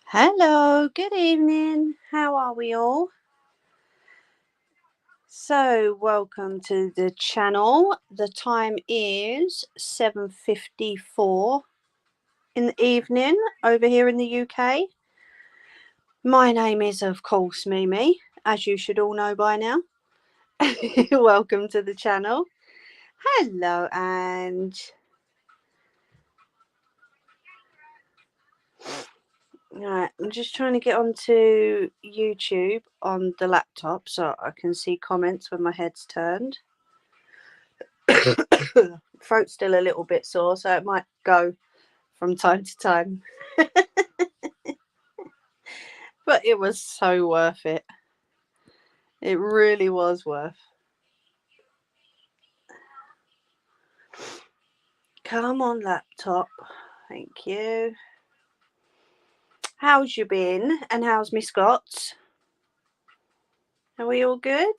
Hello, good evening. How are we all? So, welcome to the channel. The time is 7:54 in the evening over here in the UK. My name is, of course, Mimi, as you should all know by now. Welcome to the channel. Hello, Ange. Right, I'm just trying to get onto YouTube on the laptop so I can see comments when my head's turned. Throat's still a little bit sore, so it might go from time to time. But it was so worth it. It really was worth. Come on, laptop. Thank you. How's you been? And how's Miss Scots? Are we all good?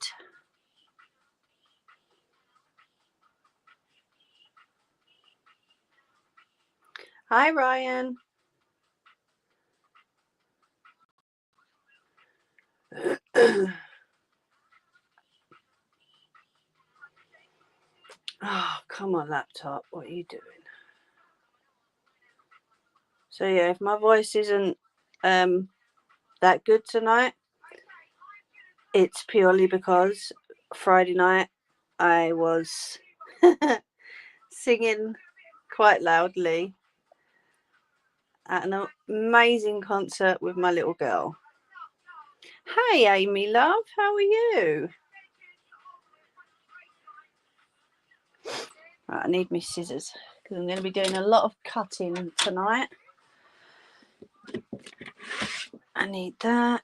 Hi, Ryan. Oh, come on, laptop. What are you doing? So yeah, if my voice isn't that good tonight, it's purely because Friday night I was singing quite loudly at an amazing concert with my little girl. Hey, Amy, love, how are you? Right, I need my scissors because I'm going to be doing a lot of cutting tonight. I need that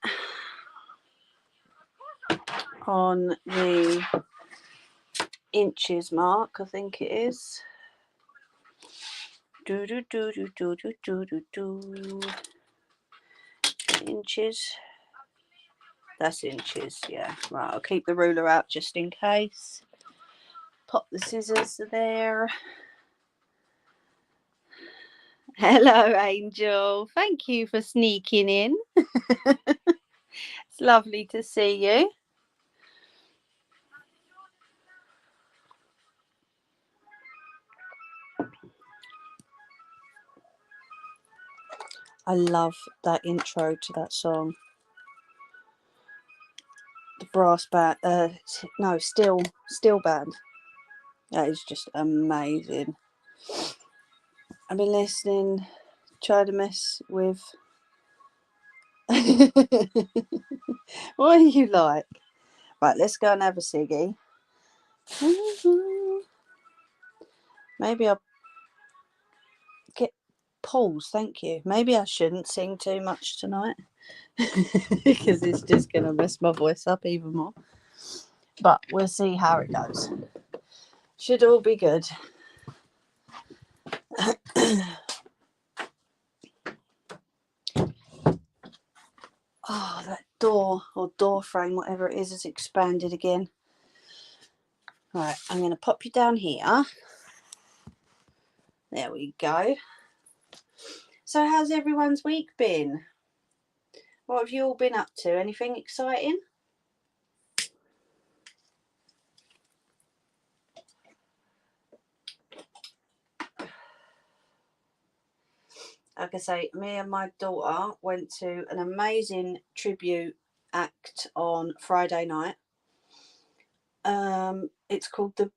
on the inches mark, I think it is. Do do do do do do do do do. Inches. That's inches, yeah. Right, I'll keep the ruler out just in case. Pop the scissors there. Hello, Angel. Thank you for sneaking in. It's lovely to see you. I love that intro to that song. The brass band, no, steel band. That is just amazing. I've been listening, trying to mess with. What are you like? Right, let's go and have a ciggy. Maybe I'll get pause. Thank you. Maybe I shouldn't sing too much tonight because it's just going to mess my voice up even more. But we'll see how it goes. Should all be good. Oh, that door or door frame, whatever it is, has expanded again. Right, I'm going to pop you down here. There we go. So how's everyone's week been? What have you all been up to? Anything exciting? Like I say, me and my daughter went to an amazing tribute act on Friday night. It's called the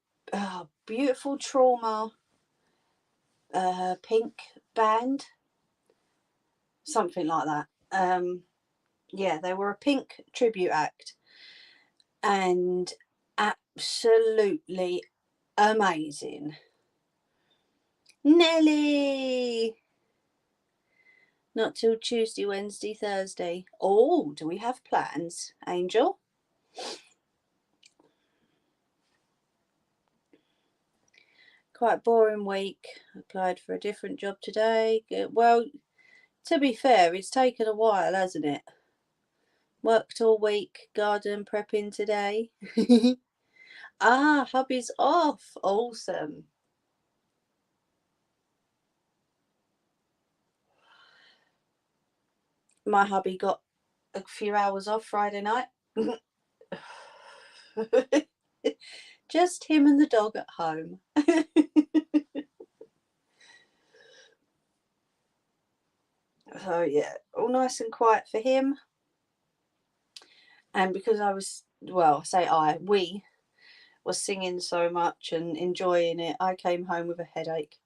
Beautiful Trauma Pink Band, something like that. Yeah, they were a Pink tribute act and absolutely amazing. Nelly! Not till Tuesday, Wednesday, Thursday. Oh, do we have plans, Angel? Quite boring week. Applied for a different job today. Well, to be fair, it's taken a while, hasn't it? Worked all week, garden prepping today. Hubby's off. Awesome. my hubby got a few hours off Friday night. Just him and the dog at home. So yeah, all nice and quiet for him. And because we were singing so much and enjoying it, I came home with a headache.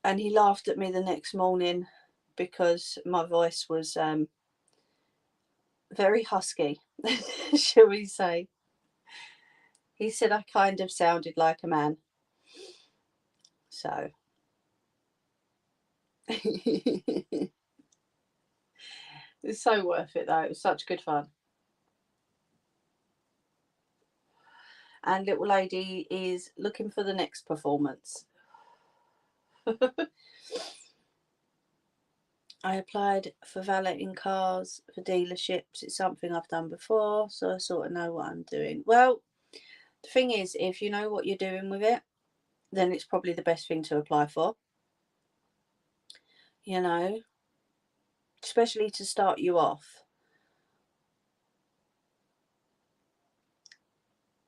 And he laughed at me the next morning because my voice was very husky, shall we say. He said I kind of sounded like a man. So it's so worth it though. It was such good fun. And little lady is looking for the next performance. I applied for valeting cars for dealerships. It's something I've done before, so I sort of know what I'm doing. Well, the thing is, if you know what you're doing with it, then it's probably the best thing to apply for. You know, especially to start you off.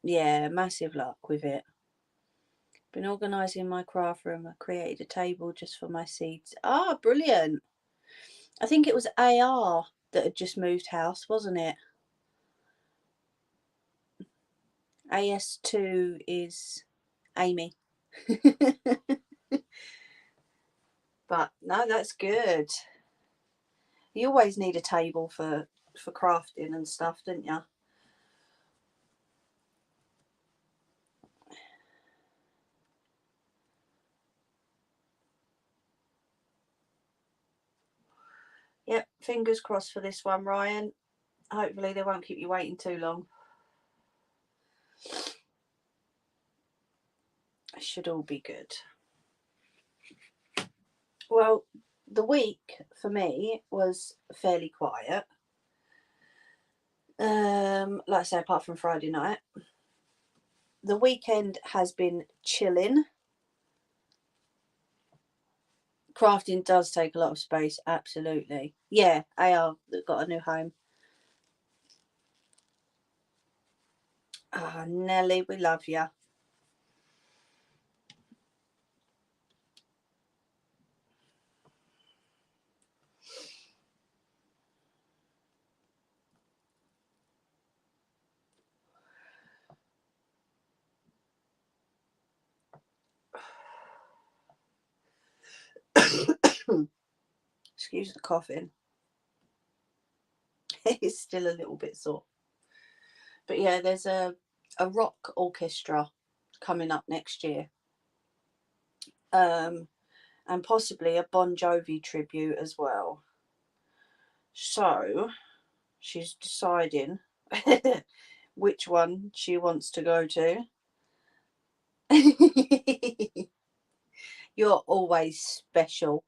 Yeah, massive luck with it. Been organising my craft room. I created a table just for my seeds. Ah, brilliant. I think it was AR that had just moved house, wasn't it? AS2 is Amy. But no, that's good. You always need a table for crafting and stuff, don't you? Yep, fingers crossed for this one, Ryan. Hopefully they won't keep you waiting too long. It should all be good. Well, the week for me was fairly quiet. Like I say, apart from Friday night. The weekend has been chilling. Crafting does take a lot of space, absolutely. Yeah, AR got a new home. Ah, Nelly, we love you. Excuse the coughing. It's still a little bit sore. But yeah, there's a rock orchestra coming up next year. And possibly a Bon Jovi tribute as well. So she's deciding which one she wants to go to. You're always special.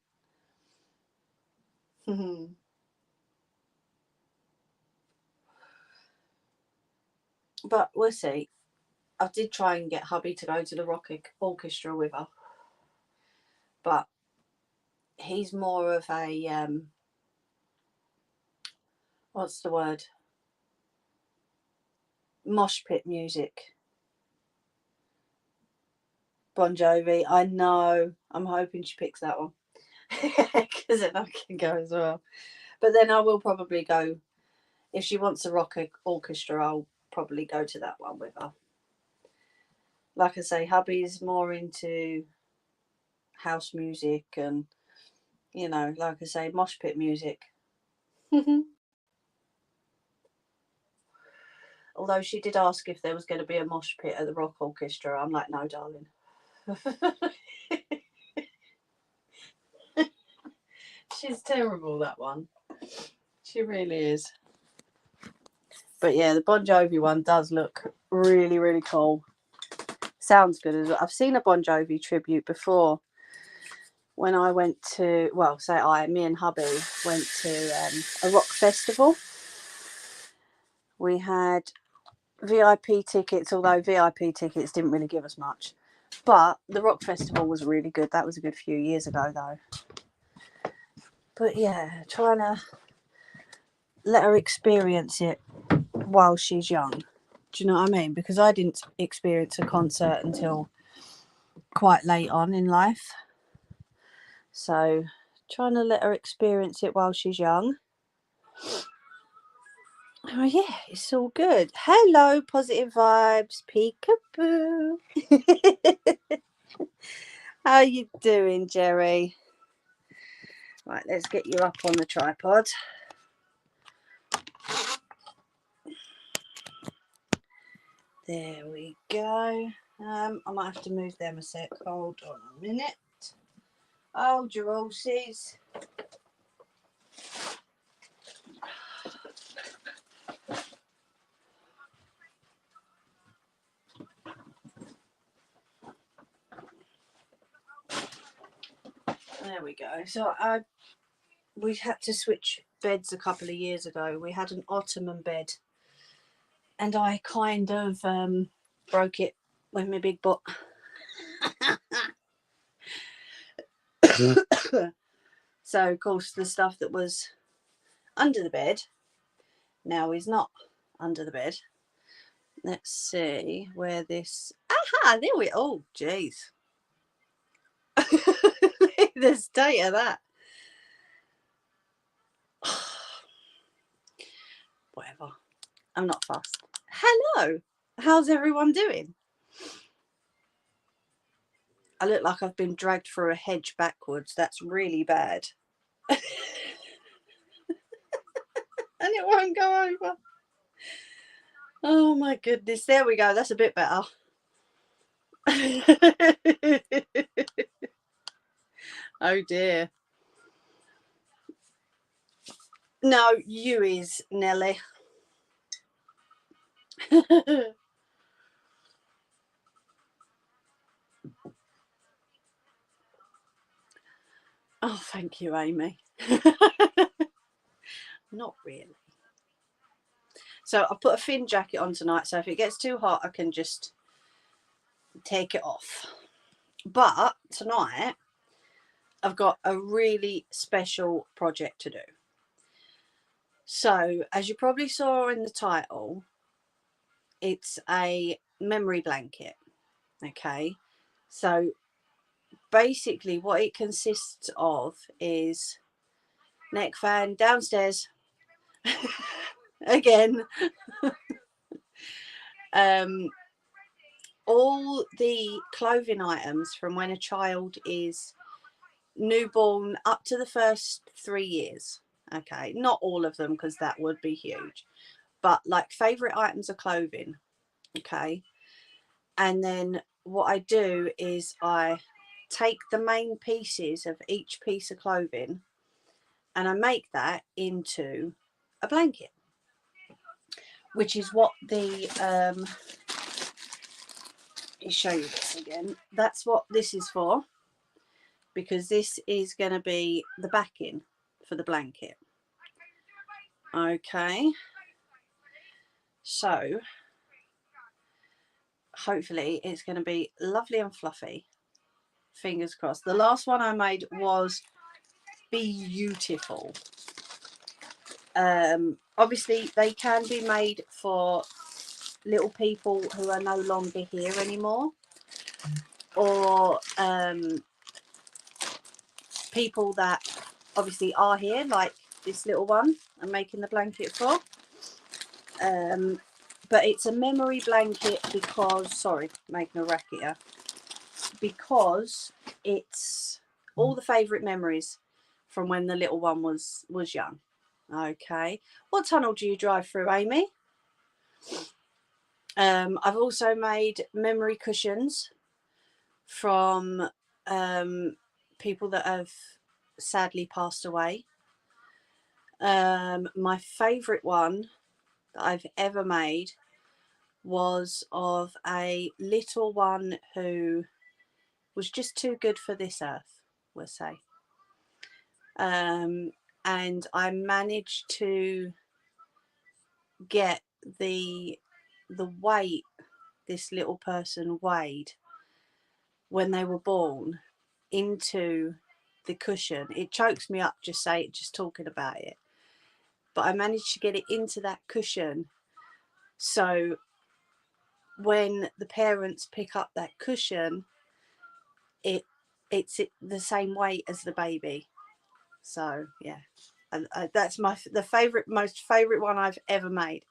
But we'll see. I did try and get hubby to go to the rock orchestra with her, but he's more of a what's the word? Mosh pit music. Bon Jovi. I know. I'm hoping she picks that one because then I can go as well. But then I will probably go if she wants a rock orchestra. I'll probably go to that one with her. Like I say, hubby's more into house music and, you know, like I say, mosh pit music. Although she did ask if there was going to be a mosh pit at the rock orchestra. I'm like, no, darling. She's terrible, that one. She really is. But yeah, the Bon Jovi one does look really, really cool. Sounds good as well. I've seen a Bon Jovi tribute before when I went to, me and hubby went to a rock festival. We had VIP tickets, although VIP tickets didn't really give us much. But the rock festival was really good. That was a good few years ago, though. But yeah, trying to let her experience it while she's young. Do you know what I mean? Because I didn't experience a concert until quite late on in life. So trying to let her experience it while she's young. Oh yeah, it's all good. Hello, positive vibes, peekaboo. How you doing, Jerry? Right, let's get you up on the tripod. There we go. I might have to move them a sec. Hold on a minute. Hold your horses. There we go. So we had to switch beds a couple of years ago. We had an ottoman bed, and I kind of broke it with my big butt. So of course the stuff that was under the bed now is not under the bed. Let's see where this. Aha! There we. Oh, jeez. The state of that. Whatever. I'm not fussed. Hello. How's everyone doing? I look like I've been dragged through a hedge backwards. That's really bad. And it won't go over. Oh my goodness. There we go. That's a bit better. Oh dear. No, you is, Nelly. Oh, thank you, Amy. Not really. So I put a thin jacket on tonight, so if it gets too hot, I can just take it off. But tonight, I've got a really special project to do. So, as you probably saw in the title, it's a memory blanket. Okay. So, basically, what it consists of is neck fan downstairs again. All the clothing items from when a child is newborn up to the first 3 years. Okay, not all of them because that would be huge, but like favorite items of clothing. Okay, and then what I do is I take the main pieces of each piece of clothing and I make that into a blanket, which is what the let me show you this again. That's what this is for, because this is going to be the backing for the blanket. Okay, so hopefully it's going to be lovely and fluffy. Fingers crossed. The last one I made was beautiful. Obviously they can be made for little people who are no longer here anymore, or people that obviously are here, like this little one I'm making the blanket for. But it's a memory blanket because, sorry, making a racket here, because it's all the favourite memories from when the little one was young. Okay, what tunnel do you drive through, Amy? I've also made memory cushions from people that have sadly passed away. My favourite one that I've ever made was of a little one who was just too good for this earth, we'll say. And I managed to get the weight this little person weighed when they were born into the cushion. It chokes me up just talking about it. But I managed to get it into that cushion, so when the parents pick up that cushion, it's the same weight as the baby. So yeah, and that's the most favorite one I've ever made.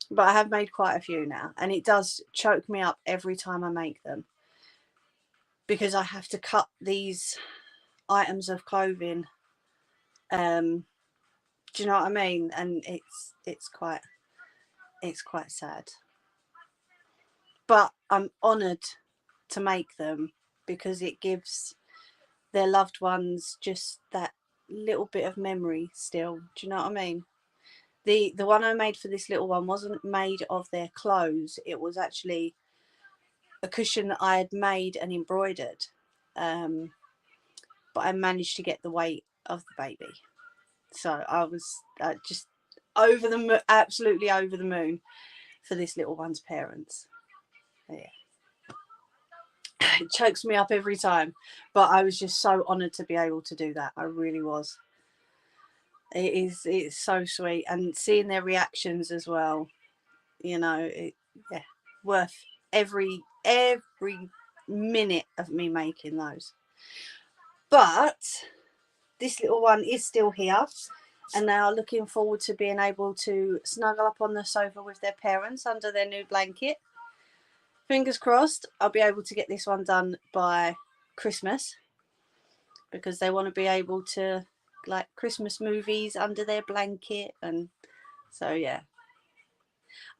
But I have made quite a few now, and it does choke me up every time I make them, because I have to cut these items of clothing. Do you know what I mean? And it's quite sad. But I'm honoured to make them, because it gives their loved ones just that little bit of memory still. Do you know what I mean? The one I made for this little one wasn't made of their clothes. It was actually a cushion that I had made and embroidered. But I managed to get the weight of the baby. So I was just absolutely over the moon for this little one's parents. Yeah. It chokes me up every time, but I was just so honoured to be able to do that. I really was. It's so sweet, and seeing their reactions as well, you know, worth every minute of me making those. But this little one is still here, and they are looking forward to being able to snuggle up on the sofa with their parents under their new blanket. Fingers crossed I'll be able to get this one done by Christmas, because they want to be able to like Christmas movies under their blanket. And so yeah,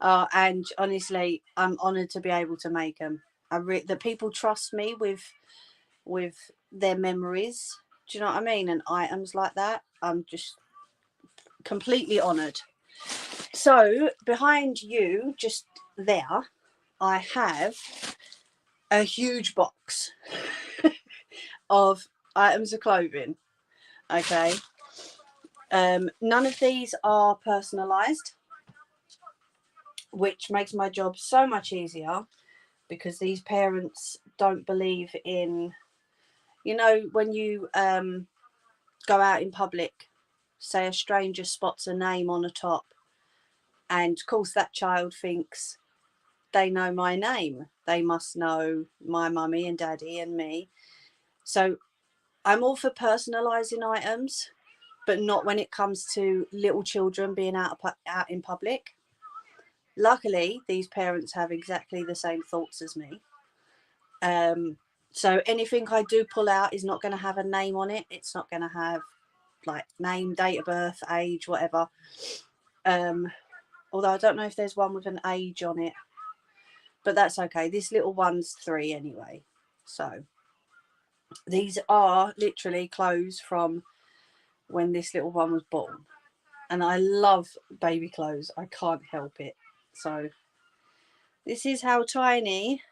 and honestly, I'm honoured to be able to make them. That people trust me with their memories. Do you know what I mean? And items like that, I'm just completely honoured. So behind you, just there, I have a huge box of items of clothing. Okay. None of these are personalised, which makes my job so much easier, because these parents don't believe in, you know, when you go out in public, say a stranger spots a name on a top, and of course that child thinks they know my name, they must know my mummy and daddy and me. So I'm all for personalising items, but not when it comes to little children being out in public. Luckily, these parents have exactly the same thoughts as me. So anything I do pull out is not going to have a name on it. It's not going to have like name, date of birth, age, whatever. Although I don't know if there's one with an age on it, but that's okay. This little one's 3 anyway. So these are literally clothes from when this little one was born. And I love baby clothes. I can't help it. So this is how tiny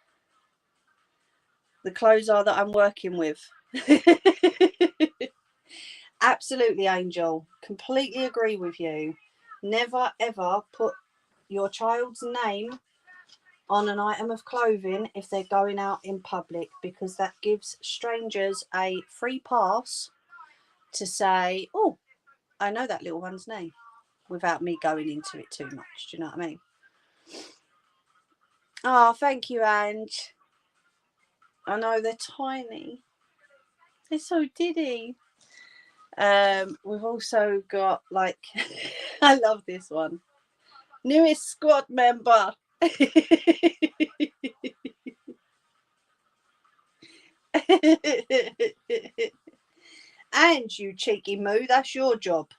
the clothes are that I'm working with. Absolutely, Angel. Completely agree with you. Never ever put your child's name on an item of clothing if they're going out in public, because that gives strangers a free pass to say, oh, I know that little one's name, without me going into it too much. Do you know what I mean? Oh, thank you, Ange. I know they're tiny. They're so diddy. We've also got like, I love this one. Newest squad member. And you cheeky moo, that's your job.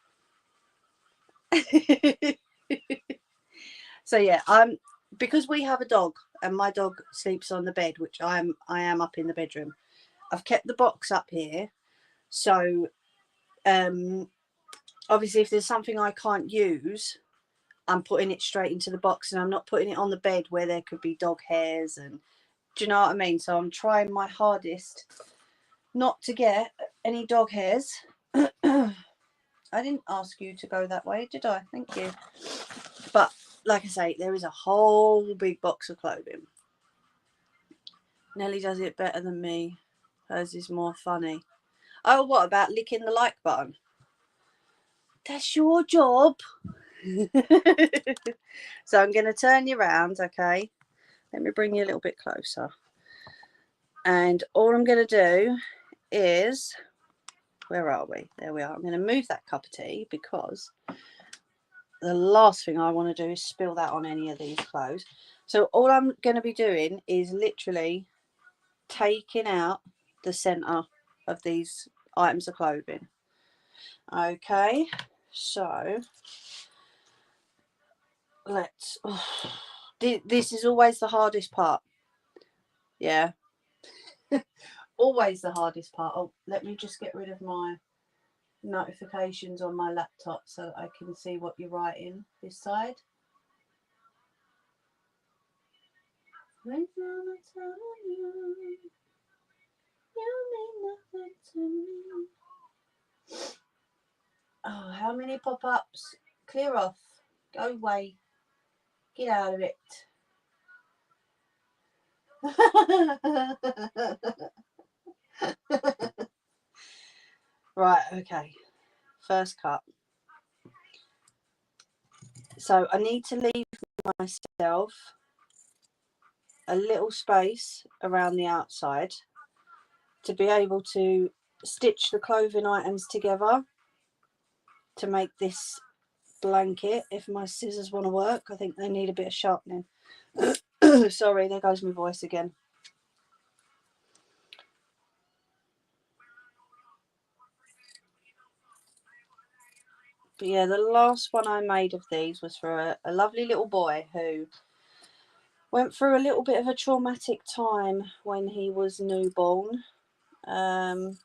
So yeah, because we have a dog and my dog sleeps on the bed, which I am up in the bedroom. I've kept the box up here, so obviously if there's something I can't use, I'm putting it straight into the box, and I'm not putting it on the bed where there could be dog hairs. And do you know what I mean? So I'm trying my hardest not to get any dog hairs. I didn't ask you to go that way, did I? Thank you. But like I say, there is a whole big box of clothing. Nelly does it better than me. Hers is more funny. Oh, what about licking the like button? That's your job. So I'm going to turn you around, okay? Let me bring you a little bit closer. And all I'm going to do is, where are we? There we are. I'm going to move that cup of tea because the last thing I want to do is spill that on any of these clothes. So all I'm going to be doing is literally taking out the centre of these items of clothing. Okay, so let's... this is always the hardest part. Yeah. Always the hardest part. Oh, let me just get rid of my notifications on my laptop so that I can see what you're writing this side. You mean nothing to me. Oh, how many pop-ups? Clear off. Go away. Get out of it. Right, okay. First cut. So I need to leave myself a little space around the outside to be able to stitch the clothing items together to make this blanket. If my scissors want to work, I think they need a bit of sharpening. Sorry, there goes my voice again. But yeah, the last one I made of these was for a lovely little boy who went through a little bit of a traumatic time when he was newborn. And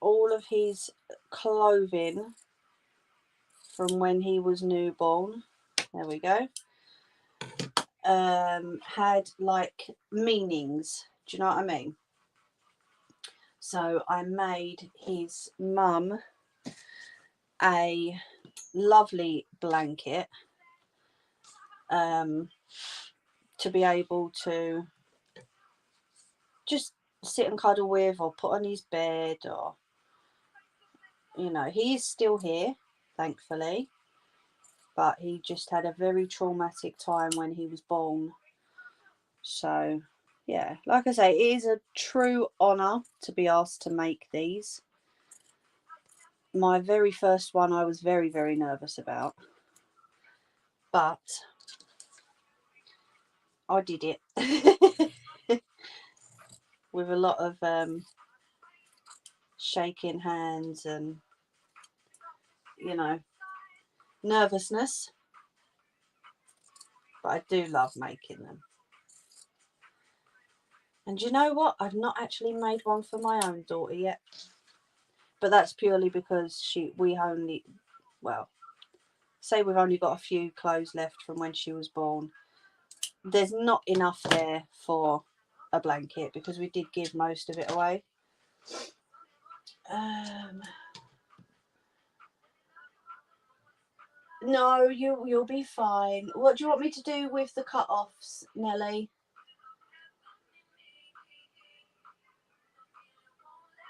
all of his clothing from when he was newborn, there we go, had like meanings. Do you know what I mean? So I made his mum a lovely blanket to be able to just sit and cuddle with or put on his bed, or, you know, he is still here, thankfully, but he just had a very traumatic time when he was born. So yeah, like I say, it is a true honour to be asked to make these. My very first one I was very, very nervous about, but I did it with a lot of shaking hands and, you know, nervousness, but I do love making them. And you know what? I've not actually made one for my own daughter yet, but that's purely because we only, well, say we've only got a few clothes left from when she was born. There's not enough there for a blanket because we did give most of it away. No, you'll be fine. What do you want me to do with the cut-offs, Nelly?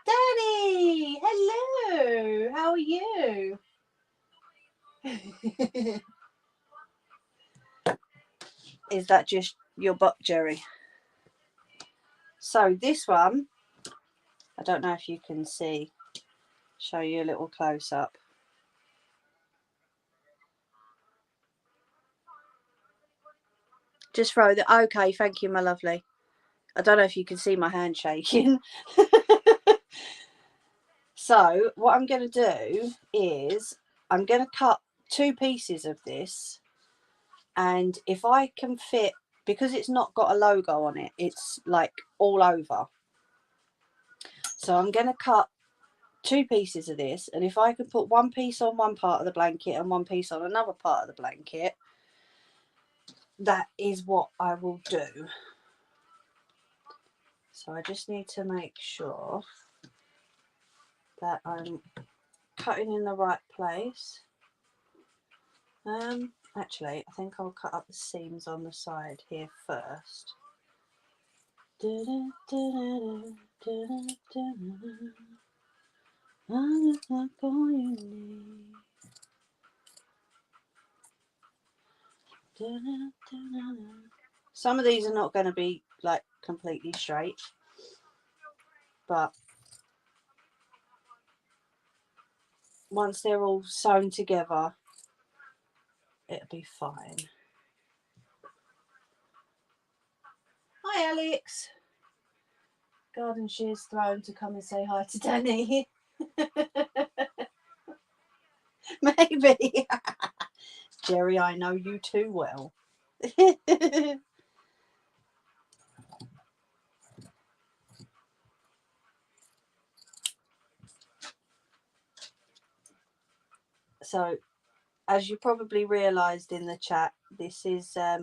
Danny! Hello! How are you? Is that just your butt, Jerry? So this one, I don't know if you can see. Show you a little close-up. Just throw the... Okay, thank you, my lovely. I don't know if you can see my hand shaking. So what I'm going to do is I'm going to cut 2 pieces of this, and if I can fit, because it's not got a logo on it, it's like all over. So I'm going to cut 2 pieces of this, and if I can put one piece on one part of the blanket and one piece on another part of the blanket, that is what I will do. So I just need to make sure that I'm cutting in the right place. Actually, I think I'll cut up the seams on the side here first. Some of these are not going to be like completely straight, but once they're all sewn together, it'll be fine. Hi, Alex. Garden shears thrown to come and say hi to Danny. Maybe. Jerry, I know you too well. So, as you probably realised in the chat, this is a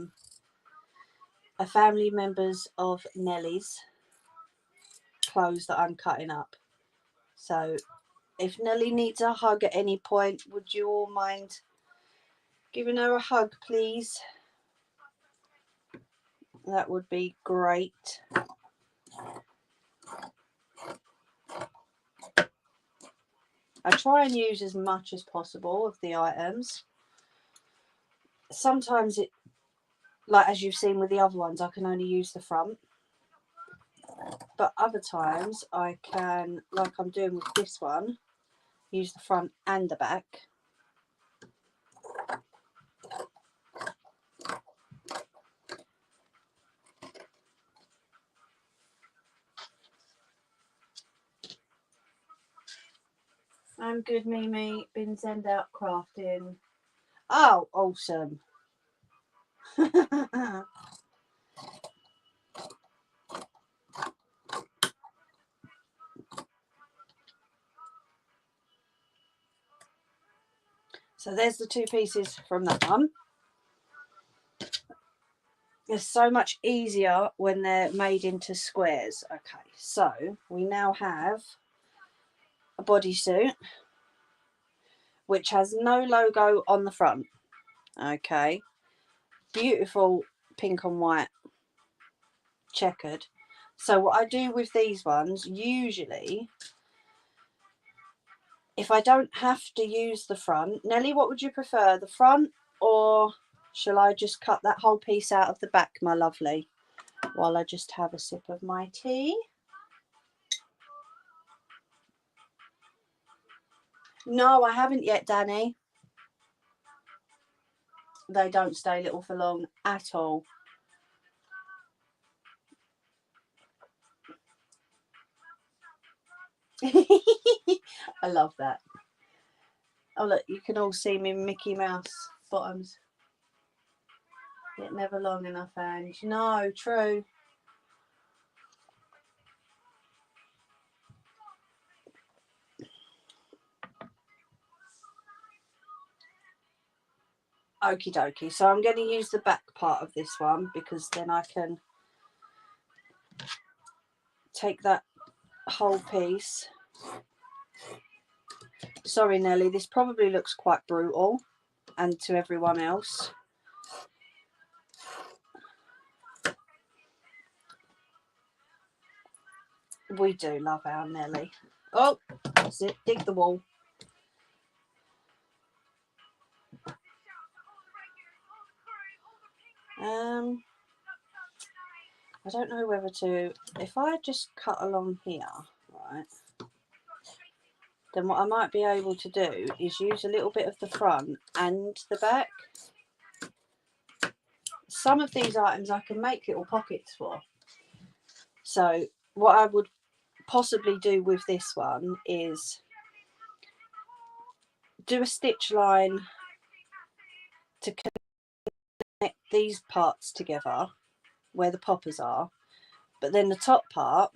family members of Nellie's clothes that I'm cutting up. So, if Nellie needs a hug at any point, would you all mind giving her a hug, please? That would be great. I try and use as much as possible of the items. Sometimes it, like as you've seen with the other ones, I can only use the front. But other times I can, like I'm doing with this one, use the front and the back. I'm good, Mimi. Been sent out crafting. Oh, awesome. So there's the two pieces from that one. It's so much easier when they're made into squares. Okay, so we now have a bodysuit which has no logo on the front. Okay, beautiful pink and white checkered. So what I do with these ones, usually, if I don't have to use the front, Nellie, what would you prefer, the front, or shall I just cut that whole piece out of the back, my lovely, while I just have a sip of my tea? No, I haven't yet, Danny. They don't stay little for long at all. I love that. Oh, look, you can all see me Mickey Mouse bottoms. Yet never long enough, Ange. No, true. Okie dokie. So I'm going to use the back part of this one because then I can take that whole piece. Sorry, Nellie, this probably looks quite brutal and to everyone else. We do love our Nellie. Oh, that's it. Dig the wall. I don't know whether to, if I just cut along here, right, then what I might be able to do is use a little bit of the front and the back. Some of these items I can make little pockets for. So what I would possibly do with this one is do a stitch line to connect these parts together where the poppers are, but then the top part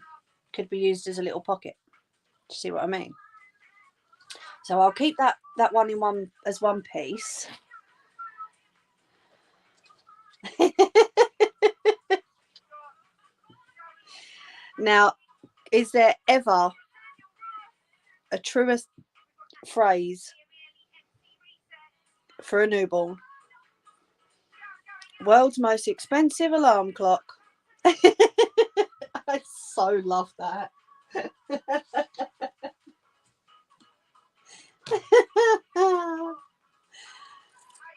could be used as a little pocket. Do you see what I mean? So I'll keep that one in one as one piece. Now, is there ever a truer phrase for a newborn? World's most expensive alarm clock. I so love that.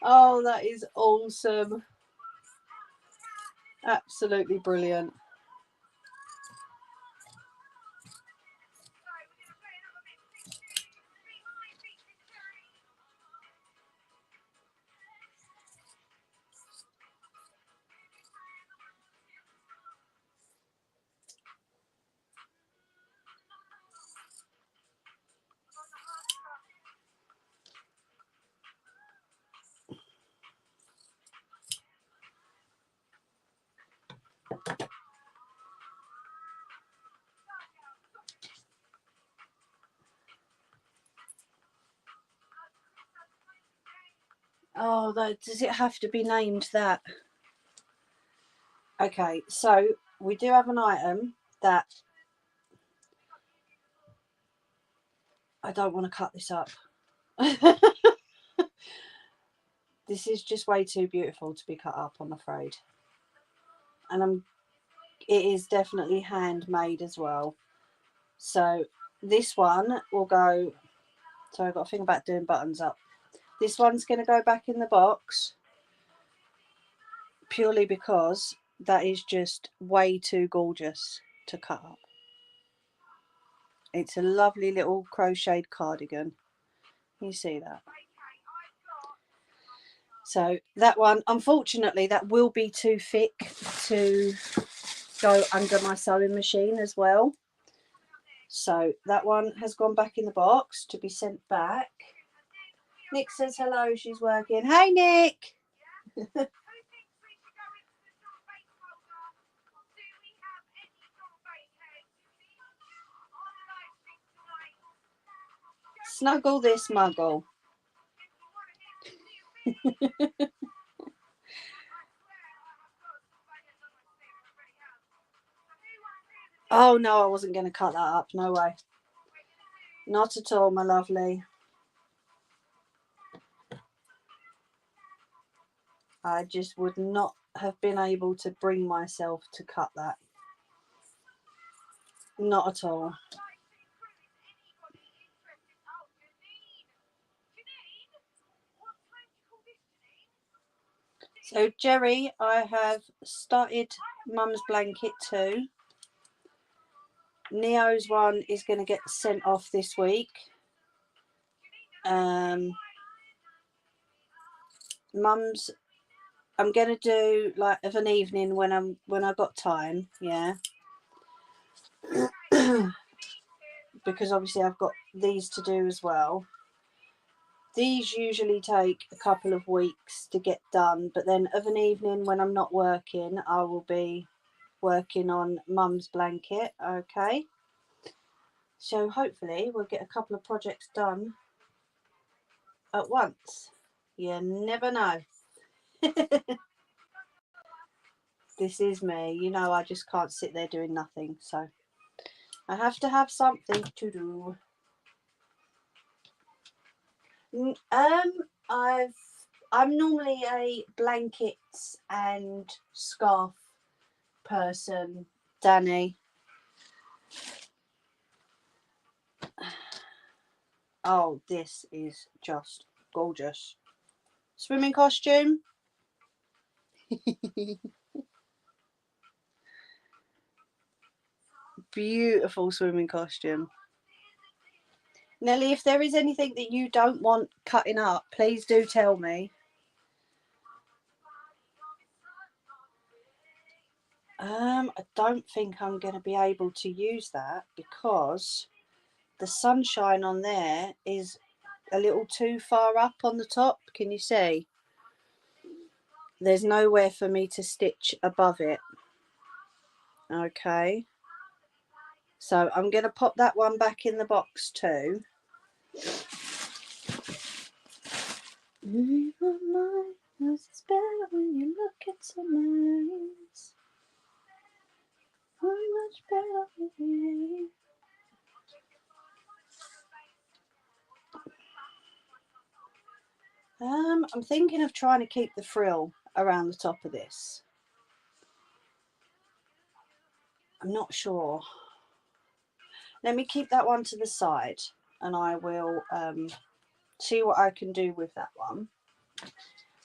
Oh, that is awesome. Absolutely brilliant. Oh, does it have to be named that? Okay, so we do have an item that I don't want to cut this up. This is just way too beautiful to be cut up, I'm afraid. And it is definitely handmade as well. So this one will go, so I've got a thing about doing buttons up. This one's going to go back in the box purely because that is just way too gorgeous to cut up. It's a lovely little crocheted cardigan. You see that? So that one, unfortunately, that will be too thick to go under my sewing machine as well. So that one has gone back in the box to be sent back. Nick says hello, she's working. Hey, Nick! Snuggle this muggle. Oh no, I wasn't going to cut that up. No way. Not at all, my lovely. I just would not have been able to bring myself to cut that. Not at all. So Jerry, I have started Mum's blanket too. Neo's one is going to get sent off this week. Mum's, I'm going to do like of an evening when I've got time, yeah. Because obviously I've got these to do as well. These usually take a couple of weeks to get done, but then of an evening when I'm not working, I will be working on Mum's blanket, okay? So hopefully we'll get a couple of projects done at once. You never know. This is me. You know, I just can't sit there doing nothing, so I have to have something to do. I'm normally a blankets and scarf person, Danny. Oh, this is just gorgeous. Swimming costume. Beautiful swimming costume. Nelly, if there is anything that you don't want cutting up, please do tell me. I don't think I'm going to be able to use that because the sunshine on there is a little too far up on the top. Can you see? There's nowhere for me to stitch above it. Okay. So I'm going to pop that one back in the box too. It's better when you look at someone else. Much better with me. I'm thinking of trying to keep the frill around the top of this. I'm not sure. Let me keep that one to the side and I will see what I can do with that one.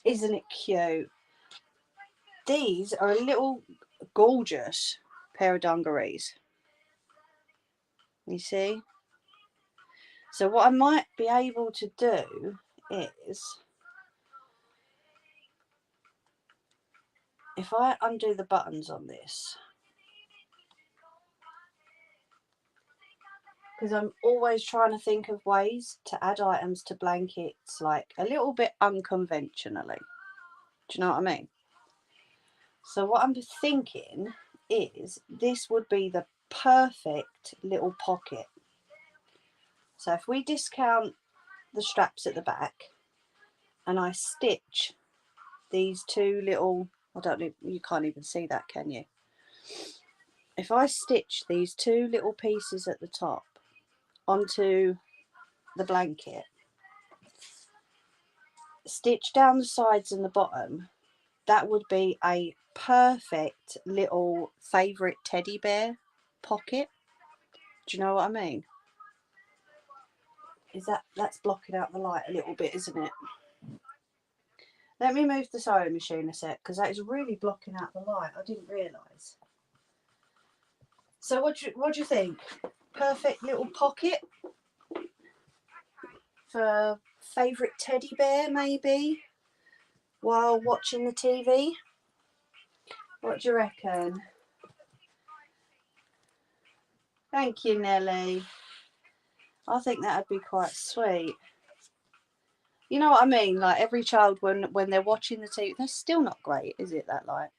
Isn't it cute? These are a little gorgeous pair of dungarees. You see? So what I might be able to do is, if I undo the buttons on this, because I'm always trying to think of ways to add items to blankets like a little bit unconventionally. Do you know what I mean? So what I'm thinking is this would be the perfect little pocket. So if we discount the straps at the back and I stitch these two little, I don't know, you can't even see that, can you? If I stitch these two little pieces at the top onto the blanket, stitch down the sides and the bottom, that would be a perfect little favourite teddy bear pocket. Do you know what I mean? That's blocking out the light a little bit, isn't it? Let me move the sewing machine a sec, because that is really blocking out the light. I didn't realise. So what do you think? Perfect little pocket for favourite teddy bear, maybe, while watching the TV? What do you reckon? Thank you, Nelly. I think that would be quite sweet. You know what I mean? Like every child, when they're watching the TV, that's still not great, is it, that light?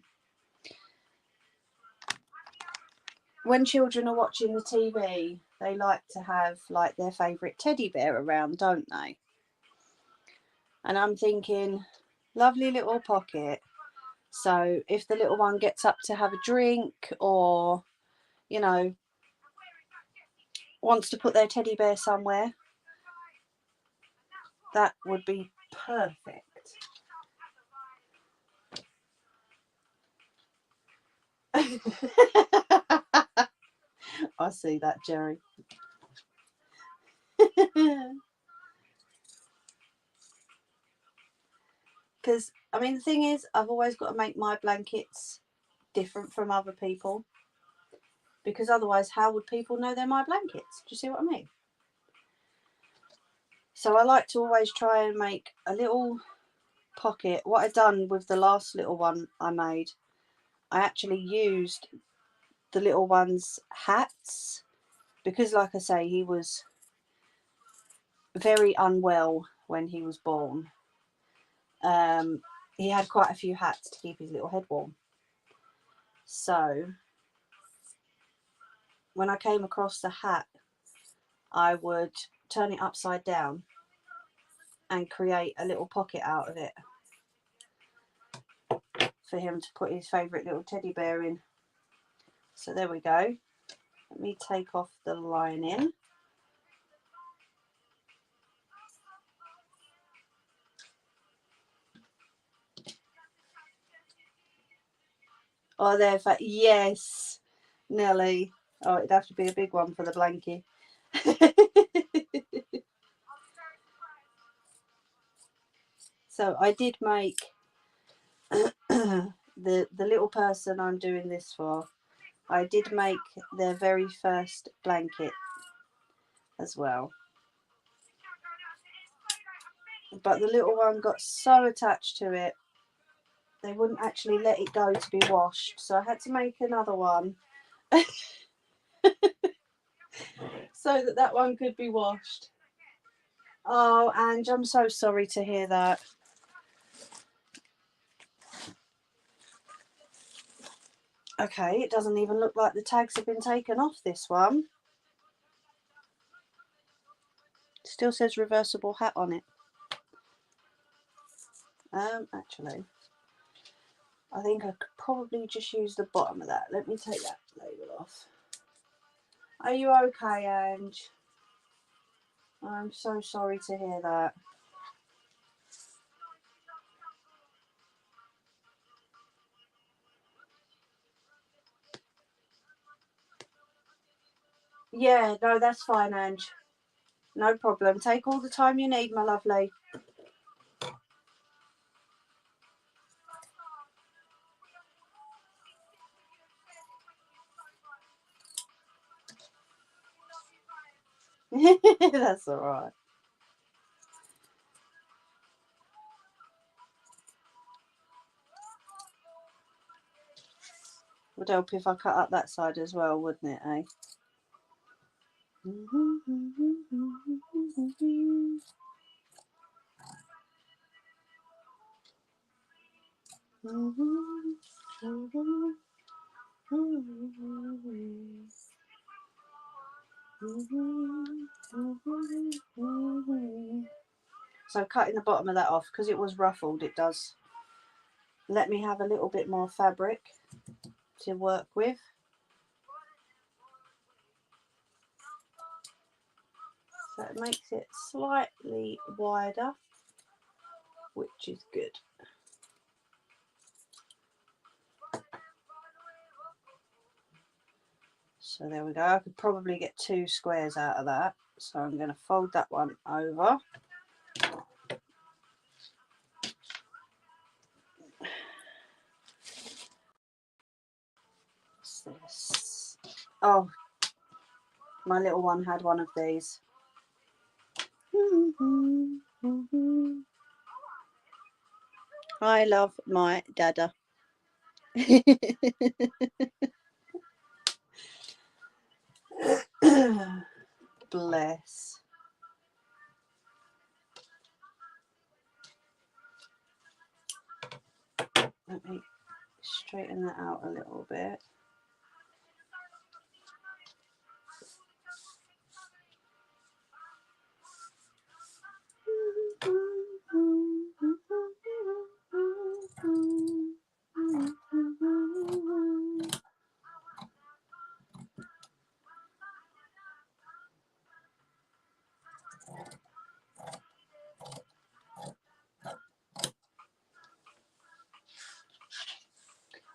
When children are watching the TV, they like to have like their favourite teddy bear around, don't they? And I'm thinking, lovely little pocket. So if the little one gets up to have a drink or, you know, wants to put their teddy bear somewhere, that would be perfect. I see that, Jerry. Because, I mean, the thing is, I've always got to make my blankets different from other people. Because otherwise, how would people know they're my blankets? Do you see what I mean? So I like to always try and make a little pocket. What I've done with the last little one I made, I actually used the little one's hats. Because, like I say, he was very unwell when he was born. He had quite a few hats to keep his little head warm. So when I came across the hat, I would turn it upside down and create a little pocket out of it for him to put his favourite little teddy bear in. So there we go. Let me take off the lining. Oh, there, yes, Nelly. Oh, it'd have to be a big one for the blankie. So I did make the little person I'm doing this for. I did make their very first blanket as well. But the little one got so attached to it, they wouldn't actually let it go to be washed. So I had to make another one so that one could be washed. Oh, Ange, I'm so sorry to hear that. Okay, it doesn't even look like the tags have been taken off this one. Still says reversible hat on it. Actually, I think I could probably just use the bottom of that. Let me take that label off. Are you okay, Ange? I'm so sorry to hear that. Yeah, no, that's fine, Ange. No problem. Take all the time you need, my lovely. That's all right. Would help if I cut up that side as well, wouldn't it, eh? So cutting the bottom of that off, because it was ruffled, it does let me have a little bit more fabric to work with. So it makes it slightly wider, which is good. So there we go. I could probably get 2 squares out of that. So I'm going to fold that one over. What's this? Oh, my little one had one of these. I love my dada. Bless. Let me straighten that out a little bit.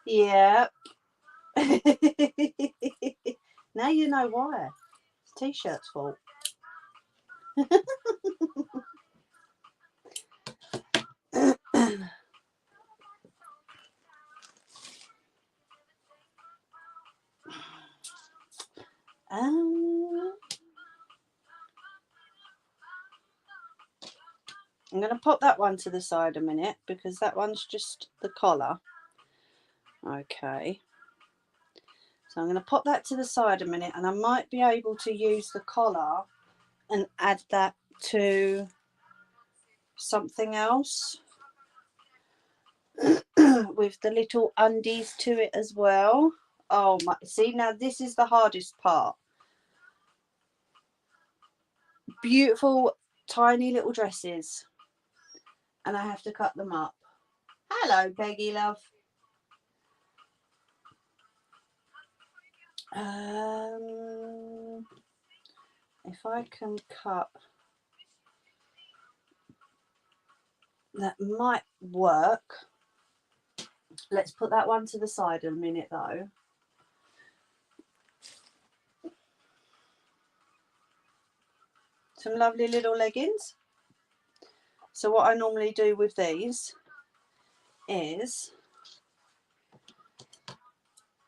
Yeah. Now you know why. It's T-shirt's fault. I'm going to pop that one to the side a minute because that one's just the collar. Okay. So I'm going to pop that to the side a minute, and I might be able to use the collar and add that to something else with the little undies to it as well. Oh my, see, now this is the hardest part. Beautiful tiny little dresses, and I have to cut them up. Hello, Peggy love. If I can cut, that might work. Let's put that one to the side a minute though. Some lovely little leggings. So what I normally do with these is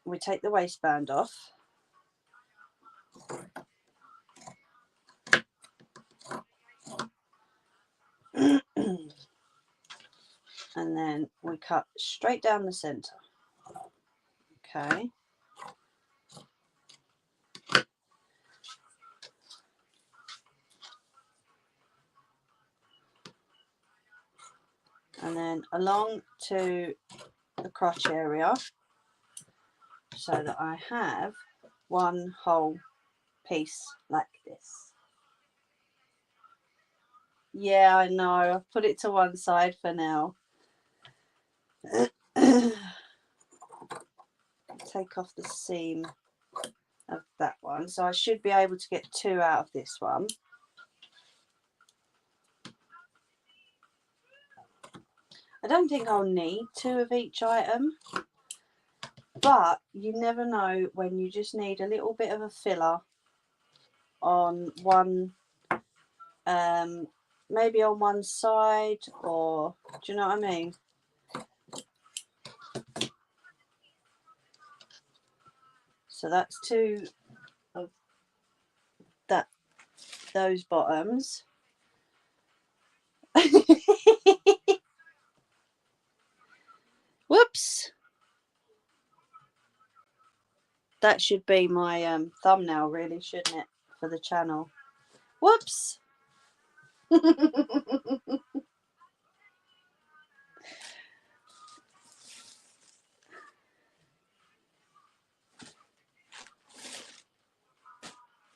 we take the waistband off. And then we cut straight down the center. Okay. And then along to the crotch area so that I have one whole piece like this. Yeah, I know. I've put it to one side for now. Take off the seam of that one. So I should be able to get 2 out of this one. I don't think I'll need 2 of each item, but you never know when you just need a little bit of a filler on one, maybe on one side, or do you know what I mean? So that's two of those bottoms. Whoops. That should be my thumbnail, really, shouldn't it, for the channel? Whoops.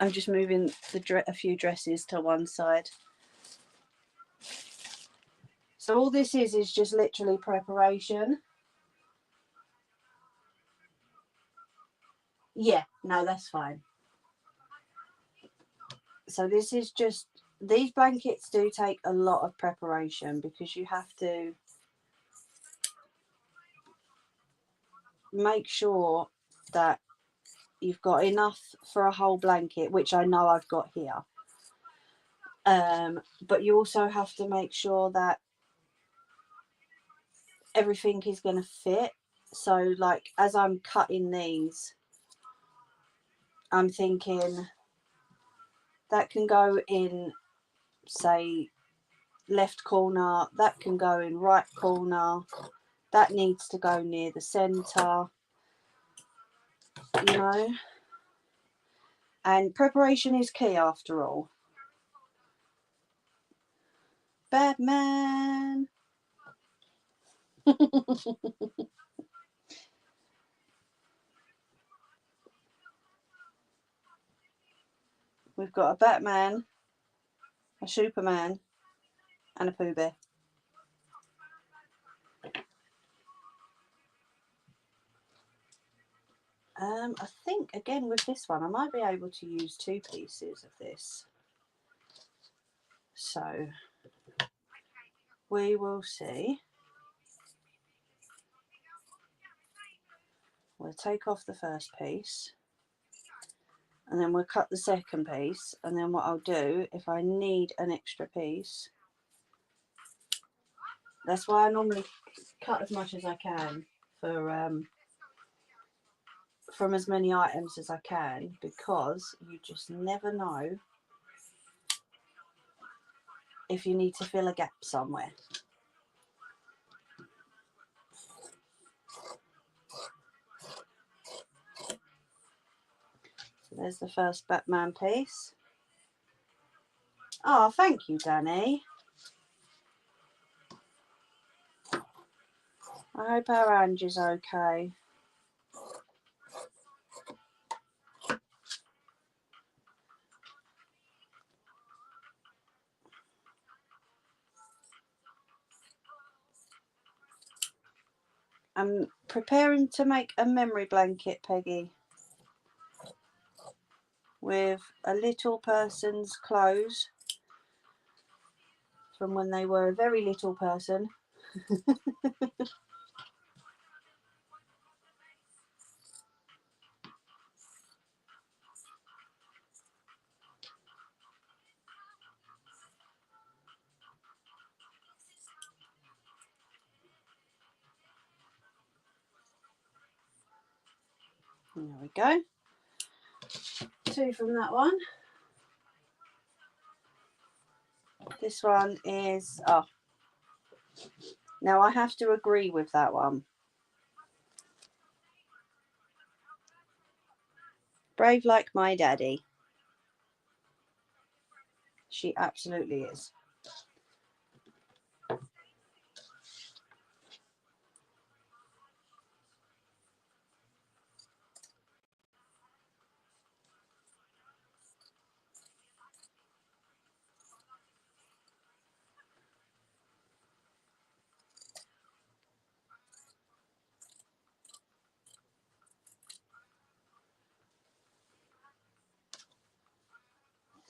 I'm just moving a few dresses to one side. So all this is just literally preparation. Yeah, no, that's fine. So this is just, these blankets do take a lot of preparation because you have to make sure that you've got enough for a whole blanket, which I know I've got here. But you also have to make sure that everything is going to fit. So like as I'm cutting these, I'm thinking that can go in, say, left corner, that can go in right corner, that needs to go near the center, you know. And preparation is key after all. Batman. We've got a Batman, a Superman, and a Pooh Bear. I think again with this one I might be able to use two pieces of this. So we will see. We'll take off the first piece and then we'll cut the second piece, and then what I'll do, if I need an extra piece, that's why I normally cut as much as I can for from as many items as I can, because you just never know if you need to fill a gap somewhere. So there's the first Batman piece. Oh, thank you, Danny. I hope our Ange is okay. I'm preparing to make a memory blanket, Peggy, with a little person's clothes from when they were a very little person. There we go. Two from that one. This one is, oh, now I have to agree with that one. Brave like my daddy. She absolutely is.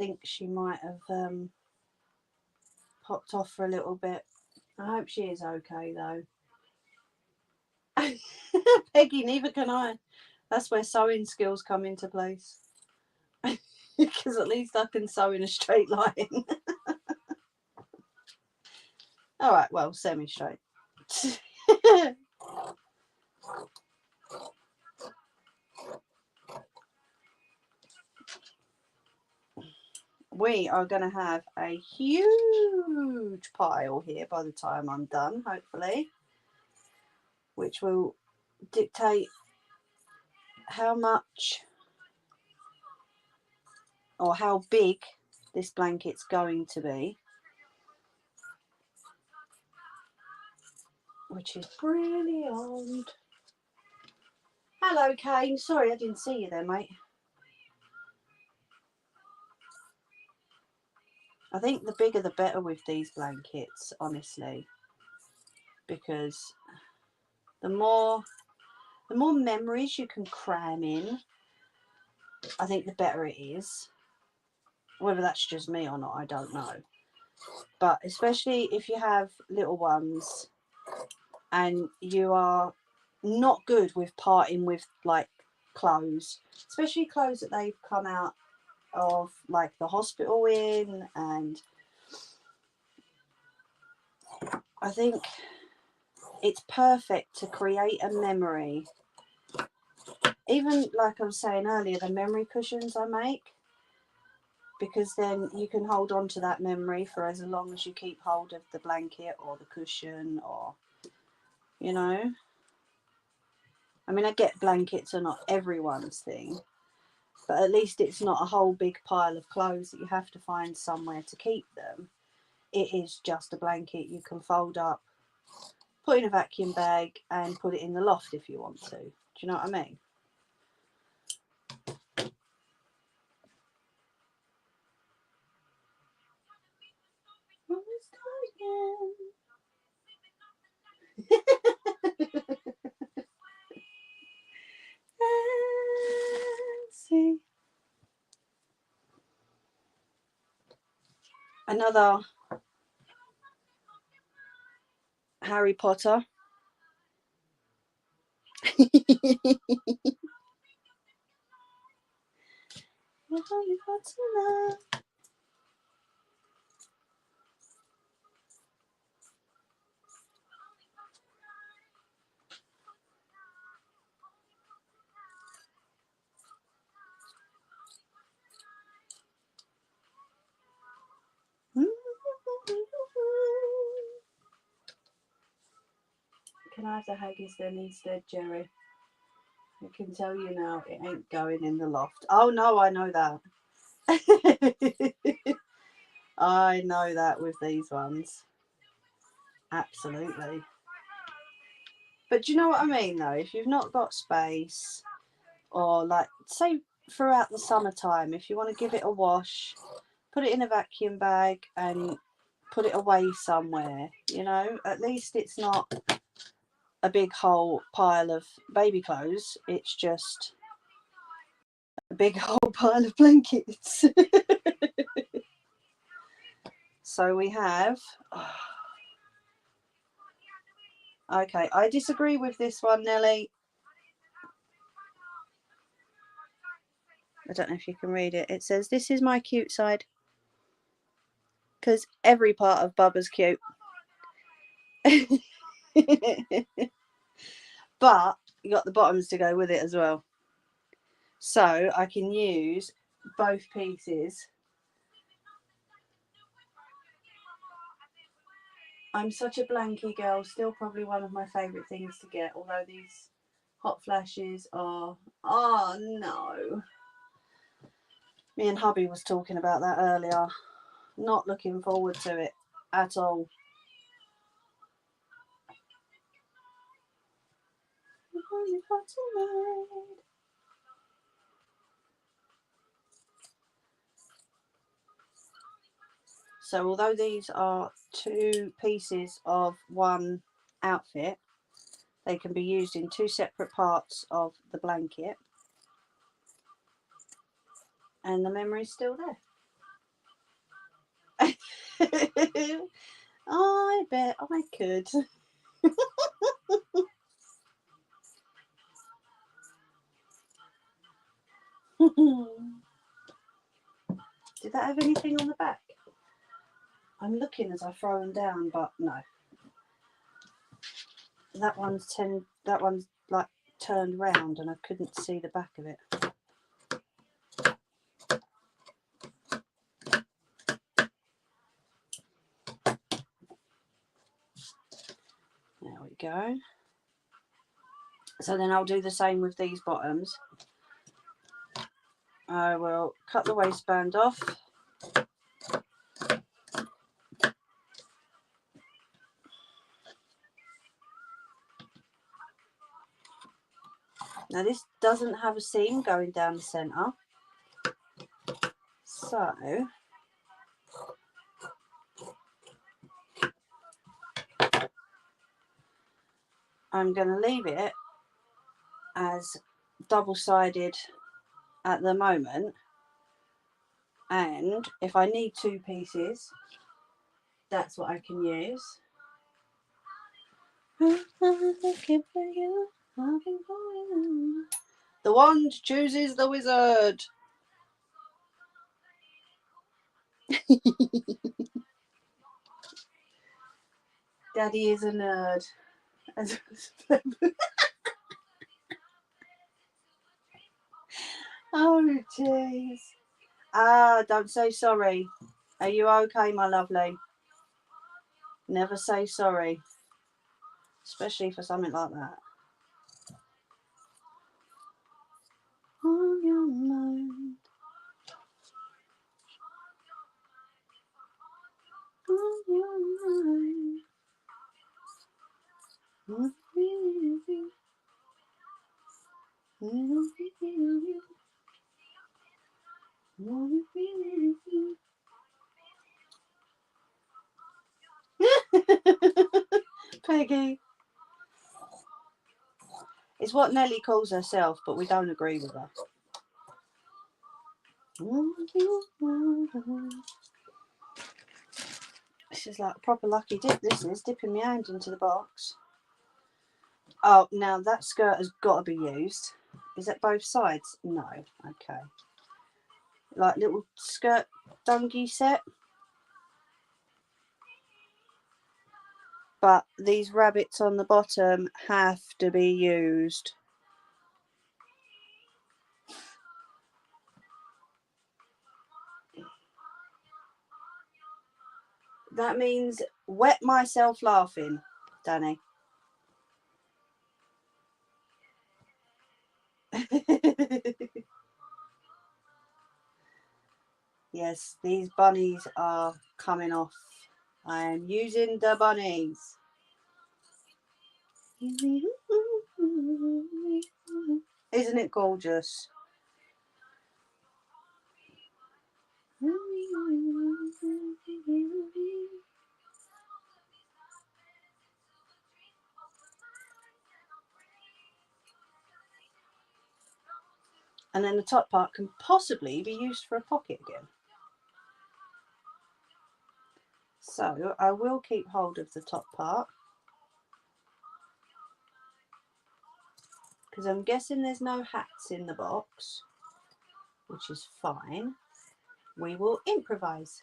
I think she might have popped off for a little bit. I hope she is okay though. Peggy, neither can I. That's where sewing skills come into place. because at least I can sew in a straight line. All right, well, semi-straight. We are going to have a huge pile here by the time I'm done, hopefully, which will dictate how much or how big this blanket's going to be, which is brilliant. Hello, Kane. Sorry I didn't see you there, mate. I think the bigger the better with these blankets, honestly, because the more memories you can cram in, I think the better it is. Whether that's just me or not, I don't know. But especially if you have little ones and you are not good with parting with like clothes, especially clothes that they've come out of like the hospital in, and I think it's perfect to create a memory. Even like I was saying earlier, the memory cushions I make, because then you can hold on to that memory for as long as you keep hold of the blanket or the cushion, or, you know. I mean, I get blankets are not everyone's thing, but at least it's not a whole big pile of clothes that you have to find somewhere to keep them. It is just a blanket you can fold up, put in a vacuum bag and put it in the loft if you want to. Do you know what I mean? Let's see. Another Harry Potter. Harry Potter. Can I have the haggis then instead, Jerry? I can tell you now, it ain't going in the loft. Oh no, I know that. I know that with these ones. Absolutely. But do you know what I mean though? If you've not got space, or like say throughout the summertime, if you want to give it a wash, put it in a vacuum bag and put it away somewhere, you know, at least it's not a big whole pile of baby clothes, it's just a big whole pile of blankets. So we have, okay, I disagree with this one, Nelly. I don't know if you can read it. It says, this is my cute side, because every part of Bubba's cute. But you got the bottoms to go with it as well, so I can use both pieces. I'm such a blankie girl, still probably one of my favourite things to get, although these hot flashes are, oh no, me and hubby was talking about that earlier, not looking forward to it at all. So although these are two pieces of one outfit, they can be used in two separate parts of the blanket, and the memory's still there. I bet I could. Did that have anything on the back? I'm looking as I throw them down, but no. That one's like turned round and I couldn't see the back of it. There we go. So then I'll do the same with these bottoms. I will cut the waistband off. Now this doesn't have a seam going down the centre. So I'm going to leave it as double-sided at the moment, and if I need two pieces, that's what I can use. Looking for you, looking for you. The wand chooses the wizard. Daddy is a nerd. Oh jeez. Ah, don't say sorry. Are you okay, my lovely? Never say sorry, especially for something like that. On your mind. On your mind. Peggy. It's what Nelly calls herself, but we don't agree with her. This is like a proper lucky dip. This is dipping my hand into the box. Oh, now that skirt has got to be used. Is that both sides? No. Okay. Like little skirt dungy set. But these rabbits on the bottom have to be used. That means wet myself laughing, Danny. Yes, these bunnies are coming off. I am using the bunnies. Isn't it gorgeous? And then the top part can possibly be used for a pocket again. So I will keep hold of the top part, because I'm guessing there's no hats in the box, which is fine. We will improvise.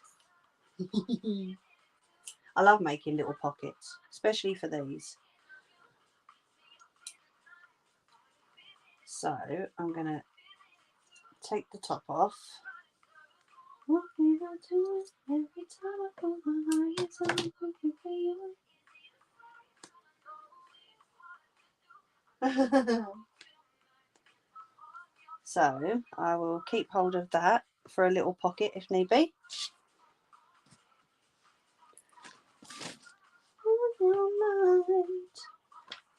I love making little pockets, especially for these. So I'm going to take the top off. What did I do every time I put my eyes on looking for you? So I will keep hold of that for a little pocket if need be.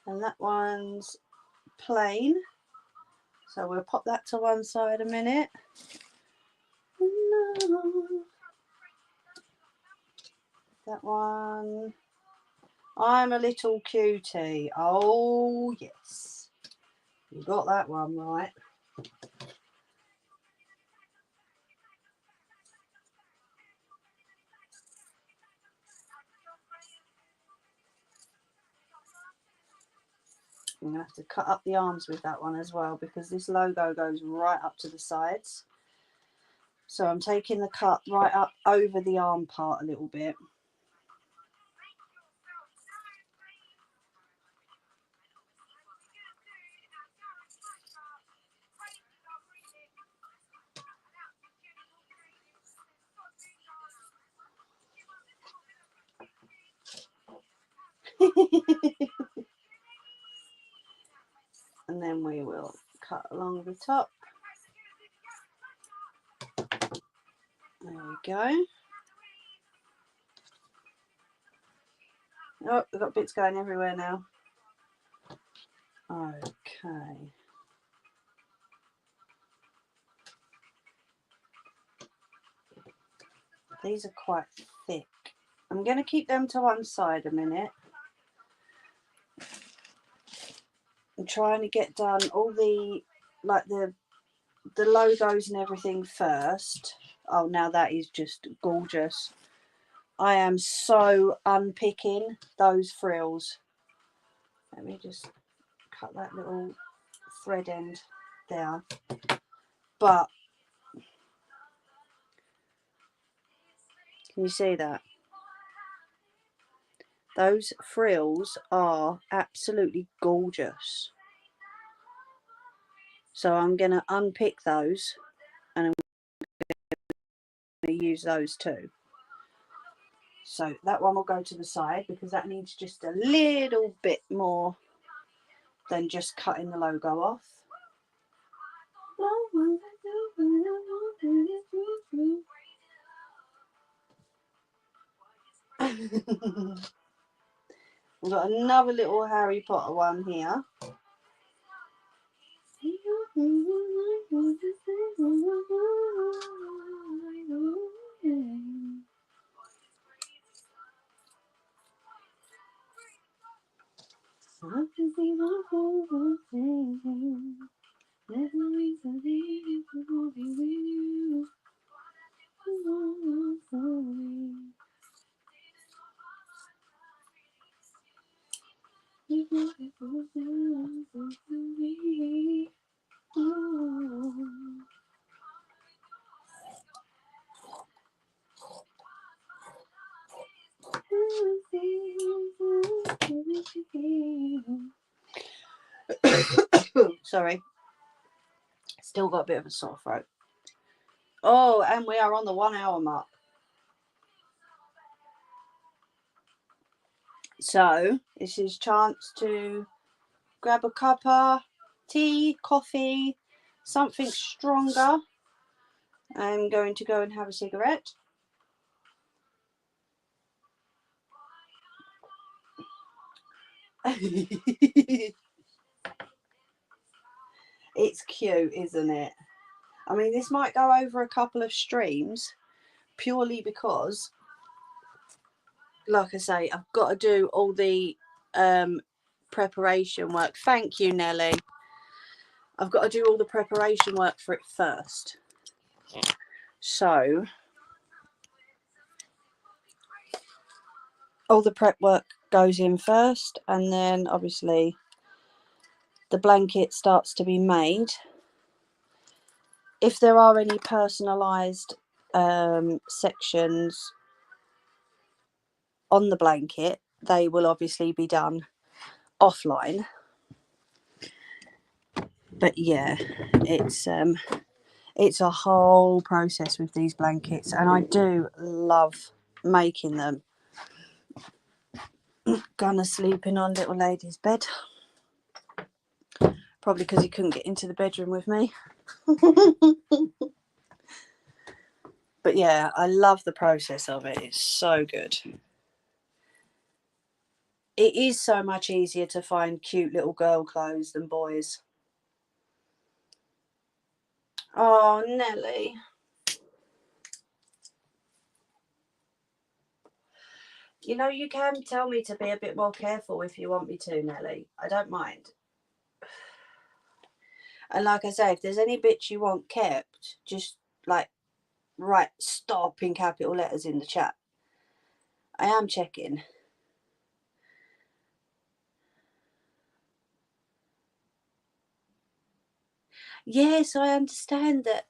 And that one's plain, so we'll pop that to one side a minute. That one, I'm a little cutie. Oh yes, you got that one right. I'm going to have to cut up the arms with that one as well, because this logo goes right up to the sides. So I'm taking the cut right up over the arm part a little bit. And then we will cut along the top. There we go. Oh, we've got bits going everywhere now. Okay. These are quite thick. I'm going to keep them to one side a minute. I'm trying to get done all the, like the logos and everything first. Oh, now that is just gorgeous. I am so unpicking those frills. Let me just cut that little thread end there. But can you see that? Those frills are absolutely gorgeous. So I'm going to unpick those and I'm going to use those too. So that one will go to the side because that needs just a little bit more than just cutting the logo off. We've got another little Harry Potter one here. Sorry, still got a bit of a sore throat. Oh, and we are on the 1 hour mark. So this is chance to grab a cup of tea, coffee, something stronger. I'm going to go and have a cigarette. It's cute, isn't it? I mean, this might go over a couple of streams purely because, like I say, I've got to do all the preparation work. Thank you, Nelly. I've got to do all the preparation work for it first. So all the prep work goes in first, and then obviously the blanket starts to be made. If there are any personalized sections on the blanket, they will obviously be done offline. But yeah, it's a whole process with these blankets, and I do love making them. Gonna sleeping on little lady's bed, probably because he couldn't get into the bedroom with me. But yeah, I love the process of it. It's so good. It is so much easier to find cute little girl clothes than boys. Oh, Nelly. You know, you can tell me to be a bit more careful if you want me to, Nelly. I don't mind. And like I say, if there's any bits you want kept, just like write stop in capital letters in the chat. I am checking. Yes, I understand that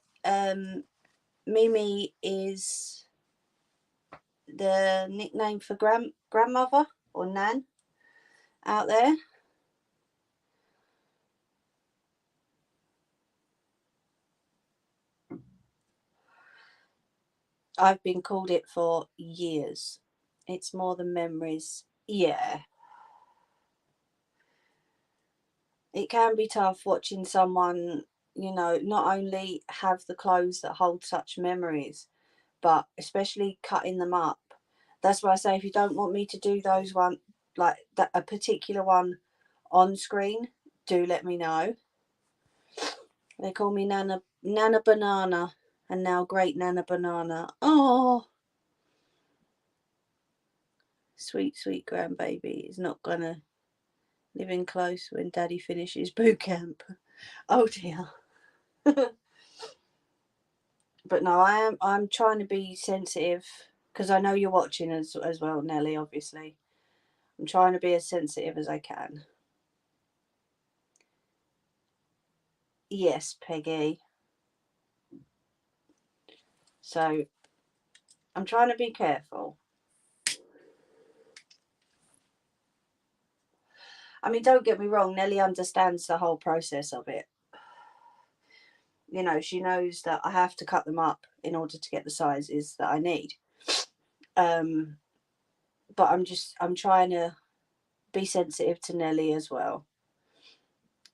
Mimi is the nickname for grandmother or nan out there. I've been called it for years. It's more than memories. Yeah. It can be tough watching someone, you know, not only have the clothes that hold such memories, but especially cutting them up. That's why I say, if you don't want me to do those one, like that, a particular one on screen, do let me know. They call me Nana Banana, and now Great Nana Banana. Oh, sweet grandbaby is not gonna live in close when Daddy finishes boot camp. Oh dear. But no, I'm trying to be sensitive, because I know you're watching as well, Nelly, obviously. I'm trying to be as sensitive as I can. Yes, Peggy. So I'm trying to be careful. I mean, don't get me wrong, Nelly understands the whole process of it. You know, she knows that I have to cut them up in order to get the sizes that I need. But I'm trying to be sensitive to Nelly as well.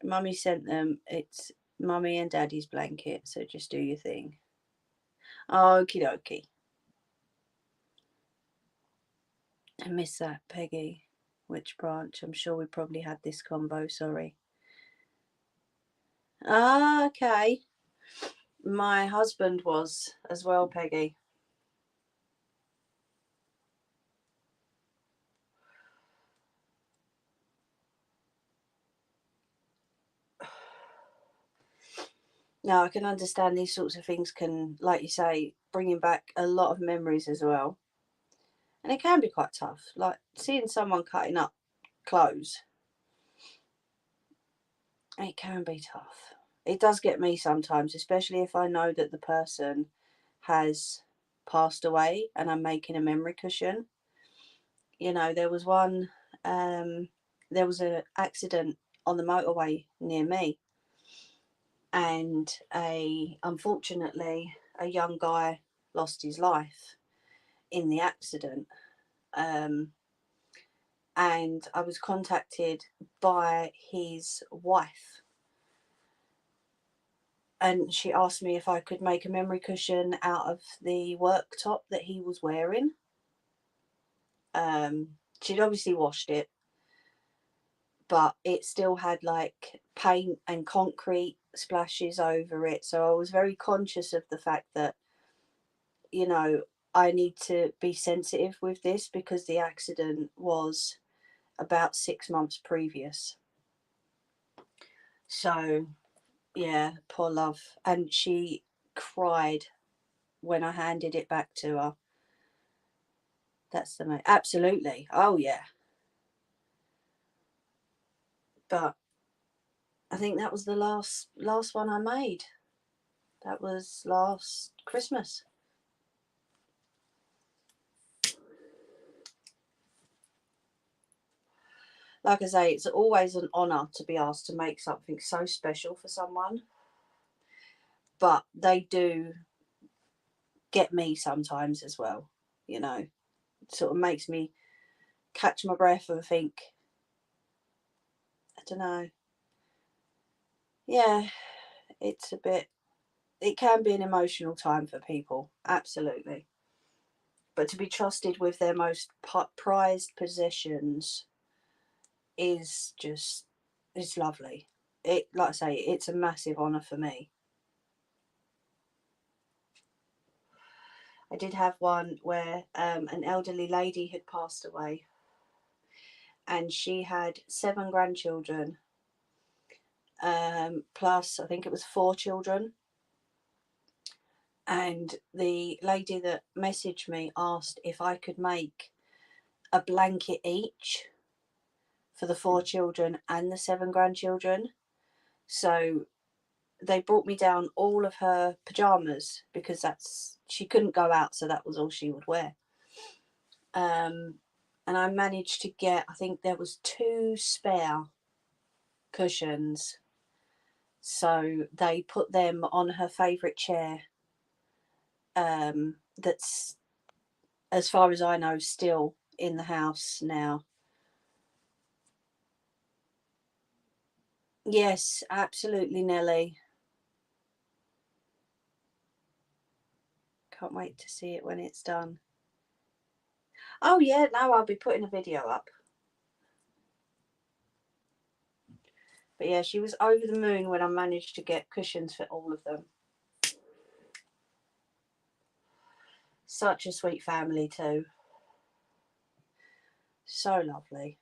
Mummy sent them. It's Mummy and Daddy's blanket, so just do your thing. Okie dokie. I miss that, Peggy. Which branch? I'm sure we probably had this combo, sorry. Ah, okay. My husband was as well, Peggy. Now, I can understand these sorts of things can, like you say, bringing back a lot of memories as well. And it can be quite tough. Like seeing someone cutting up clothes, it can be tough. It does get me sometimes, especially if I know that the person has passed away and I'm making a memory cushion. You know, there was one, there was an accident on the motorway near me, and unfortunately a young guy lost his life in the accident. And I was contacted by his wife, and she asked me if I could make a memory cushion out of the work top that he was wearing. She'd obviously washed it, but it still had like paint and concrete splashes over it. So I was very conscious of the fact that, you know, I need to be sensitive with this because the accident was about 6 months previous. So, yeah, poor love. And she cried when I handed it back to her. That's the absolutely. Oh, yeah. But I think that was the last one I made. That was last Christmas. Like I say, it's always an honour to be asked to make something so special for someone. But they do get me sometimes as well, you know. It sort of makes me catch my breath and think, I don't know. Yeah, it's a bit, it can be an emotional time for people, absolutely. But to be trusted with their most prized possessions is just, it's lovely. It, like I say, it's a massive honour for me. I did have one where an elderly lady had passed away, and she had 7 grandchildren, plus I think it was 4 children. And the lady that messaged me asked if I could make a blanket each for the 4 children and the 7 grandchildren. So they brought me down all of her pajamas, because that's she couldn't go out, so that was all she would wear. And I managed to get, I think there was 2 spare cushions, so they put them on her favourite chair, that's, as far as I know, still in the house now. Yes, absolutely, Nelly. Can't wait to see it when it's done. Oh yeah, no, I'll be putting a video up. But yeah, she was over the moon when I managed to get cushions for all of them. Such a sweet family too. So lovely.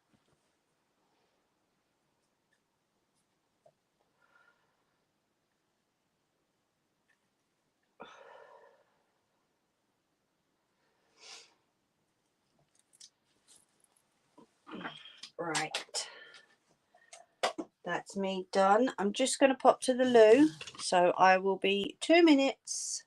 Right. That's me done. I'm just going to pop to the loo. So I will be 2 minutes.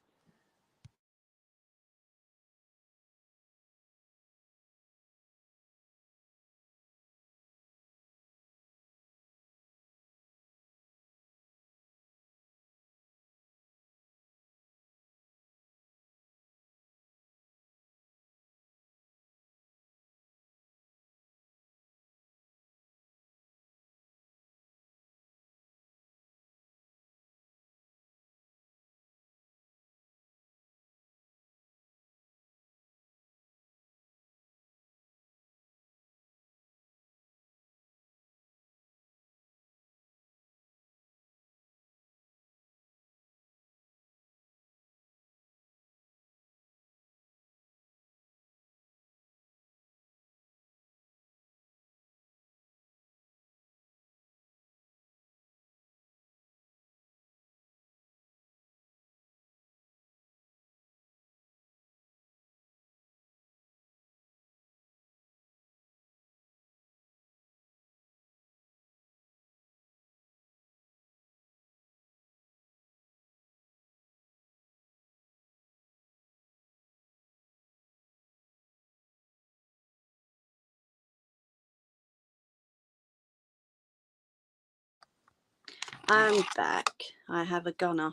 I'm back. I have a gunner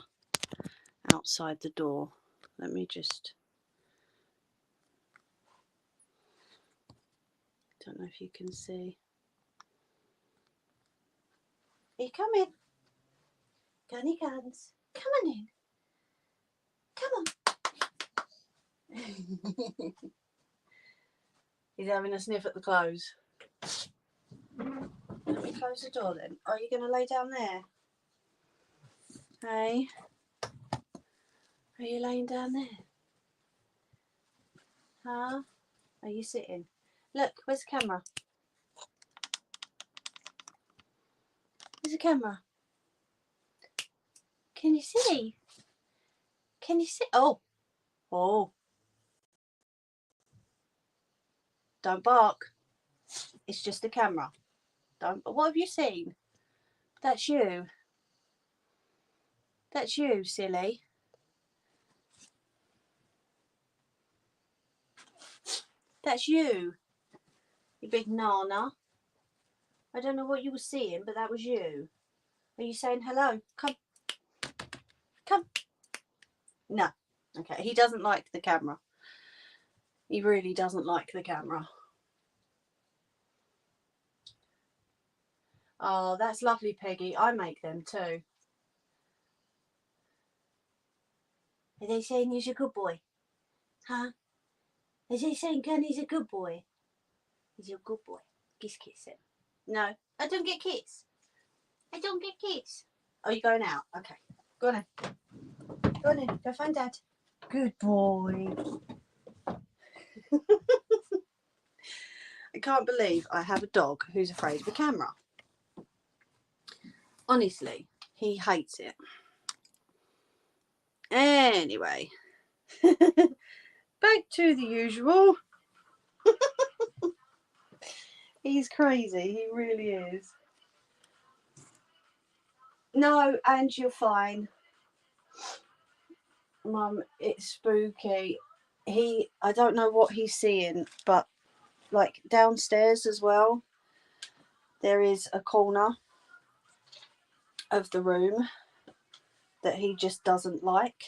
outside the door. Let me just... Don't know if you can see. Are you coming? Gunny guns. Come on in. Come on. He's having a sniff at the clothes. Let me close the door then. Are you going to lay down there? Hey? Are you laying down there? Huh? Are you sitting? Look, where's the camera? Where's the camera? Can you see? Can you see? Oh. Oh. Don't bark. It's just a camera. Don't. What have you seen? That's you. That's you, silly. That's you. You big nana. I don't know what you were seeing, but that was you. Are you saying hello? Come. Come. No. Okay. He doesn't like the camera. He really doesn't like the camera. Oh, that's lovely, Peggy. I make them too. Are they saying he's a good boy? Huh? Are they saying Gunny's a good boy? He's a good boy. Kiss him. No, I don't get kiss. I don't get kiss. Oh, you're going out? Okay. Go on in. Go on in. Go find Dad. Good boy. I can't believe I have a dog who's afraid of a camera. Honestly, he hates it. Anyway, back to the usual. He's crazy. He really is. No, and you're fine. Mum, it's spooky. I don't know what he's seeing, but like downstairs as well, there is a corner of the room that he just doesn't like.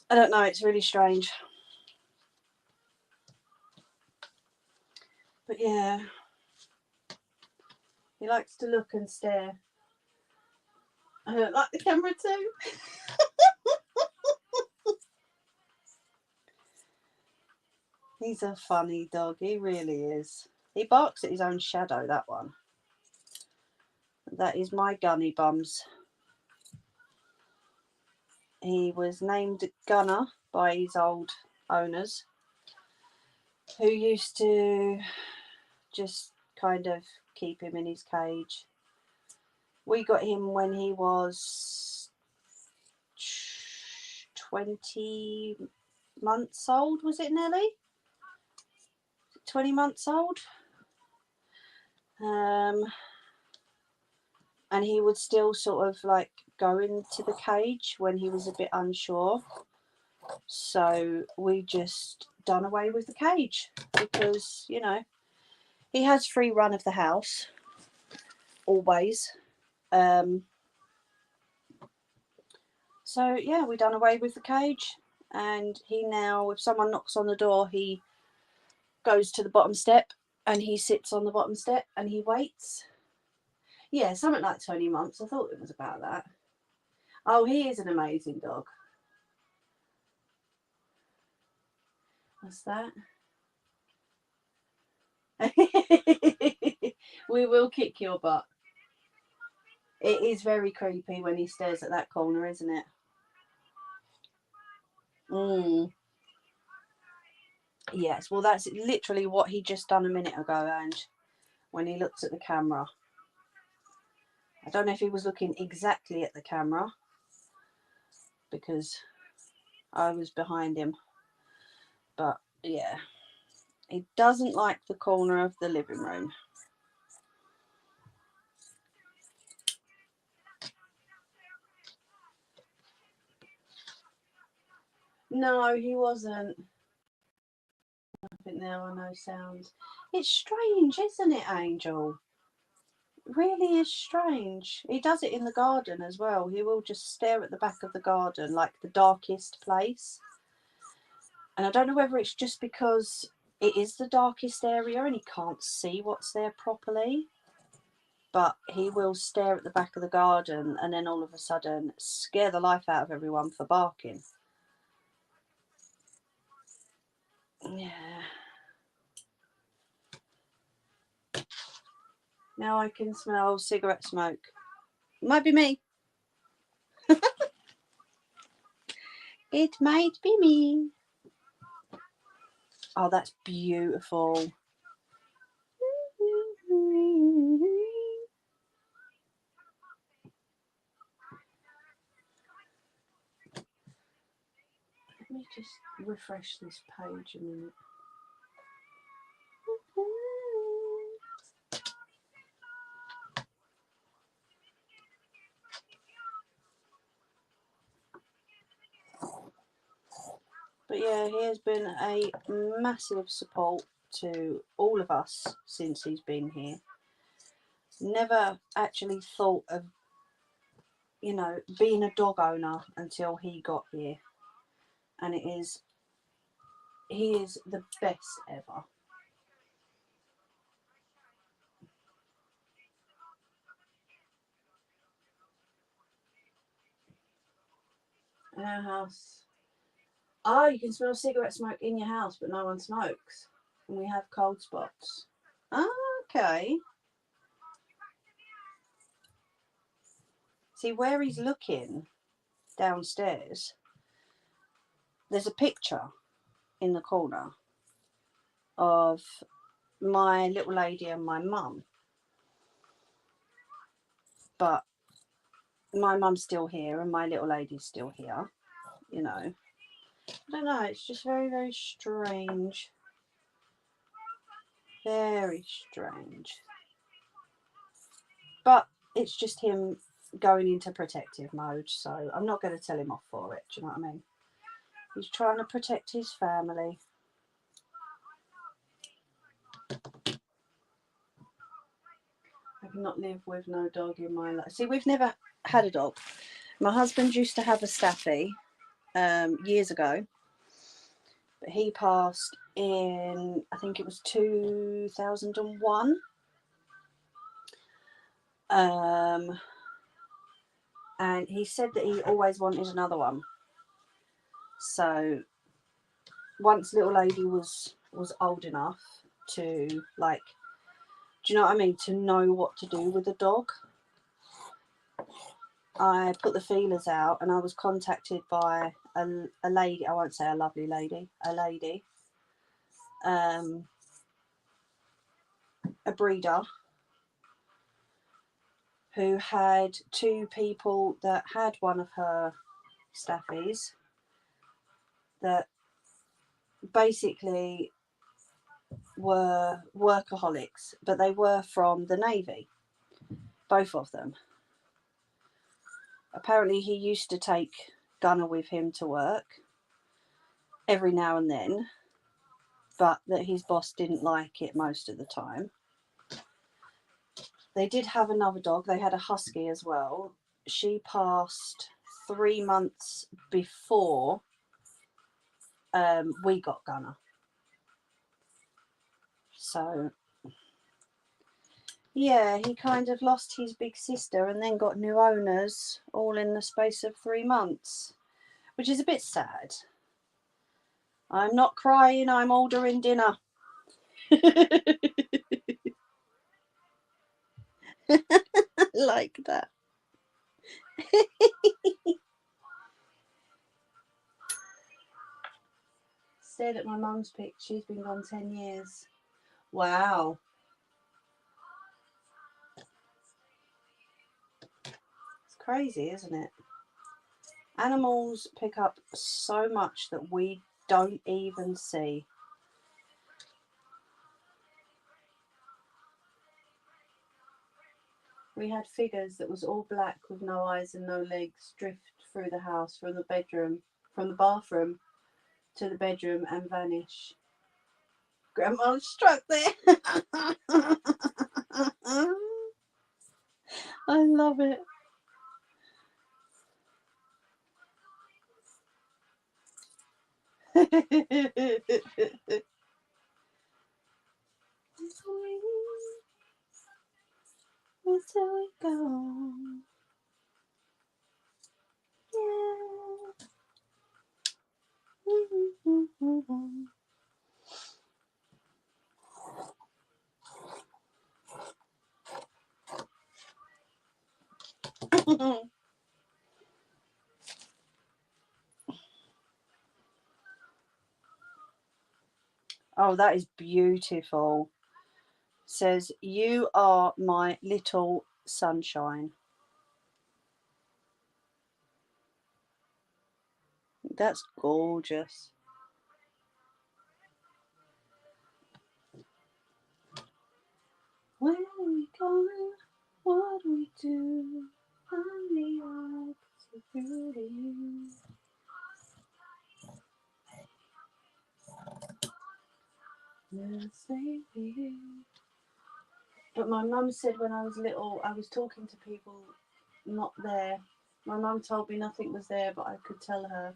I don't know, it's really strange. But yeah, he likes to look and stare. I don't like the camera too. He's a funny dog, he really is. He barks at his own shadow, that one. That is my Gunny Bums. He was named Gunner by his old owners, who used to just kind of keep him in his cage. We got him when he was 20 months old, was it, Nelly? 20 months old. And he would still sort of like go into the cage when he was a bit unsure. So we just done away with the cage because, you know, he has free run of the house always. So yeah, we done away with the cage, and he now, if someone knocks on the door, he goes to the bottom step and he sits on the bottom step and he waits. Yeah, something like 20 months. I thought it was about that. Oh, he is an amazing dog. What's that? We will kick your butt. It is very creepy when he stares at that corner, isn't it? Yes, well, that's literally what he just done a minute ago, Ange, when he looked at the camera. I don't know if he was looking exactly at the camera because I was behind him. But yeah, he doesn't like the corner of the living room. No, he wasn't. I think there are no sounds. It's strange, isn't it, Angel? It really is strange. He does it in the garden as well. He will just stare at the back of the garden, like the darkest place. And I don't know whether it's just because it is the darkest area and he can't see what's there properly, but he will stare at the back of the garden and then all of a sudden scare the life out of everyone for barking. Yeah. Now I can smell cigarette smoke. It might be me. It might be me. Oh, that's beautiful. Let me just refresh this page a minute. But yeah, he has been a massive support to all of us since he's been here. Never actually thought of, you know, being a dog owner until he got here. And he is the best ever. In our house. Oh, you can smell cigarette smoke in your house, but no one smokes. And we have cold spots. Oh, okay. See, where he's looking downstairs, there's a picture in the corner of my little lady and my mum. But my mum's still here and my little lady's still here, you know. I don't know, it's just very, very strange. Very strange. But it's just him going into protective mode, so I'm not going to tell him off for it. Do you know what I mean? He's trying to protect his family. I cannot live with no dog in my life. See, we've never had a dog. My husband used to have a Staffy years ago, but he passed in, I think it was 2001. And he said that he always wanted another one. So once little lady was old enough to, like, do you know what I mean, to know what to do with a dog, I put the feelers out and I was contacted by a lady, I won't say a lovely lady, a lady, a breeder who had two people that had one of her Staffies that basically were workaholics, but they were from the Navy, both of them. Apparently he used to take Gunner with him to work every now and then, but that his boss didn't like it most of the time. They did have another dog. They had a husky as well. She passed 3 months before we got Gunner. So yeah, he kind of lost his big sister and then got new owners all in the space of 3 months, which is a bit sad. I'm not crying, I'm ordering dinner. Like that. Stared at my mum's pic. She's been gone 10 years. Wow. It's crazy, isn't it? Animals pick up so much that we don't even see. We had figures that was all black with no eyes and no legs drift through the house from the bathroom to the bedroom and vanish. Grandma struck there. I love it. Where do we go? Yeah. Oh, that is beautiful. Says, you are my little sunshine. That's gorgeous. Where are we going? What do we do? Only I so pretty. But my mum said when I was little, I was talking to people not there. My mum told me nothing was there, but I could tell her.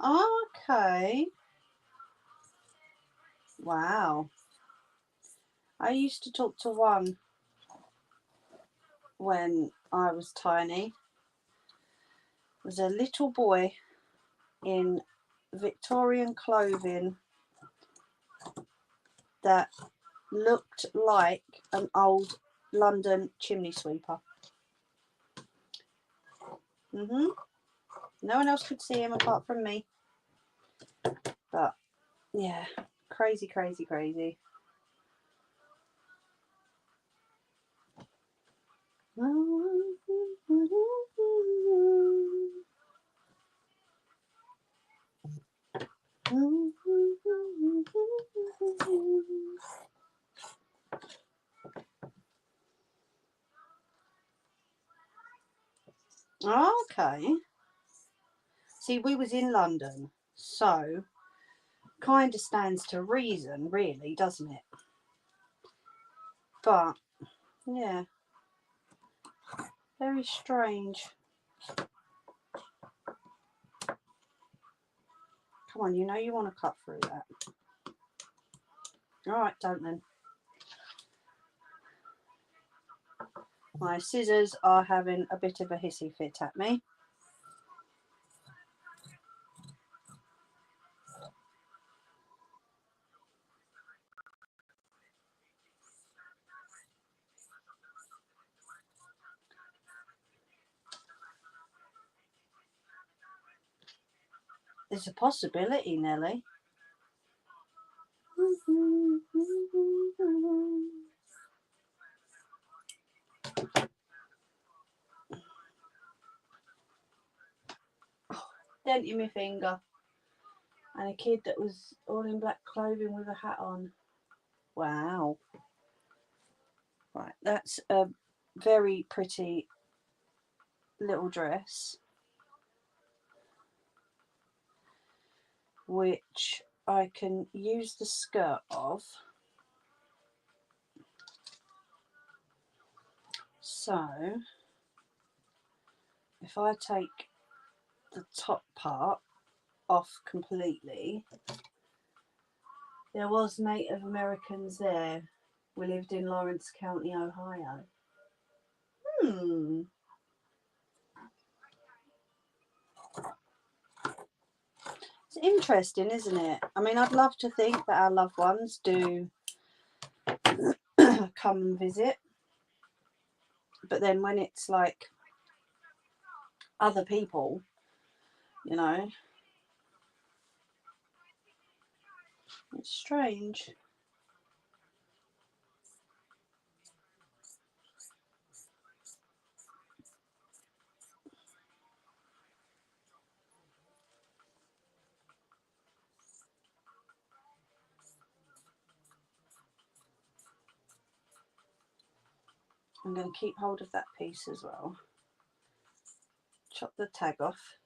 Okay. Wow. I used to talk to one when I was tiny. It was a little boy in Victorian clothing that looked like an old London chimney sweeper. No one else could see him apart from me. But yeah, crazy, crazy, crazy. Okay. See, we was in London, so kind of stands to reason, really, doesn't it? But, yeah. Very strange. Come on, you know you want to cut through that. Alright, don't then. My scissors are having a bit of a hissy fit at me. There's a possibility, Nelly. Dent in my finger. And a kid that was all in black clothing with a hat on. Wow. Right, that's a very pretty little dress, which I can use the skirt of. So, if I take the top part off completely, there was Native Americans there. We lived in Lawrence County, Ohio. It's interesting, isn't it? I mean, I'd love to think that our loved ones do come and visit. But then when it's like other people, you know, it's strange. I'm going to keep hold of that piece as well. Chop the tag off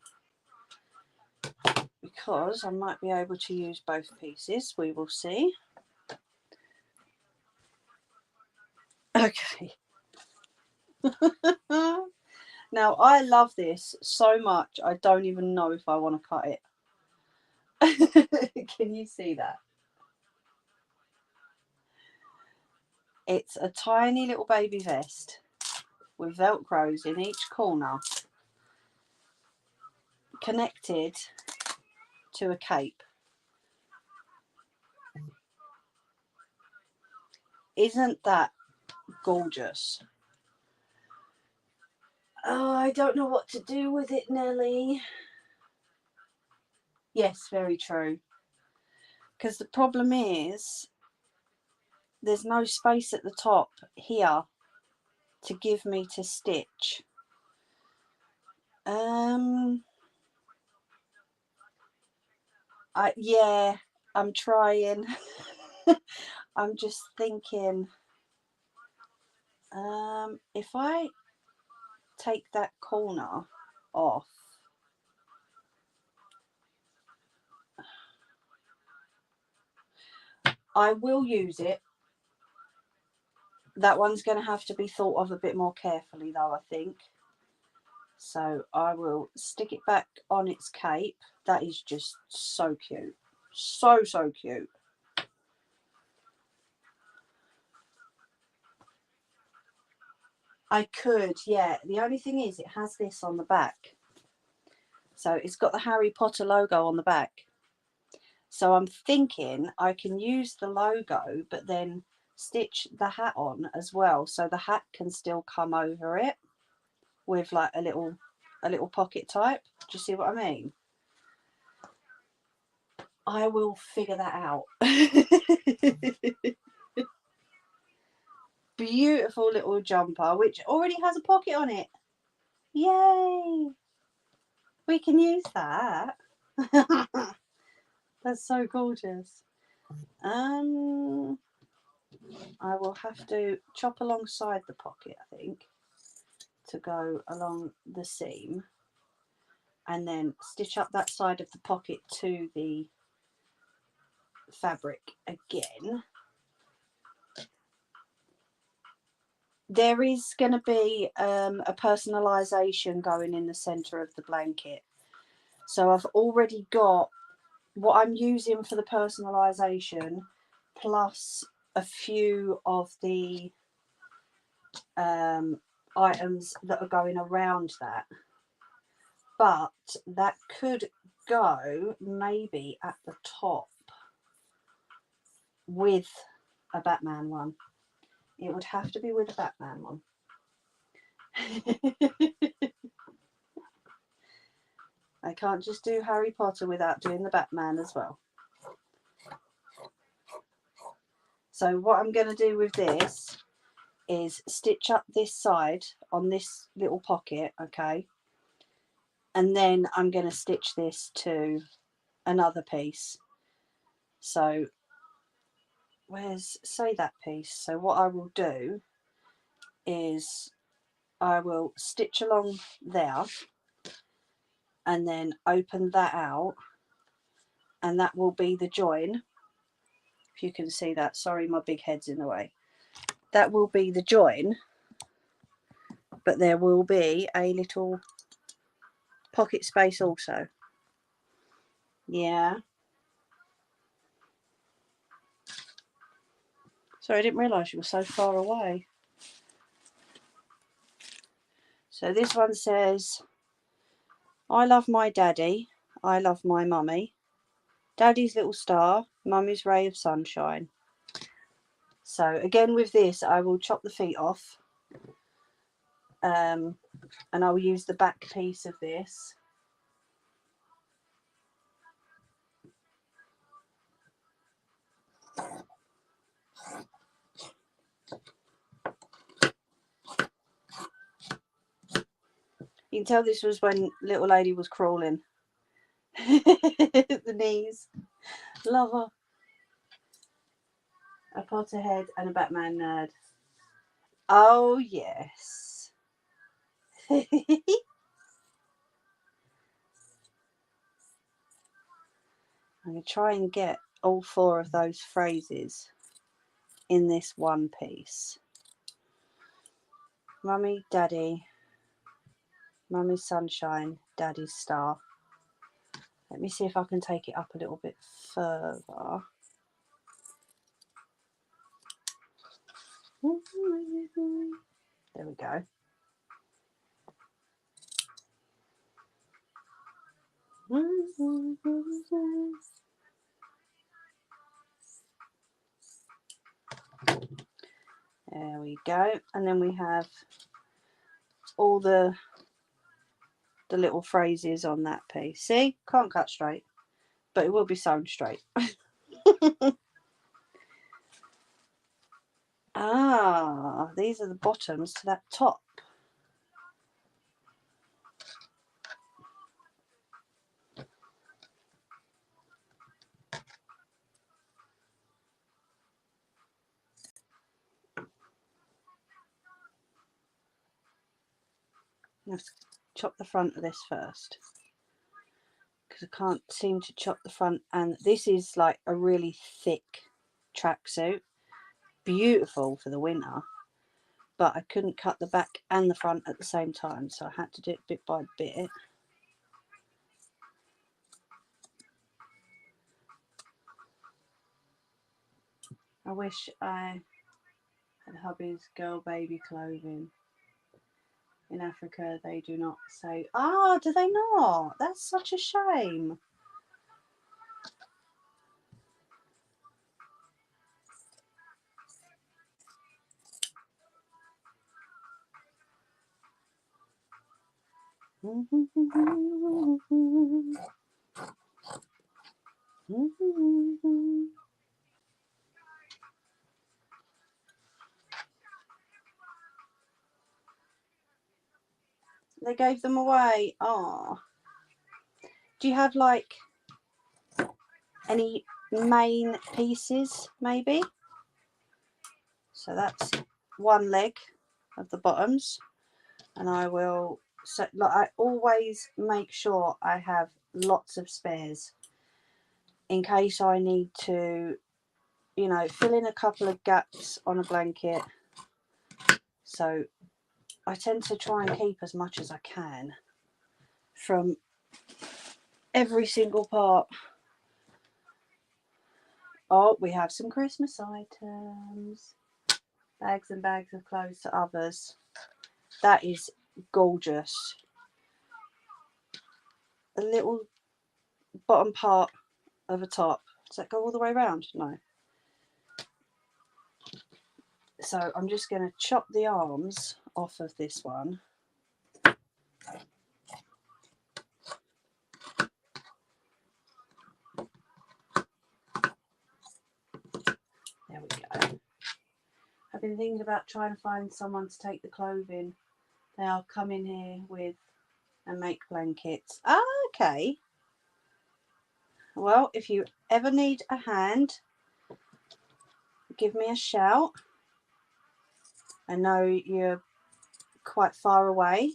because I might be able to use both pieces. We will see. Okay. Now, I love this so much, I don't even know if I want to cut it. Can you see that? It's a tiny little baby vest with velcros in each corner, connected to a cape. Isn't that gorgeous? Oh, I don't know what to do with it, Nelly. Yes, very true. Because the problem is there's no space at the top here to give me to stitch. Yeah, I'm trying. I'm just thinking, if I take that corner off, I will use it. That one's going to have to be thought of a bit more carefully though, I think. So I will stick it back on its cape. That is just so cute. So cute. I could, yeah. The only thing is it has this on the back. So it's got the Harry Potter logo on the back. So I'm thinking I can use the logo, but then stitch the hat on as well. So the hat can still come over it with like a little pocket type. Do you see what I mean? I will figure that out. Beautiful little jumper, which already has a pocket on it. Yay! We can use that. That's so gorgeous. I will have to chop alongside the pocket, I think, to go along the seam. and then stitch up that side of the pocket to the fabric again. There is going to be a personalisation going in the centre of the blanket. So I've already got what I'm using for the personalisation, plus a few of the items that are going around that. But that could go maybe at the top with a Batman one. It would have to be with a Batman one. I can't just do Harry Potter without doing the Batman as well. So what I'm going to do with this is stitch up this side on this little pocket, okay? And then I'm going to stitch this to another piece. So say that piece. So what I will do is I will stitch along there and then open that out, and that will be the join. If you can see that, sorry my big head's in the way. That will be the join, but there will be a little pocket space also. Yeah. Sorry, I didn't realise you were so far away. So this one says, I love my daddy, I love my mummy. Daddy's little star, mummy's ray of sunshine. So again with this, I will chop the feet off. And I will use the back piece of this. You can tell this was when little lady was crawling. The knees. Love her. A Potterhead and a Batman nerd. Oh, yes. I'm going to try and get all 4 of those phrases in this one piece. Mummy, Daddy, Mummy's sunshine, Daddy's star. Let me see if I can take it up a little bit further. There we go. There we go. And then we have all the little phrases on that piece. See, can't cut straight, but it will be sewn straight. Ah, these are the bottoms to that top. Let's chop the front of this first, because I can't seem to chop the front. And this is like a really thick tracksuit, beautiful for the winter, but I couldn't cut the back and the front at the same time, so I had to do it bit by bit. I wish I had hubby's girl baby clothing. In Africa, they do not say, ah, do they not? That's such a shame. They gave them away. Oh. Do you have like any main pieces maybe? So that's one leg of the bottoms, and I will So like, I always make sure I have lots of spares in case I need to, you know, fill in a couple of gaps on a blanket. So I tend to try and keep as much as I can from every single part. Oh, we have some Christmas items. Bags and bags of clothes to others. That is gorgeous. A little bottom part of a top. Does that go all the way around? No. So I'm just going to chop the arms off of this one. There we go. I've been thinking about trying to find someone to take the clothing. They'll come in here with and make blankets. Ah, okay. Well, if you ever need a hand, give me a shout. I know you're quite far away,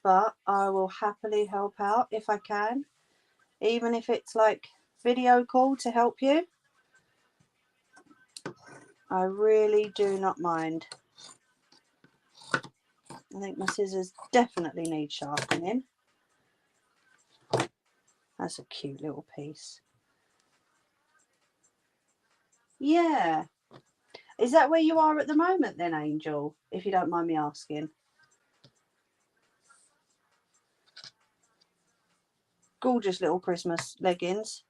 but I will happily help out if I can, even if it's like video call to help you. I really do not mind. I think my scissors definitely need sharpening. That's a cute little piece. Yeah. Is that where you are at the moment then, Angel? If you don't mind me asking. Gorgeous little Christmas leggings.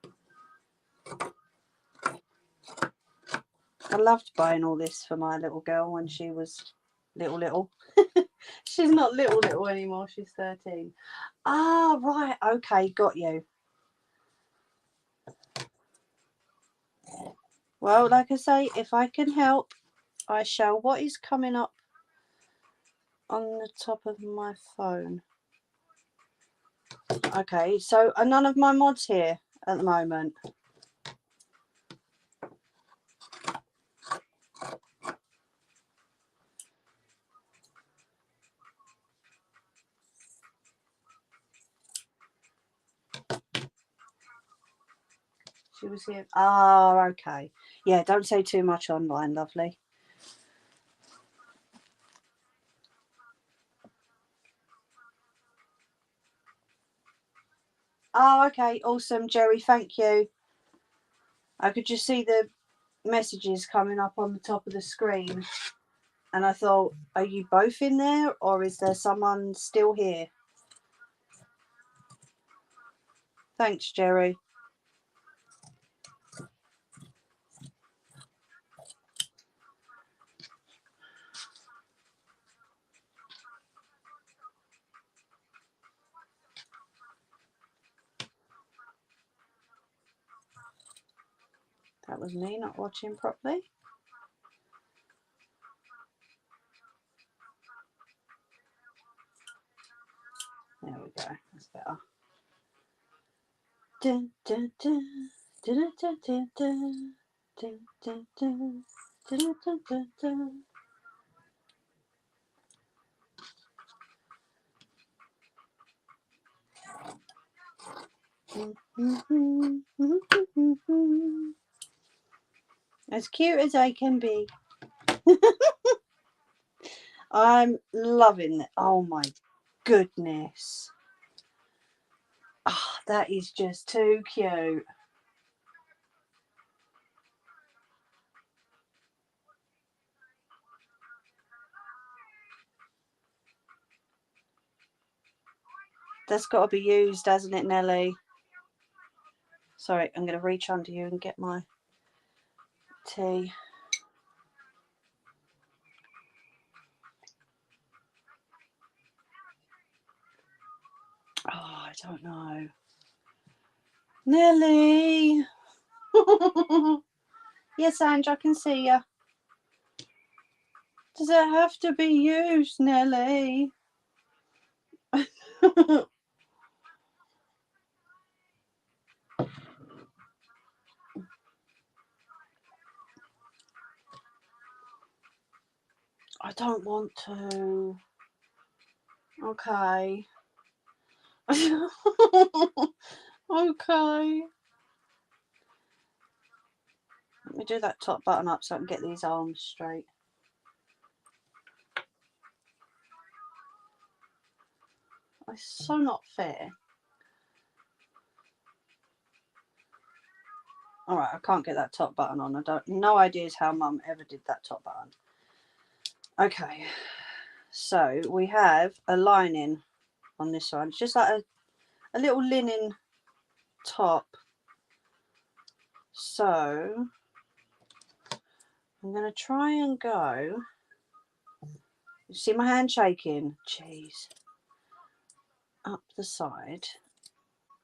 I loved buying all this for my little girl when she was little. She's not little anymore. She's 13. Ah, right. Okay, got you. Well, like I say, if I can help, I shall. What is coming up on the top of my phone? Okay, so are none of my mods here at the moment? She was here. Oh, okay. Yeah, don't say too much online, lovely. Oh, okay. Awesome, Jerry. Thank you. I could just see the messages coming up on the top of the screen. And I thought, are you both in there or is there someone still here? Thanks, Jerry. That was me not watching properly. There we go. That's better. Dun, dun, dun. Dun, dun, dun, dun. Dun, dun, dun. Dun, dun, dun, dun. As cute as I can be. I'm loving it. Oh my goodness. Oh, that is just too cute. That's got to be used, hasn't it, Nelly? Sorry, I'm going to reach under you and get my tea. Oh, I don't know. Nelly! Yes, Ange, I can see you. Does it have to be used, Nelly? I don't want to. Okay. Okay. Let me do that top button up so I can get these arms straight. It's so not fair. Alright, I can't get that top button on. No ideas how Mum ever did that top button. Okay, so we have a lining on this one. It's just like a little linen top. So I'm going to try and go. You see my hand shaking? Jeez. Up the side.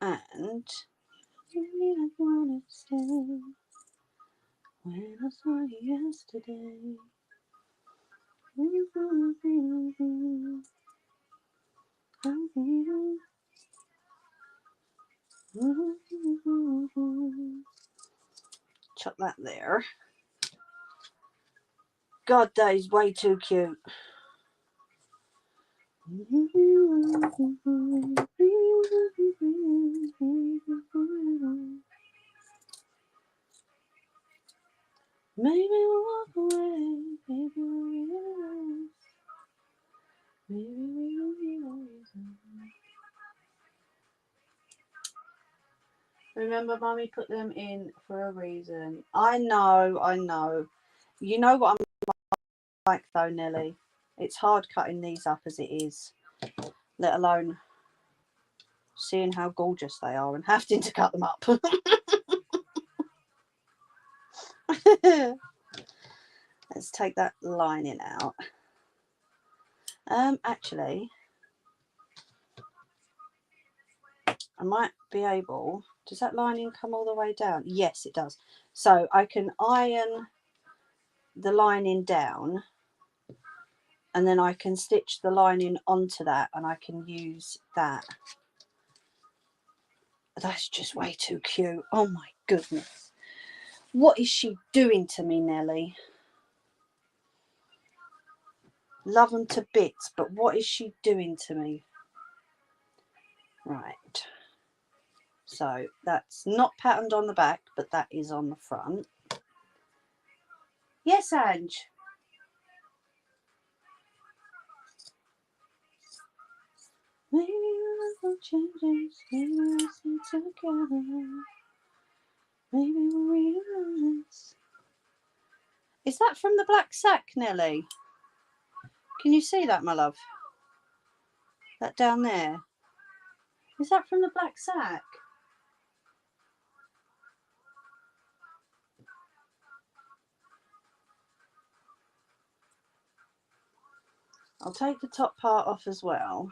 And when I saw you yesterday. Chuck that there. God, that is way too cute. Maybe we'll walk away, maybe we'll realize, maybe we'll realize. Remember, Mummy put them in for a reason. I know. You know what I'm like though, Nelly. It's hard cutting these up as it is, let alone seeing how gorgeous they are and having to cut them up. Let's take that lining out. Actually, I might be able. Does that lining come all the way down? Yes, it does. So I can iron the lining down, and then I can stitch the lining onto that, and I can use that. That's just way too cute. Oh my goodness. What is she doing to me, Nelly? Love them to bits, but what is she doing to me? Right. So that's not patterned on the back, but that is on the front. Yes, Ange. Maybe we'll changes, maybe we'll stay together. Maybe we'll realize. Is that from the black sack, Nelly? Can you see that, my love? That down there. Is that from the black sack? I'll take the top part off as well.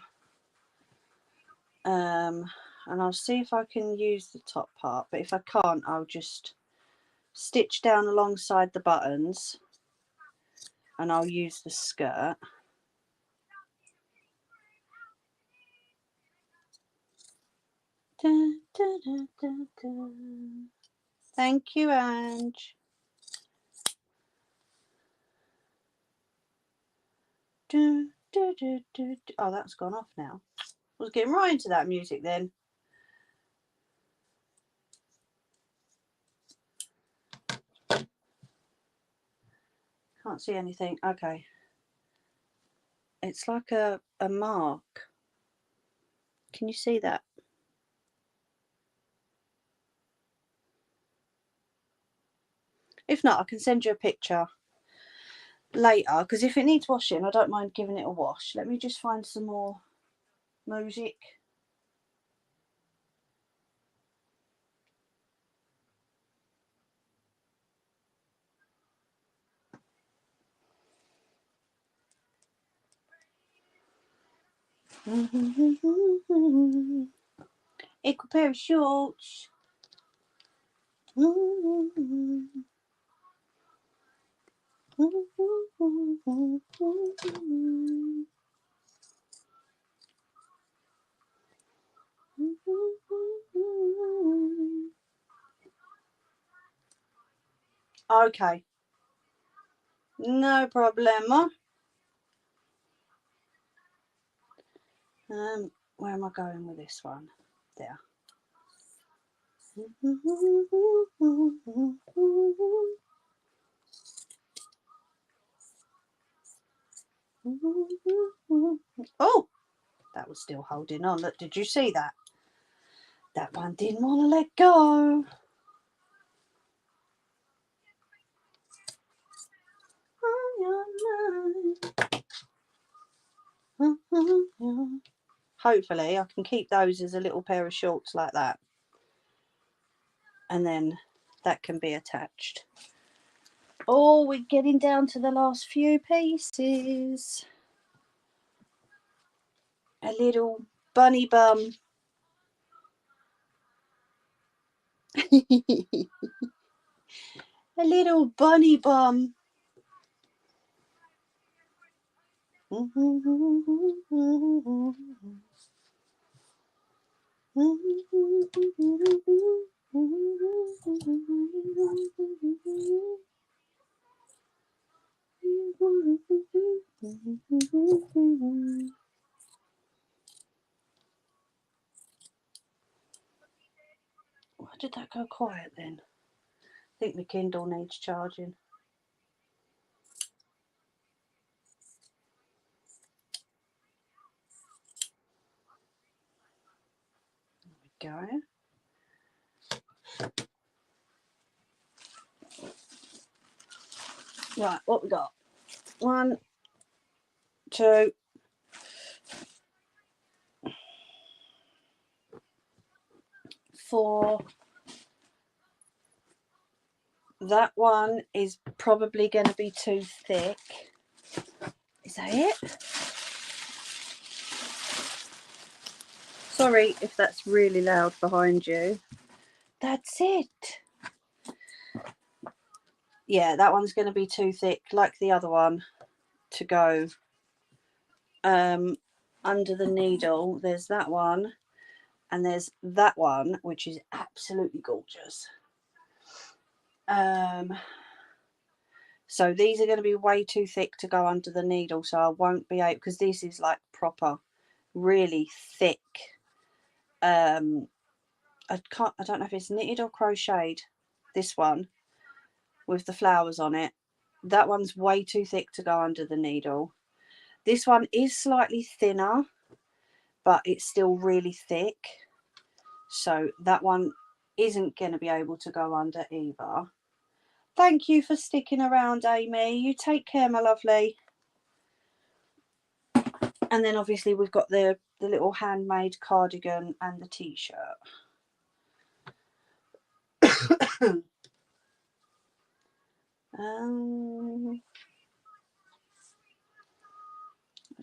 And I'll see if I can use the top part, but if I can't, I'll just stitch down alongside the buttons and I'll use the skirt. Da, da, da, da, da. Thank you, Ange. Do, do, do, do, do. Oh, that's gone off now. I was getting right into that music then. Can't see anything. Okay. It's like a mark. Can you see that? If not, I can send you a picture later, because if it needs washing, I don't mind giving it a wash. Let me just find some more music. Equal pair of shorts. Okay. No problemo. Where am I going with this one? There. Oh, that was still holding on. Look, did you see that? That one didn't want to let go. Hopefully I can keep those as a little pair of shorts like that, and then that can be attached. Oh, we're getting down to the last few pieces. A little bunny bum. A little bunny bum. Why did that go quiet then? I think the Kindle needs charging. There we go. Right, what we got? 1, 2, 4. That one is probably going to be too thick. Is that it? Sorry if that's really loud behind you. That's it. Yeah, that one's going to be too thick, like the other one, to go under the needle. There's that one, and there's that one, which is absolutely gorgeous. So these are going to be way too thick to go under the needle, so I won't be able, because this is like proper, really thick. I don't know if it's knitted or crocheted, this one with the flowers on it. That one's way too thick to go under the needle. This one is slightly thinner, but it's still really thick, so that one isn't going to be able to go under either. Thank you for sticking around, Amy. You take care, my lovely. And then obviously we've got the little handmade cardigan and the t-shirt.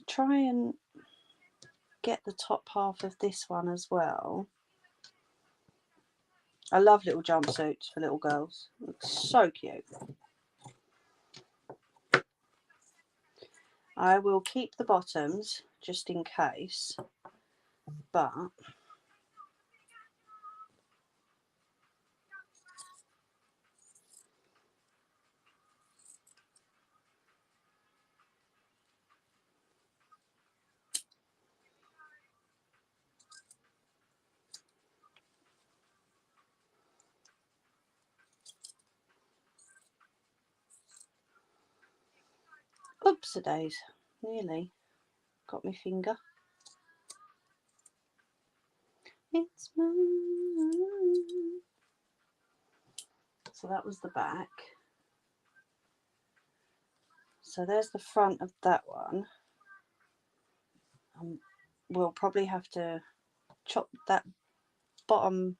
Try and get the top half of this one as well. I love little jumpsuits for little girls. Looks so cute. I will keep the bottoms just in case, but oops-a-days, nearly got my finger. It's mine. So that was the back. So there's the front of that one. We'll probably have to chop that bottom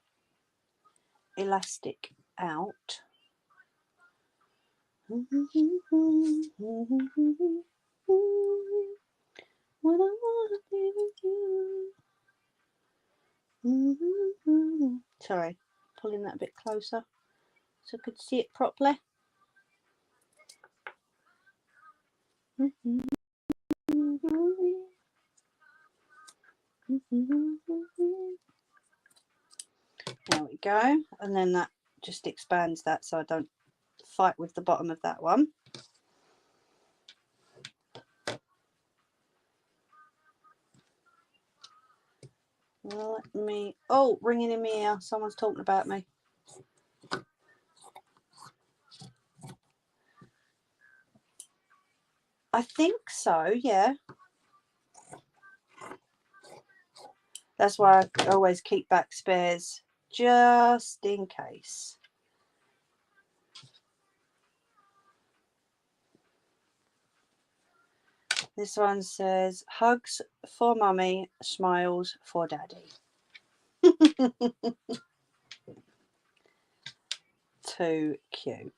elastic out. What I wanna be with you. Sorry, pulling that a bit closer so I could see it properly. There we go, and then that just expands that so I don't fight with the bottom of that one. Let me, oh, ringing in my ear. Someone's talking about me. I think so, yeah. That's why I always keep back spares, just in case. This one says, hugs for mummy, smiles for daddy. Too cute.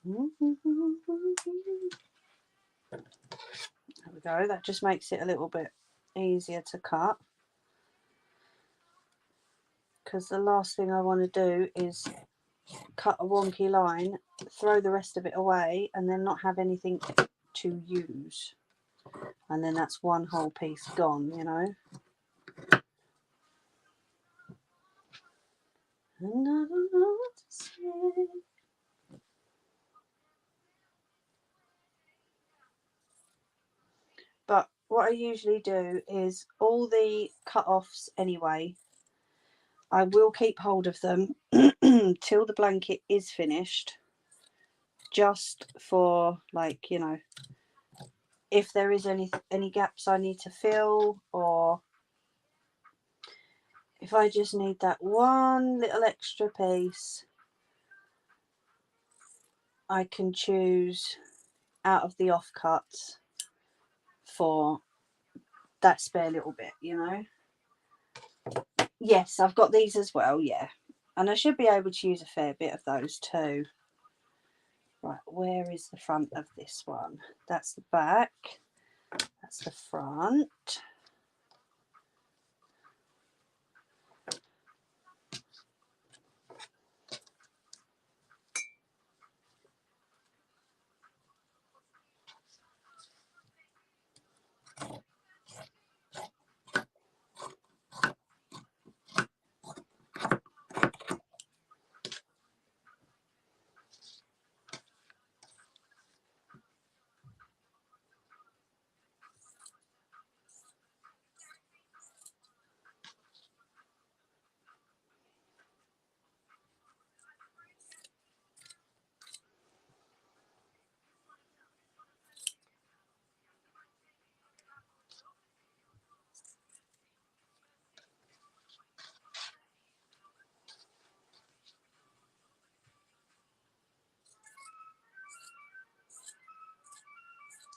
There we go. That just makes it a little bit easier to cut. Because the last thing I want to do is cut a wonky line, throw the rest of it away, and then not have anything to use. And then that's one whole piece gone, you know. And I don't know what to say. But what I usually do is all the cut-offs anyway, I will keep hold of them till the blanket is finished, just for, like, you know, if there is any gaps I need to fill, or if I just need that one little extra piece, I can choose out of the offcuts for that spare little bit, you know. Yes, I've got these as well, yeah. And I should be able to use a fair bit of those too. Right, where is the front of this one? That's the back. That's the front.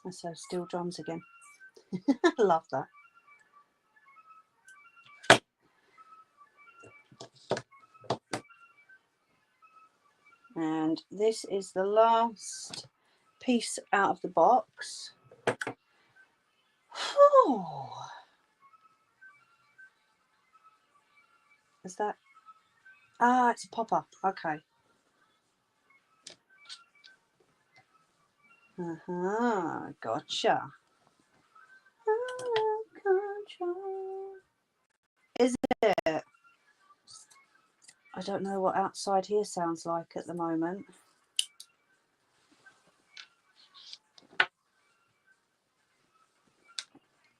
That's those steel drums again. Love that. And this is the last piece out of the box. Oh, is that? Ah, it's a popper. Okay. Gotcha. Is it? I don't know what outside here sounds like at the moment.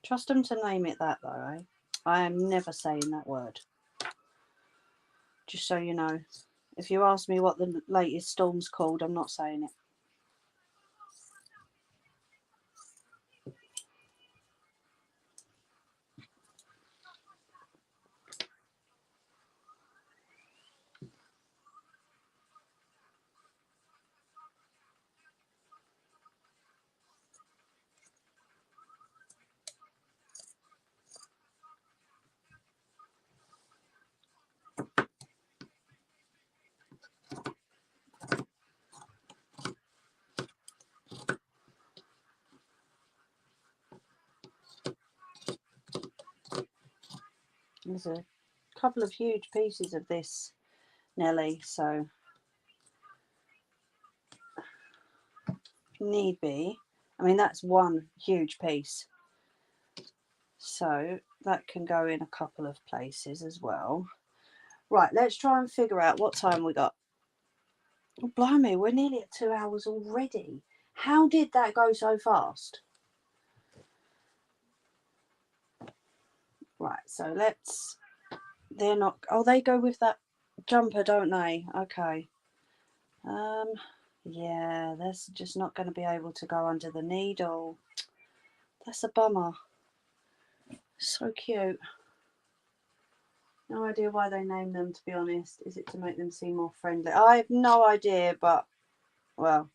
Trust them to name it that though, eh? I am never saying that word. Just so you know. If you ask me what the latest storm's called, I'm not saying it. There's a couple of huge pieces of this Nelly, so need be. I mean, that's one huge piece. So that can go in a couple of places as well. Right, let's try and figure out what time we got. Oh, blimey, we're nearly at 2 hours already. How did that go so fast? Right, so let's... They're not... Oh, they go with that jumper, don't they? Okay. Yeah, that's just not going to be able to go under the needle. That's a bummer. So cute. No idea why they named them, to be honest. Is it to make them seem more friendly? I have no idea, but, well,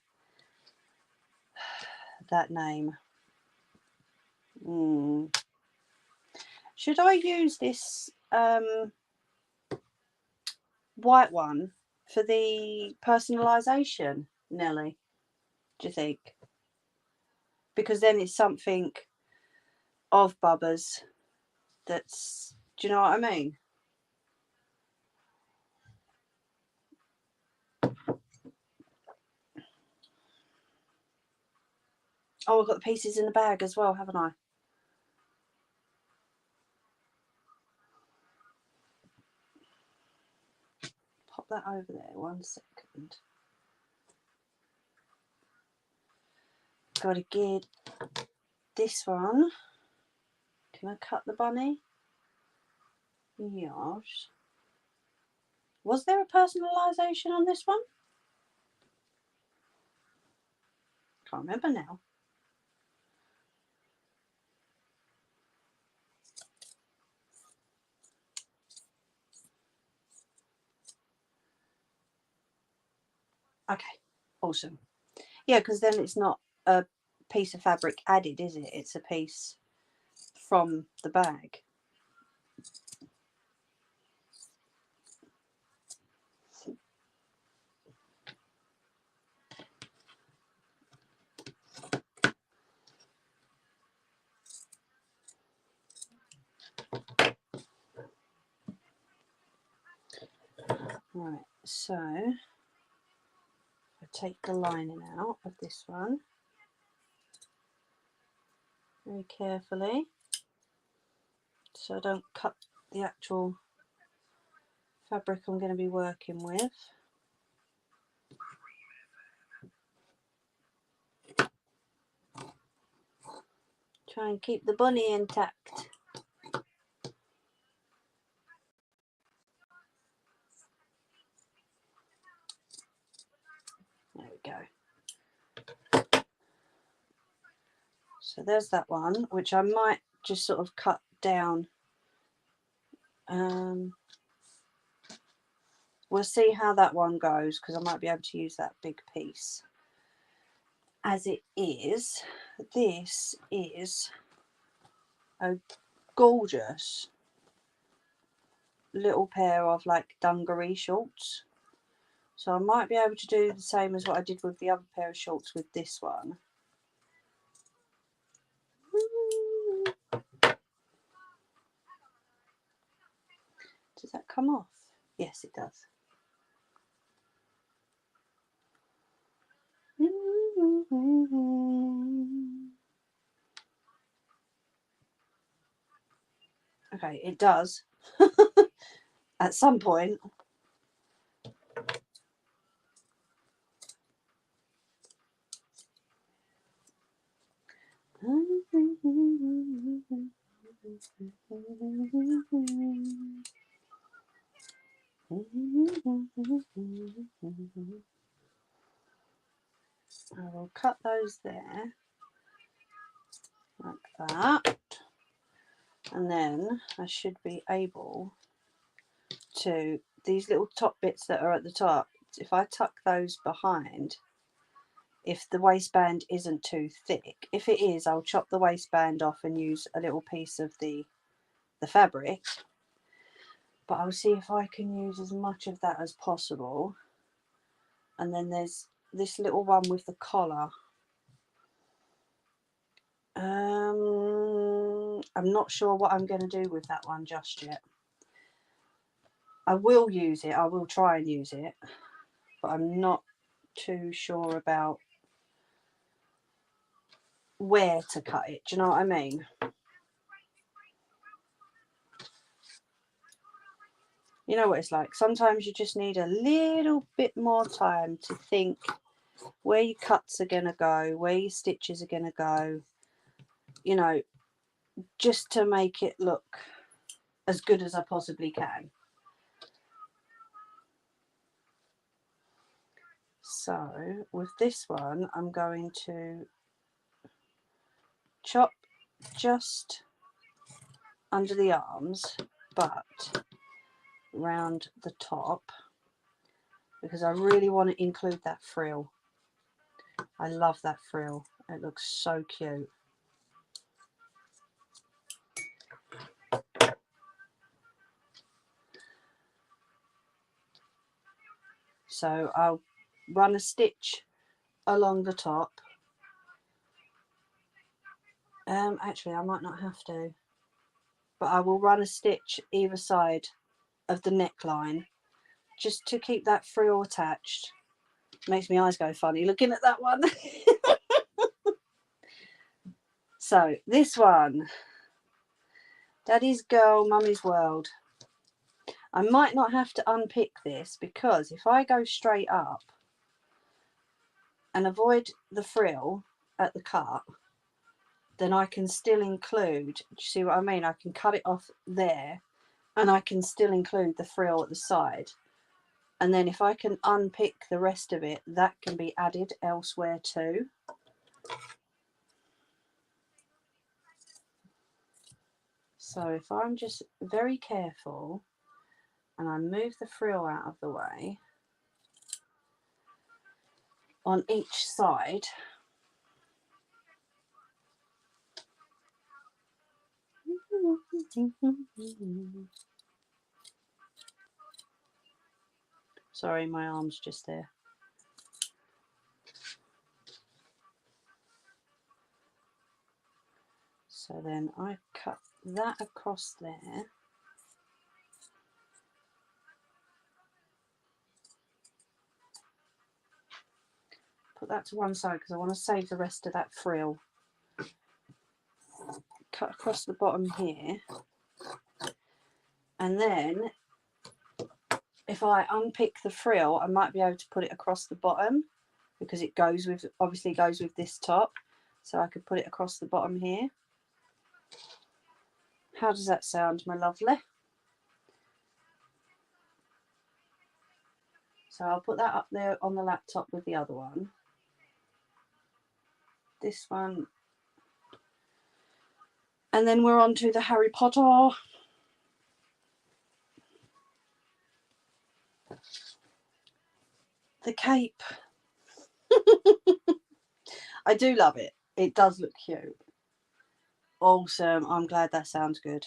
that name. Should I use this white one for the personalisation, Nelly? Do you think? Because then it's something of Bubba's that's... Do you know what I mean? Oh, I've got the pieces in the bag as well, haven't I? Pop that over there, 1 second. Got to get this one. Can I cut the bunny? Yes. Was there a personalisation on this one? Can't remember now. Okay, awesome. Yeah, because then it's not a piece of fabric added, is it? It's a piece from the bag. Right, so I take the lining out of this one very carefully so I don't cut the actual fabric I'm going to be working with. Try and keep the bunny intact. There we go. So there's that one, which I might just sort of cut down. We'll see how that one goes because I might be able to use that big piece. As it is, this is a gorgeous little pair of like dungaree shorts. So I might be able to do the same as what I did with the other pair of shorts with this one. Does that come off? Yes, it does. Okay, it does. At some point. I will cut those there like that, and then I should be able to, these little top bits that are at the top, if I tuck those behind, if the waistband isn't too thick, if it is, I'll chop the waistband off and use a little piece of the fabric, but I'll see if I can use as much of that as possible. And then there's this little one with the collar. I'm not sure what I'm going to do with that one just yet. I will use it, I will try and use it, but I'm not too sure about where to cut it. Do you know what I mean? You know what it's like. Sometimes you just need a little bit more time to think where your cuts are going to go, where your stitches are going to go, you know, just to make it look as good as I possibly can. So with this one, I'm going to chop just under the arms, but round the top, because I really want to include that frill. I love that frill. It looks so cute. So I'll run a stitch along the top. Actually, I might not have to, but I will run a stitch either side of the neckline just to keep that frill attached. Makes my eyes go funny looking at that one. So this one, Daddy's Girl, Mummy's World. I might not have to unpick this, because if I go straight up and avoid the frill at the cut, then I can still include, do you see what I mean? I can cut it off there and I can still include the frill at the side. And then if I can unpick the rest of it, that can be added elsewhere too. So if I'm just very careful and I move the frill out of the way on each side, sorry, my arm's just there. So then I cut that across there. Put that to one side because I want to save the rest of that frill. Cut across the bottom here. And then if I unpick the frill, I might be able to put it across the bottom, because it goes with, obviously goes with this top. So I could put it across the bottom here. How does that sound, my lovely? So I'll put that up there on the laptop with the other one. This one. And then we're on to the Harry Potter. The cape. I do love it. It does look cute. Awesome. I'm glad that sounds good.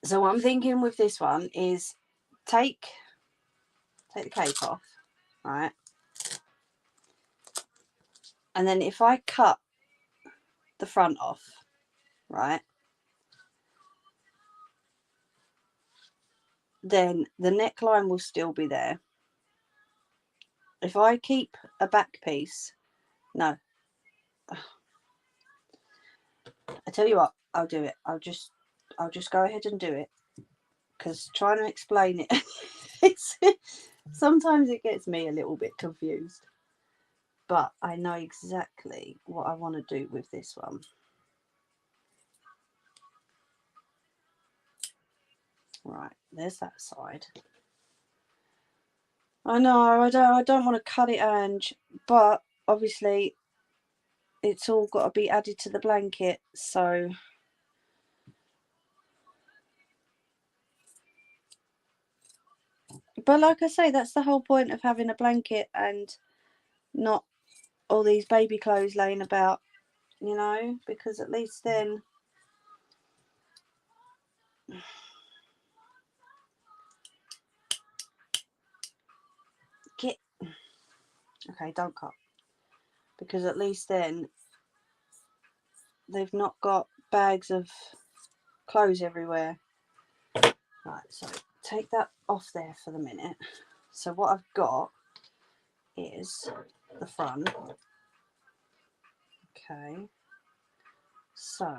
So what I'm thinking with this one is take the cape off, right? And then if I cut the front off, right, then the neckline will still be there. If I keep a back piece, no. I tell you what, I'll do it. I'll just go ahead and do it, because trying to explain it, sometimes it gets me a little bit confused. But I know exactly what I want to do with this one. Right, there's that side. I know, I don't want to cut it, Ange, but obviously it's all got to be added to the blanket, so but like I say, that's the whole point of having a blanket and not all these baby clothes laying about, you know, because at least then okay, don't cut, because at least then they've not got bags of clothes everywhere. Right, so take that off there for the minute. So what I've got is the front. Okay, so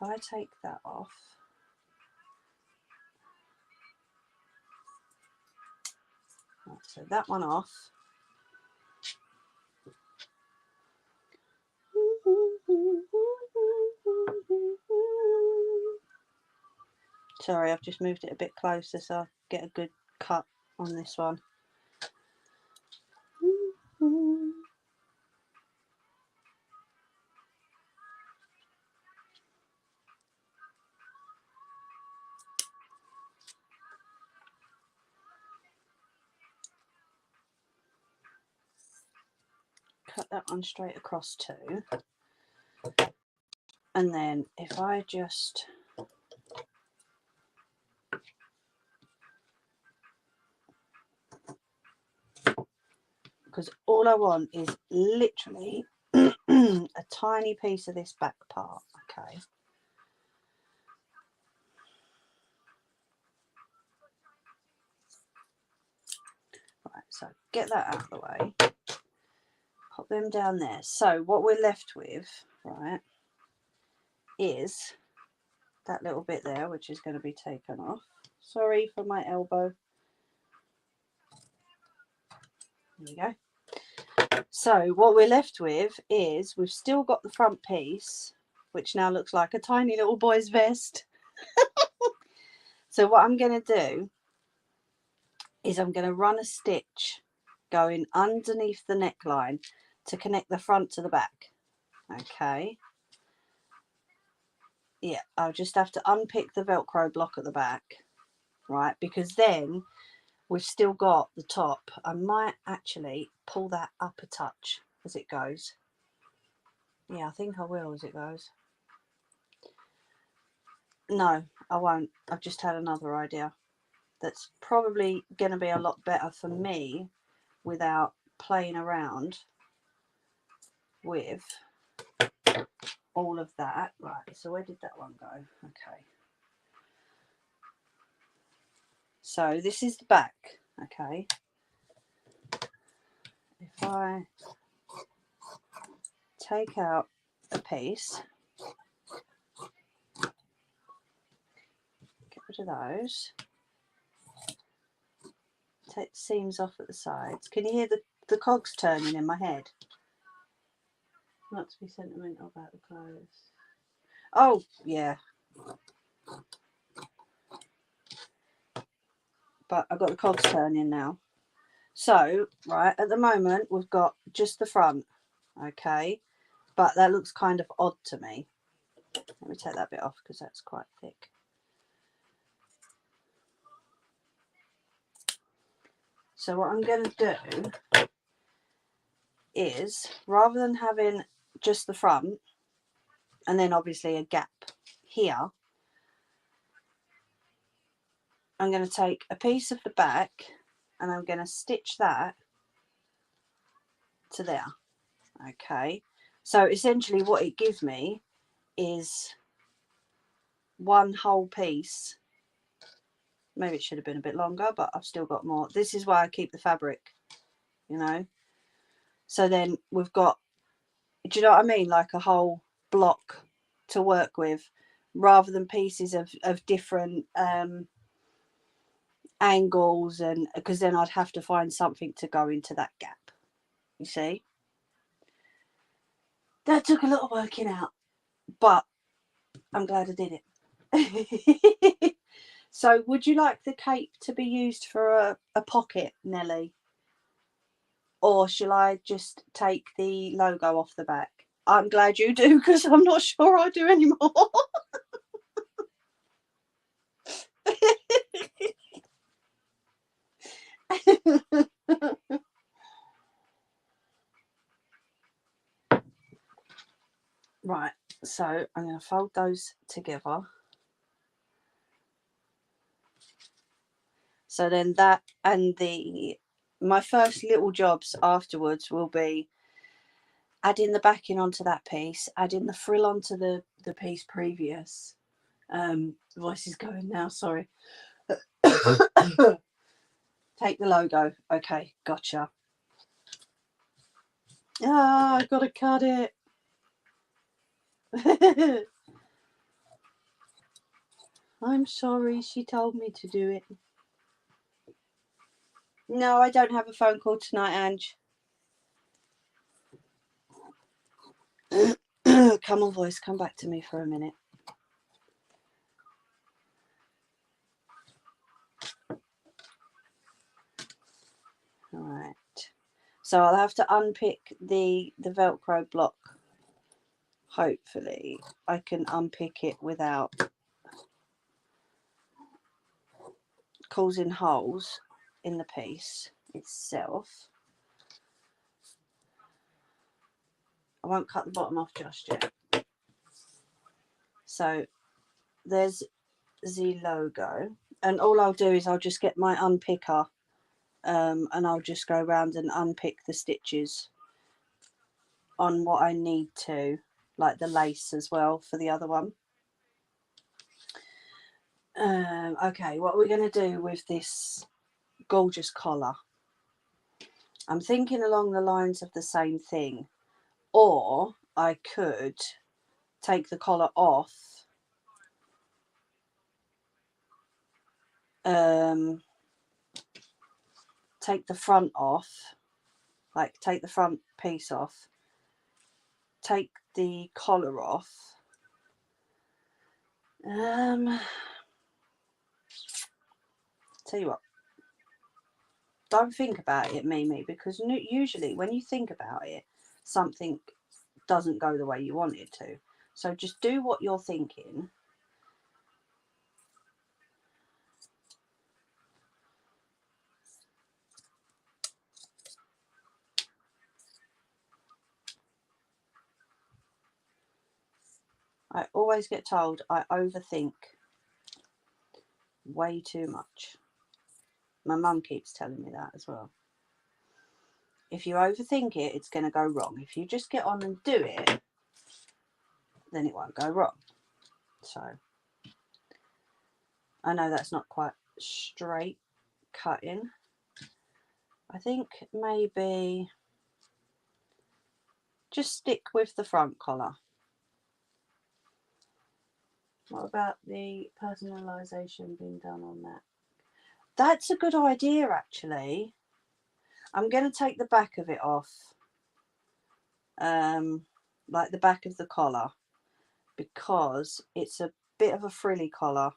I take that off, so that one off. Sorry, I've just moved it a bit closer so I get a good cut on this one. Cut that one straight across too. And then if I just because all I want is literally a tiny piece of this back part, okay? Right, so get that out of the way. Pop them down there. So what we're left with, right, is that little bit there, which is going to be taken off. Sorry for my elbow. There you go. So what we're left with is we've still got the front piece, which now looks like a tiny little boy's vest. So what I'm going to do is I'm going to run a stitch going underneath the neckline to connect the front to the back. Okay. Yeah, I'll just have to unpick the Velcro block at the back, right? Because then we've still got the top. I might actually pull that up a touch as it goes. Yeah, I think I will as it goes. No, I won't. I've just had another idea that's probably going to be a lot better for me without playing around with all of that. Right, so where did that one go? Okay. So this is the back, okay. If I take out a piece, get rid of those, take the seams off at the sides. Can you hear the cogs turning in my head? Not to be sentimental about the clothes. Oh, yeah. But I've got the cogs turning now. So, right, at the moment, we've got just the front, okay? But that looks kind of odd to me. Let me take that bit off because that's quite thick. So what I'm going to do is, rather than having just the front, and then obviously a gap here, I'm going to take a piece of the back and I'm going to stitch that to there. Okay, so essentially what it gives me is one whole piece. Maybe it should have been a bit longer, but I've still got more. This is why I keep the fabric, you know. So then we've got, do you know what I mean, like a whole block to work with, rather than pieces of different angles, and because then I'd have to find something to go into that gap, you see. That took a lot of working out, but I'm glad I did it. So would you like the cape to be used for a pocket, Nelly? Or shall I just take the logo off the back? I'm glad you do, because I'm not sure I do anymore. Right, so I'm going to fold those together. So then that and my first little jobs afterwards will be adding the backing onto that piece, adding the frill onto the piece previous. Voice is going now, sorry. Take the logo. Okay, gotcha. Ah, I've got to cut it. I'm sorry, she told me to do it. No, I don't have a phone call tonight, Ange. Come on, voice, come back to me for a minute. All right. So I'll have to unpick the Velcro block. Hopefully I can unpick it without causing holes in the piece itself. I won't cut the bottom off just yet. So there's the logo, and all I'll do is I'll just get my unpicker and I'll just go around and unpick the stitches on what I need to, like the lace as well for the other one. Okay, what we're going to do with this gorgeous collar, I'm thinking along the lines of the same thing, or I could take the collar off, take the front off, like take the front piece off, take the collar off. Tell you what, don't think about it, Mimi, because usually when you think about it, something doesn't go the way you want it to. So just do what you're thinking. I always get told I overthink way too much. My mum keeps telling me that as well. If you overthink it, it's going to go wrong. If you just get on and do it, then it won't go wrong. So I know that's not quite straight cutting. I think maybe just stick with the front collar. What about the personalisation being done on that? That's a good idea, actually. I'm going to take the back of it off, like the back of the collar, because it's a bit of a frilly collar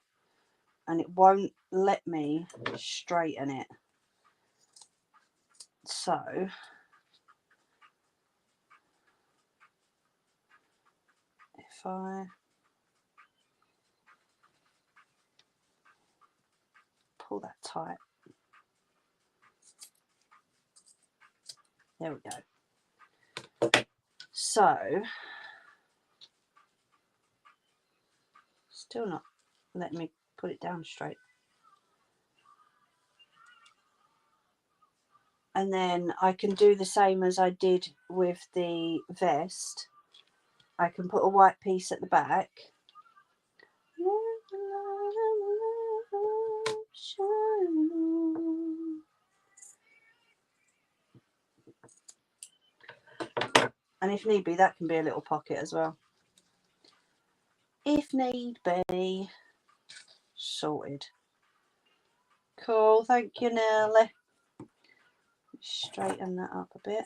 and it won't let me straighten it. So if I pull that tight, there we go. So still not letting me put it down straight. And then I can do the same as I did with the vest. I can put a white piece at the back. And if need be, that can be a little pocket as well. If need be. Sorted. Cool, thank you, Nelly. Straighten that up a bit,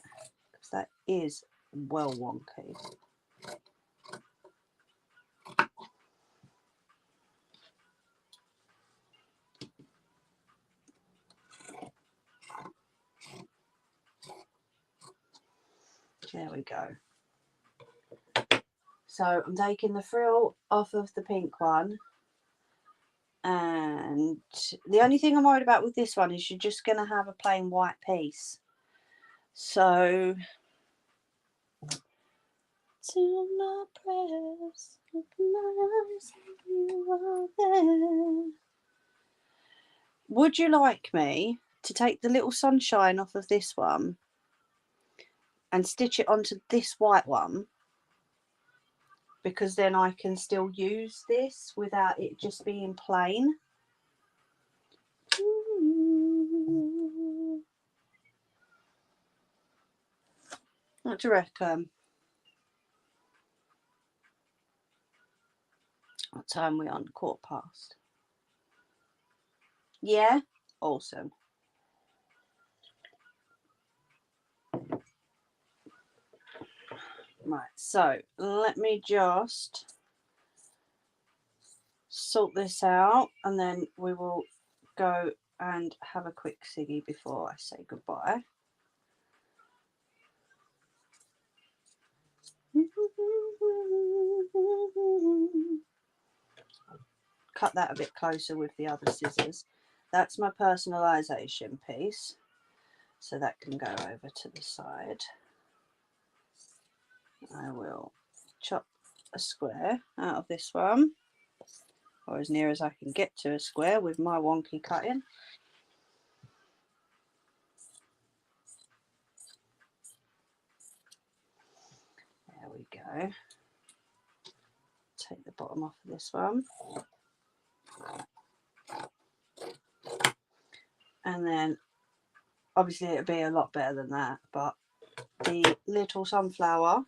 because that is well wonky. There we go. So I'm taking the frill off of the pink one, and the only thing I'm worried about with this one is you're just going to have a plain white piece. So to my prayers, open my eyes, you are there. Would you like me to take the little sunshine off of this one and stitch it onto this white one? Because then I can still use this without it just being plain. What do you reckon? What time are we on? 1/4 past. Yeah, awesome. Right, so let me just sort this out and then we will go and have a quick ciggy before I say goodbye. Cut that a bit closer with the other scissors. That's my personalisation piece, so that can go over to the side. I will chop a square out of this one, or as near as I can get to a square with my wonky cutting. There we go. Take the bottom off of this one. And then obviously it'll be a lot better than that, but the little sunflower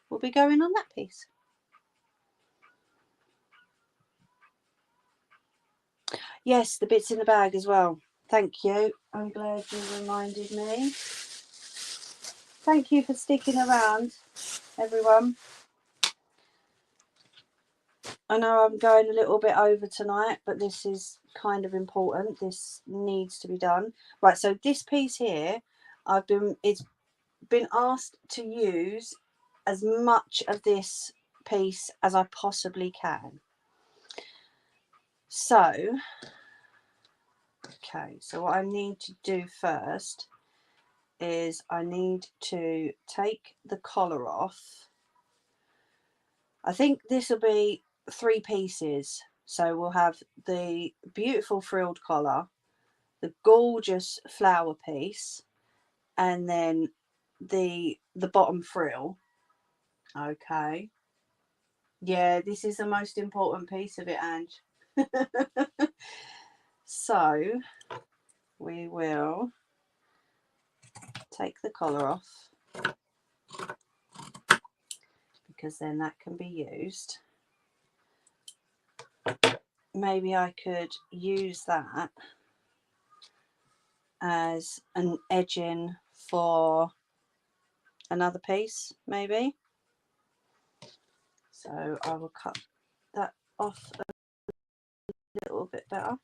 will be going on that piece. Yes, the bits in the bag as well. Thank you. I'm glad you reminded me. Thank you for sticking around, everyone. I know I'm going a little bit over tonight, but this is kind of important. This needs to be done. Right, so this piece here, it's been asked to use as much of this piece as I possibly can. So, okay, so what I need to do first is I need to take the collar off. I think this will be 3 pieces. So we'll have the beautiful frilled collar, the gorgeous flower piece, and then the bottom frill. Okay. Yeah, this is the most important piece of it, Ange. So we will take the collar off, because then that can be used. Maybe I could use that as an edging for another piece, maybe. So I will cut that off a little bit better.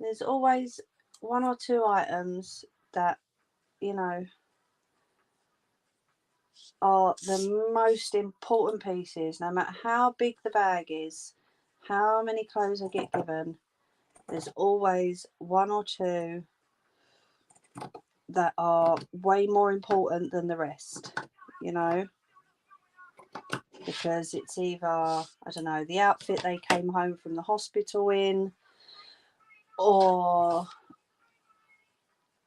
There's always 1 or 2 items that, you know, are the most important pieces, no matter how big the bag is, how many clothes I get given. There's always 1 or 2 that are way more important than the rest, you know, because it's either, I don't know, the outfit they came home from the hospital in, or,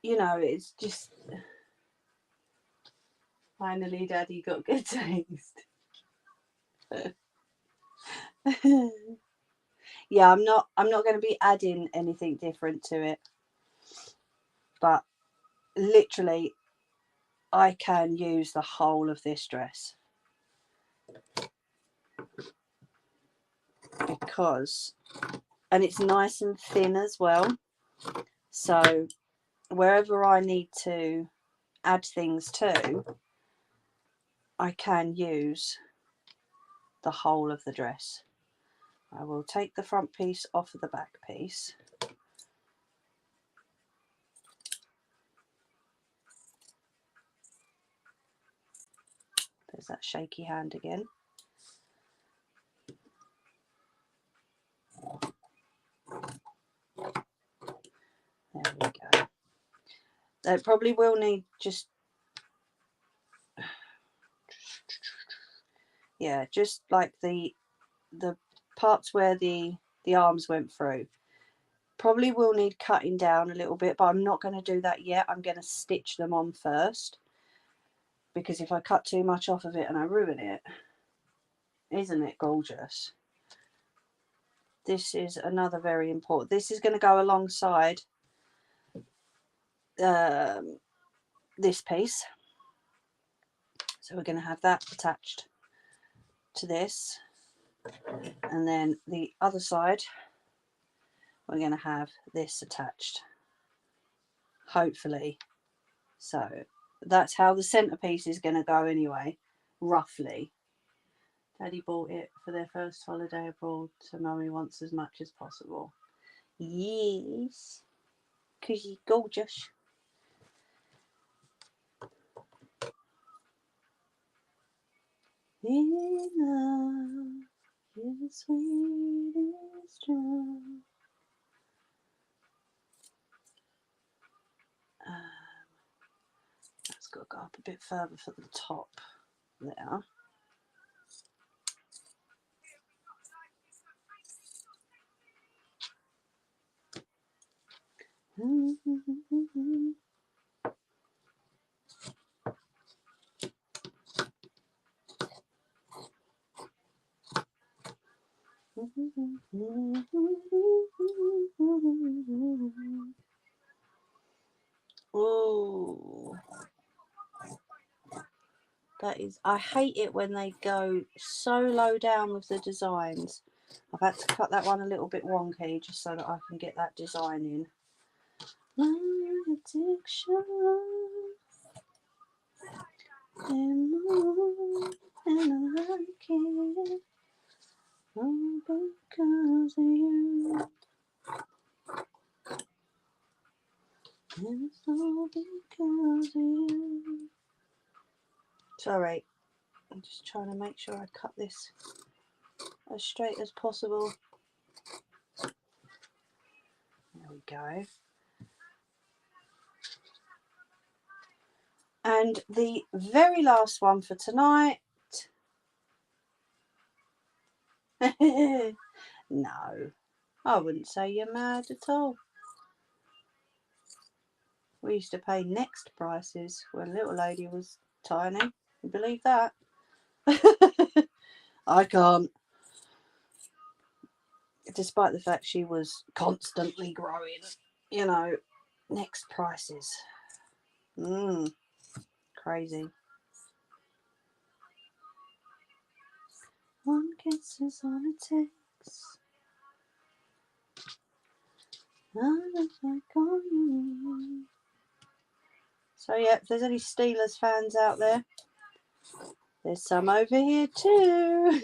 you know, it's just, finally Daddy got good taste. Yeah, I'm not going to be adding anything different to it, but literally I can use the whole of this dress, because, and it's nice and thin as well, so wherever I need to add things to, I can use the whole of the dress. I will take the front piece off of the back piece. There's that shaky hand again. There we go. They probably will need just, yeah, just like the parts where the arms went through. Probably will need cutting down a little bit, but I'm not going to do that yet. I'm going to stitch them on first, because if I cut too much off of it and I ruin it, isn't it gorgeous? This is another very important. This is going to go alongside this piece. So we're going to have that attached to this. And then the other side, we're going to have this attached. Hopefully. So that's how the centerpiece is going to go anyway, roughly. Daddy bought it for their first holiday abroad, so Mummy wants as much as possible. Yes, because you're gorgeous. In love, you're the sweetest drug. That's got to go up a bit further for the top there. Oh, that is, I hate it when they go so low down with the designs. I've had to cut that one a little bit wonky just so that I can get that design in. My addiction and I like it all because of you. And it's all because of you. Sorry, I'm just trying to make sure I cut this as straight as possible. There we go. And the very last one for tonight. No, I wouldn't say you're mad at all. We used to pay Next prices when little lady was tiny. You believe that? I can't. Despite the fact she was constantly growing, you know, Next prices. Crazy. One kiss is all it takes. So yeah, if there's any Steelers fans out there, there's some over here too.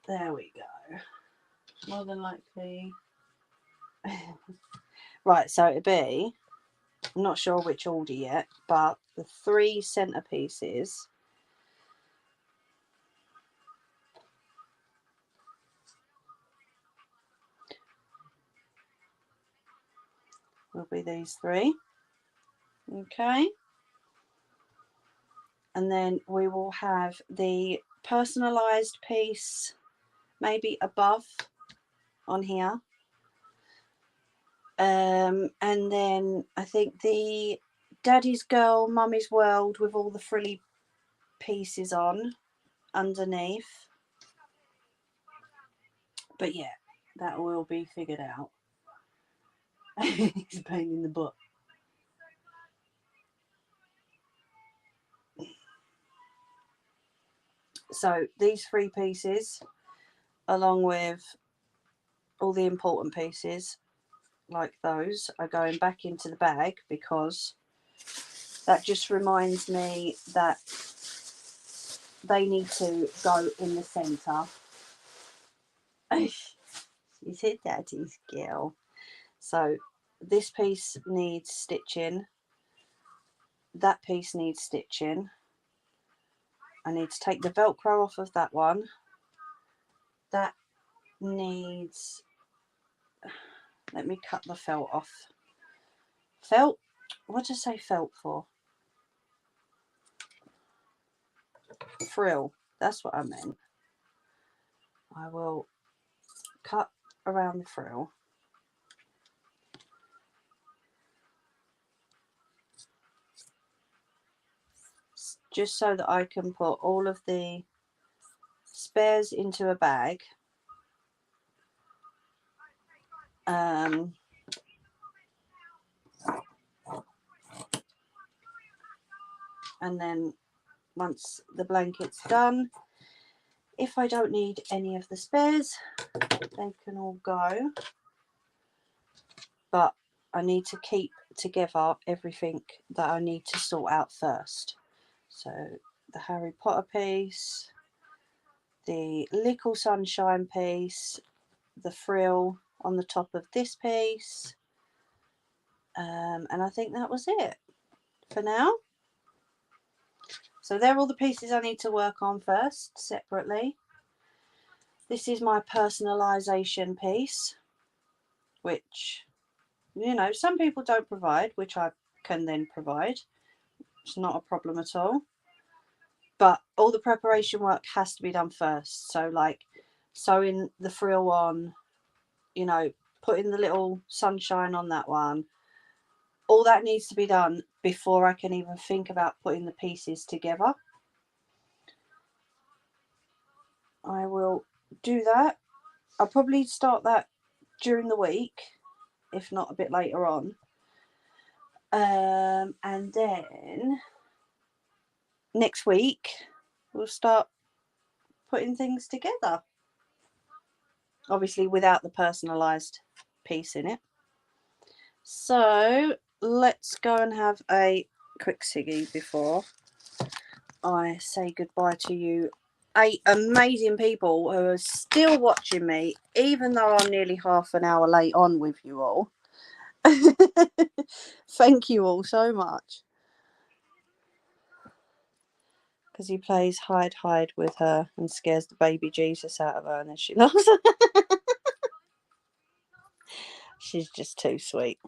There we go. More than likely. Right, so it'd be, I'm not sure which order yet, but the 3 centerpieces will be these 3. Okay. And then we will have the personalised piece maybe above on here. And then I think the Daddy's Girl, Mummy's World with all the frilly pieces on underneath. But yeah, that will be figured out. It's a pain in the butt. So these 3 pieces, along with all the important pieces like those, are going back into the bag because that just reminds me that they need to go in the centre. She's a daddy's girl. So this piece needs stitching. That piece needs stitching. I need to take the Velcro off of that one. That needs... Let me cut the felt off. Felt, what did I say felt for? Frill. That's what I meant. I will cut around the frill. Just so that I can put all of the spares into a bag. And then once the blanket's done, if I don't need any of the spares, they can all go. But I need to keep together everything that I need to sort out first. So the Harry Potter piece, the Little Sunshine piece, the frill on the top of this piece, and I think that was it for now. So they're all the pieces I need to work on first separately. This is my personalisation piece, which, you know, some people don't provide, which I can then provide. It's not a problem at all. But all the preparation work has to be done first. So like sewing the frill on, you know, putting the little sunshine on that one, all that needs to be done before I can even think about putting the pieces together. I will do that. I'll probably start that during the week, if not a bit later on. And then next week we'll start putting things together. Obviously without the personalised piece in it. So let's go and have a quick ciggy before I say goodbye to you 8 amazing people who are still watching me, even though I'm nearly half an hour late on with you all. Thank you all so much. Because he plays hide with her and scares the baby Jesus out of her, and then she laughs. She's just too sweet.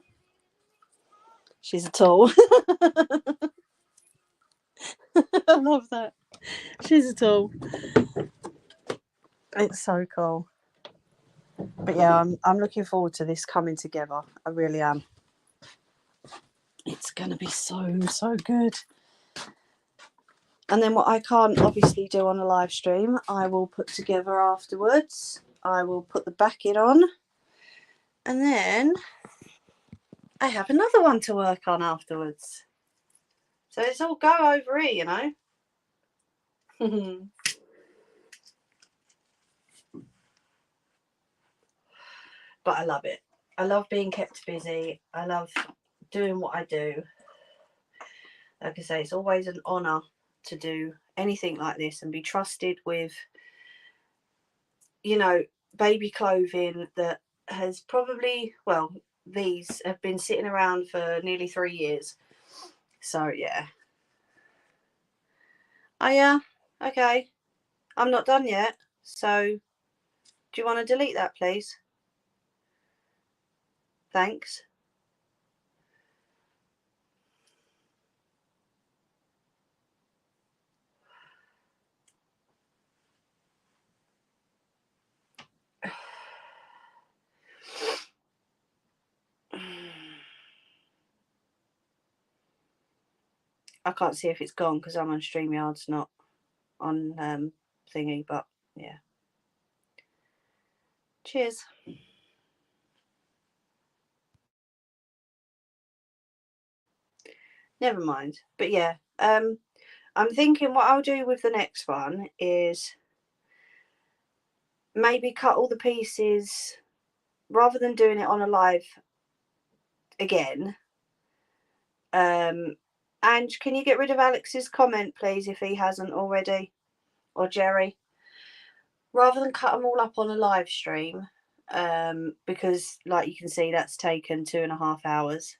She's a tool. I love that. She's a tool. It's so cool. But yeah, I'm looking forward to this coming together. I really am. It's going to be so good. And then what I can't obviously do on a live stream, I will put together afterwards. I will put the backing on. And then I have another one to work on afterwards. So it's all go over here, you know. But I love it. I love being kept busy. I love doing what I do. Like I say, it's always an honour to do anything like this and be trusted with, you know, baby clothing that has probably, well, these have been sitting around for nearly 3 years. So yeah. Oh yeah, okay. I'm not done yet. So do you want to delete that, please? Thanks. I can't see if it's gone because I'm on StreamYard's, not on thingy, but yeah. Cheers. Never mind. But yeah, I'm thinking what I'll do with the next one is maybe cut all the pieces rather than doing it on a live again. And can you get rid of Alex's comment, please, if he hasn't already? Or Jerry? Rather than cut them all up on a live stream, because like you can see, that's taken 2.5 hours.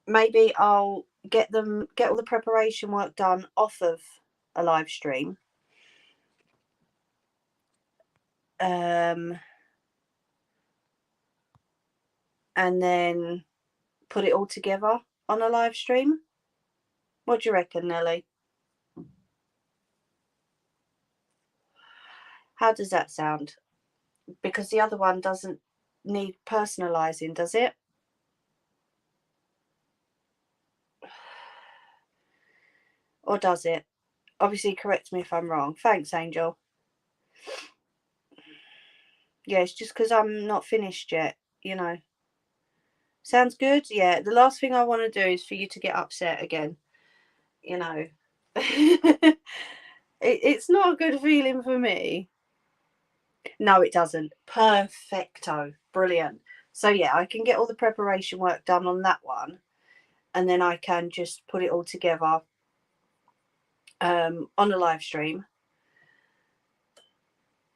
Maybe I'll get all the preparation work done off of a live stream. and then put it all together on a live stream? What do you reckon, Nelly? How does that sound? Because the other one doesn't need personalising, does it? Or does it? Obviously, correct me if I'm wrong. Thanks, Angel. Yeah, it's just because I'm not finished yet, you know. Sounds good? Yeah, the last thing I want to do is for you to get upset again, you know. It's not a good feeling for me. No, it doesn't. Perfecto. Brilliant. So, yeah, I can get all the preparation work done on that one, and then I can just put it all together on a live stream,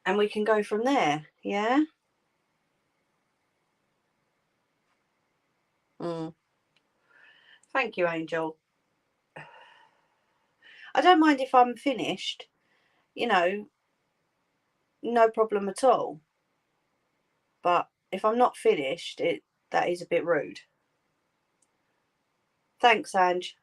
and we can go from there. Yeah. Thank you, Angel. I don't mind if I'm finished, you know, no problem at all. But if I'm not finished, that is a bit rude. Thanks, Ange.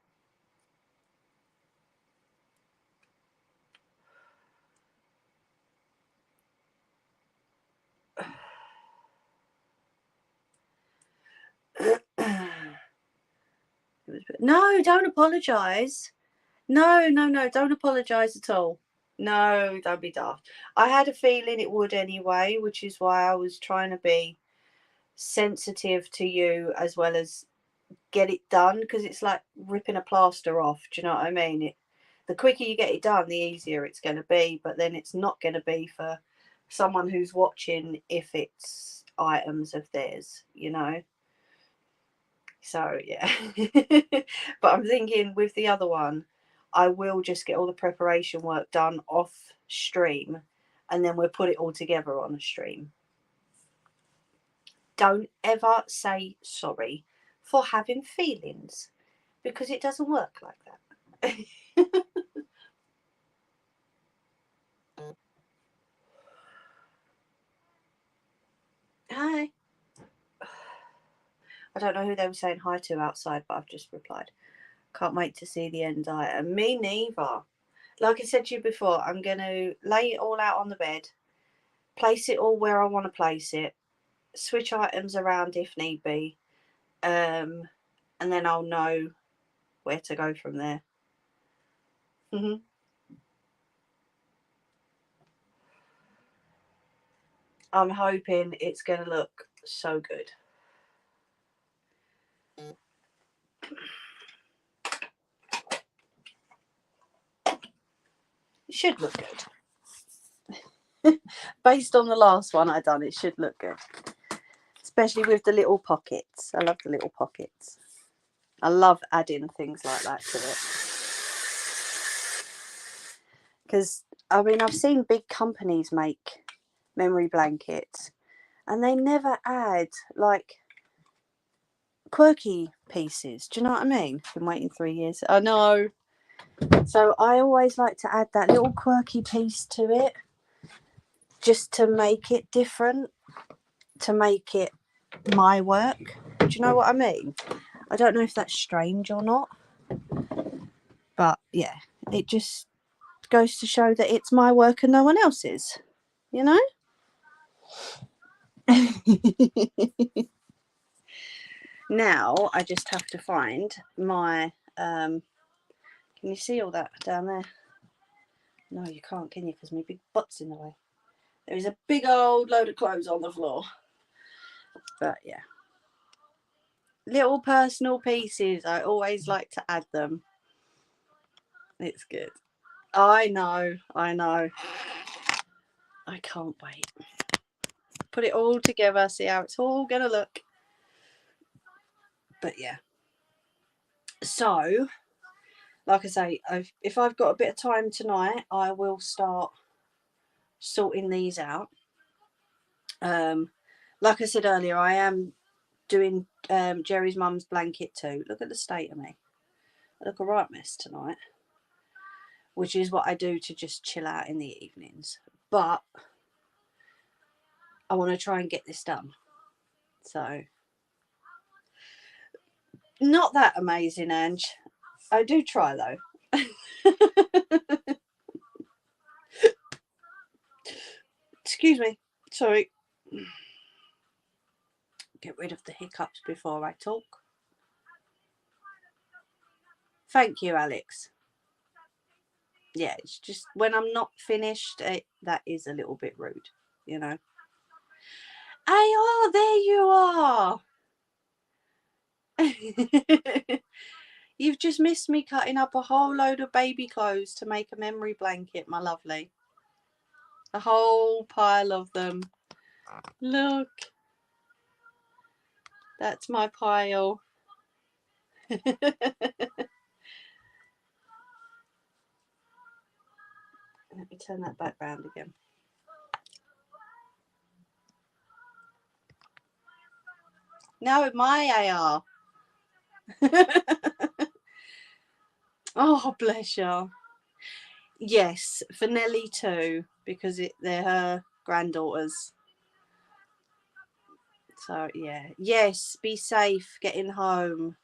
No, don't apologise. No, don't apologise at all. No, don't be daft. I had a feeling it would anyway, which is why I was trying to be sensitive to you as well as get it done, because it's like ripping a plaster off. Do you know what I mean? The quicker you get it done, the easier it's going to be, but then it's not going to be for someone who's watching if it's items of theirs, you know. So yeah. But I'm thinking with the other one, I will just get all the preparation work done off stream, and then we'll put it all together on a stream. Don't ever say sorry for having feelings, because it doesn't work like that. Hi. I don't know who they were saying hi to outside, but I've just replied. Can't wait to see the end item. Me neither. Like I said to you before, I'm going to lay it all out on the bed, place it all where I want to place it, switch items around if need be, and then I'll know where to go from there. I'm hoping it's going to look so good. It should look good. Based on the last one I done, it should look good. Especially with the little pockets. I love the little pockets. I love adding things like that to it. Because, I mean, I've seen big companies make memory blankets and they never add, like, quirky pieces. Do you know what I mean? Been waiting 3 years. I know. So I always like to add that little quirky piece to it, just to make it different, to make it my work. Do you know what I mean? I don't know if that's strange or not, but yeah, it just goes to show that it's my work and no one else's, you know. Now I just have to find my can you see all that down there? No, you can't, can you? Because my big butt's in the way. There is a big old load of clothes on the floor. But yeah, little personal pieces, I always like to add them. It's good. I know. I can't wait. Put it all together, see how it's all gonna look. But yeah, so like I say, if I've got a bit of time tonight, I will start sorting these out. Like I said earlier, I am doing Jerry's mum's blanket too. Look at the state of me. I look a right mess tonight, which is what I do to just chill out in the evenings. But I want to try and get this done. So Not that amazing, Ange. I do try though. Excuse me. Sorry. Get rid of the hiccups before I talk. Thank you, Alex. Yeah, it's just when I'm not finished, that is a little bit rude, you know. AR, there you are. You've just missed me cutting up a whole load of baby clothes to make a memory blanket, my lovely. A whole pile of them. Look. That's my pile. Let me turn that back round again. No, my AR. Oh, bless you. Yes, for Nelly too, because they're her granddaughters. So, yeah. Yes, be safe getting home.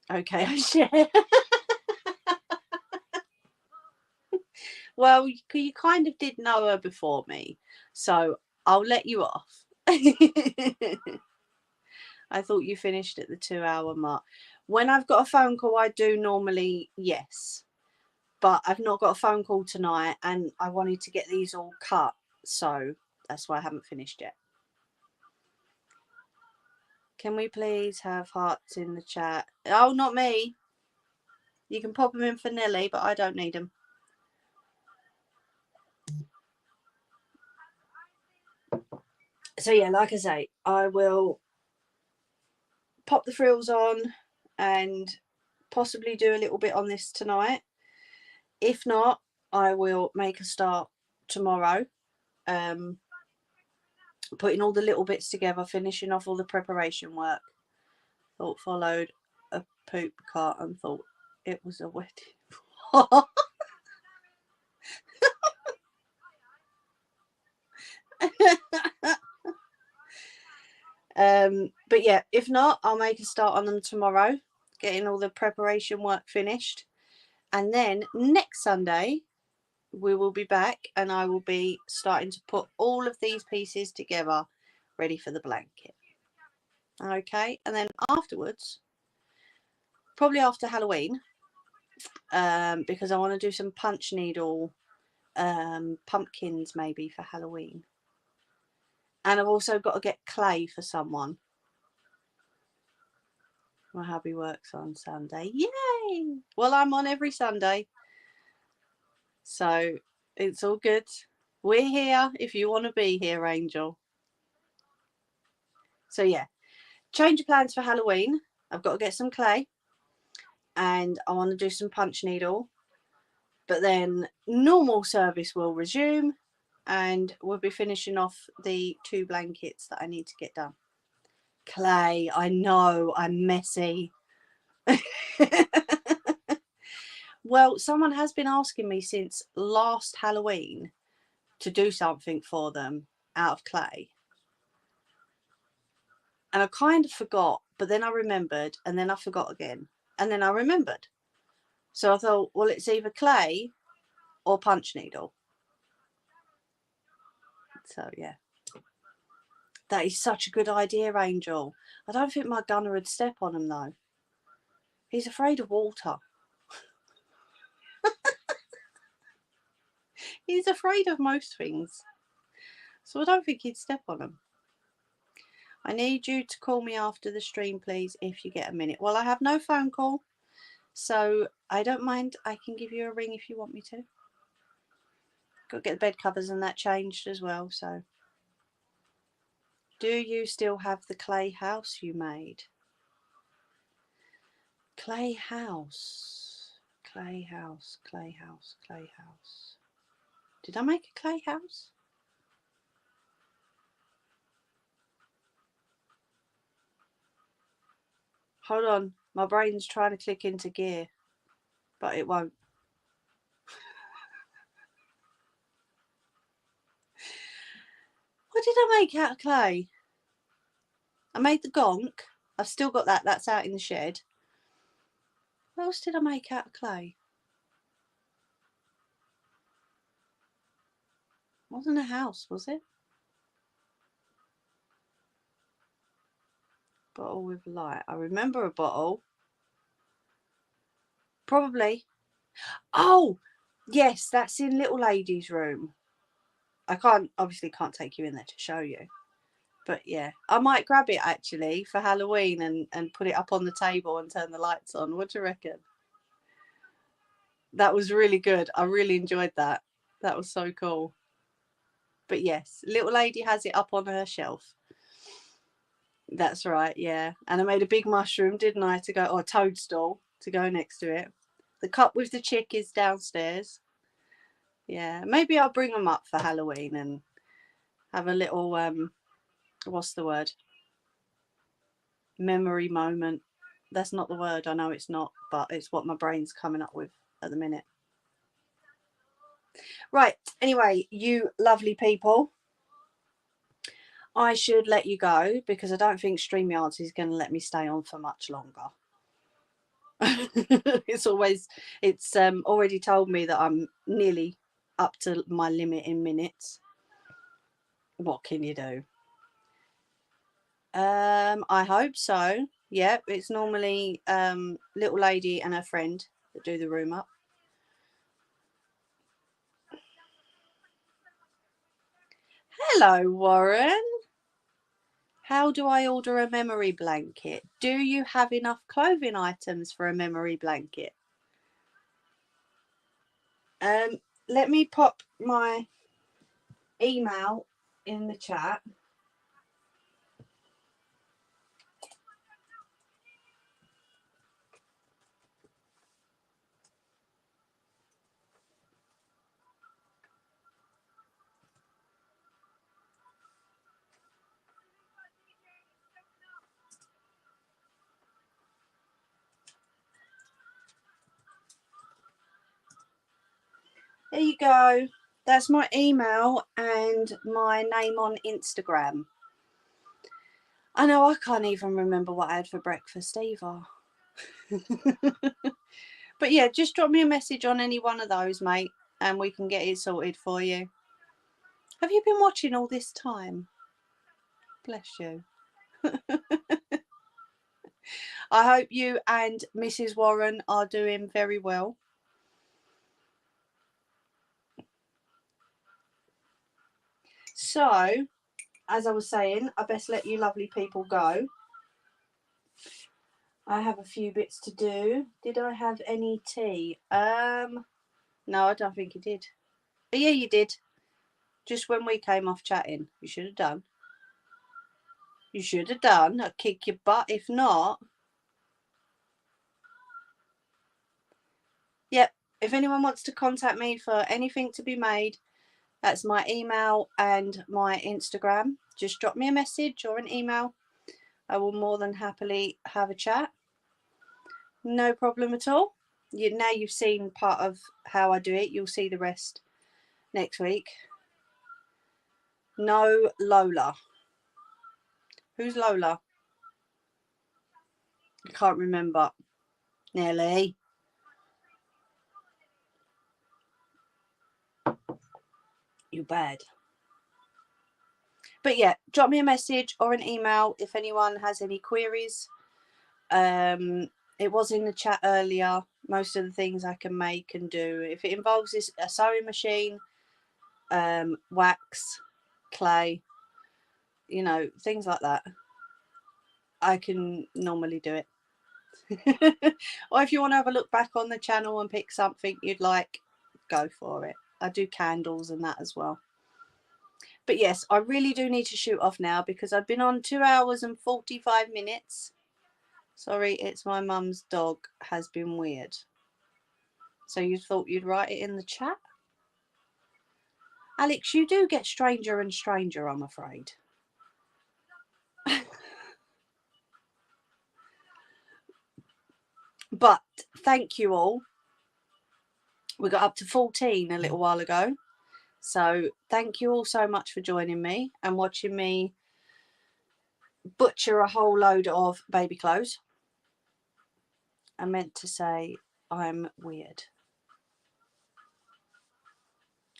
Okay, I share. Well, you kind of did know her before me, so I'll let you off. I thought you finished at the 2-hour mark. When I've got a phone call, I do normally, yes. But I've not got a phone call tonight and I wanted to get these all cut. So that's why I haven't finished yet. Can we please have hearts in the chat? Oh, not me. You can pop them in for Nelly, but I don't need them. So yeah, like I say, I will pop the frills on and possibly do a little bit on this tonight. If not, I will make a start tomorrow. Putting all the little bits together, finishing off all the preparation work. Thought followed a poop cart and thought it was a wedding. But yeah, if not, I'll make a start on them tomorrow, getting all the preparation work finished. And then next Sunday, we will be back and I will be starting to put all of these pieces together, ready for the blanket. Okay, and then afterwards, probably after Halloween, because I want to do some punch needle pumpkins maybe for Halloween. And I've also got to get clay for someone. My hubby works on Sunday. Yay! Well, I'm on every Sunday. So it's all good. We're here if you want to be here, Angel. So yeah, change of plans for Halloween. I've got to get some clay and I want to do some punch needle. But then normal service will resume and we'll be finishing off the 2 blankets that I need to get done. Clay, I know, I'm messy. Well, someone has been asking me since last Halloween to do something for them out of clay. And I kind of forgot, but then I remembered, and then I forgot again, and then I remembered. So I thought, well, it's either clay or punch needle. So yeah. That is such a good idea, Angel. I don't think my gunner would step on him though. He's afraid of water. He's afraid of most things. So I don't think he'd step on them. I need you to call me after the stream, please, if you get a minute. Well, I have no phone call, so I don't mind. I can give you a ring if you want me to. Got to get the bed covers and that changed as well, so. Do you still have the clay house you made? Clay house. Clay house, clay house, clay house. Did I make a clay house? Hold on, my brain's trying to click into gear, but it won't. What did I make out of clay? I made the gonk. I've still got that. That's out in the shed. What else did I make out of clay? Wasn't a house, was it? Bottle with light. I remember a bottle. Probably. Oh, yes, that's in little lady's room. I obviously can't take you in there to show you. But yeah, I might grab it actually for Halloween and put it up on the table and turn the lights on. What do you reckon? That was really good. I really enjoyed that. That was so cool. But yes, little lady has it up on her shelf. That's right, yeah. And I made a big mushroom, didn't I, to go, or a toadstool to go next to it. The cup with the chick is downstairs. Yeah, maybe I'll bring them up for Halloween and have a little, what's the word? Memory moment. That's not the word. I know it's not, but it's what my brain's coming up with at the minute. Right. Anyway, you lovely people, I should let you go because I don't think StreamYards is going to let me stay on for much longer. It's already told me that I'm nearly up to my limit in minutes. What can you do? I hope so. Yeah, it's normally little lady and her friend that do the room up. Hello, Warren. How do I order a memory blanket? Do you have enough clothing items for a memory blanket? Let me pop my email in the chat. There you go. That's my email and my name on Instagram. I know I can't even remember what I had for breakfast either. But yeah, just drop me a message on any one of those, mate, and we can get it sorted for you. Have you been watching all this time? Bless you. I hope you and Mrs. Warren are doing very well. So, as I was saying, I best let you lovely people go. I have a few bits to do. Did I have any tea? No, I don't think you did. But yeah, you did. Just when we came off chatting. You should have done. You should have done. I'd kick your butt if not. Yep. If anyone wants to contact me for anything to be made, that's my email and my Instagram. Just drop me a message or an email. I will more than happily have a chat. No problem at all. Now you've seen part of how I do it. You'll see the rest next week. No Lola. Who's Lola? I can't remember. Nelly. You're bad. But yeah, drop me a message or an email if anyone has any queries. It was in the chat earlier. Most of the things I can make and do. If it involves a sewing machine, wax, clay, things like that, I can normally do it. Or if you want to have a look back on the channel and pick something you'd like, go for it. I do candles and that as well. But yes, I really do need to shoot off now because I've been on 2 hours and 45 minutes. Sorry, it's my mum's dog has been weird. So you thought you'd write it in the chat? Alex, you do get stranger and stranger, I'm afraid. But thank you all. We got up to 14 a little while ago. So thank you all so much for joining me and watching me butcher a whole load of baby clothes. I meant to say I'm weird.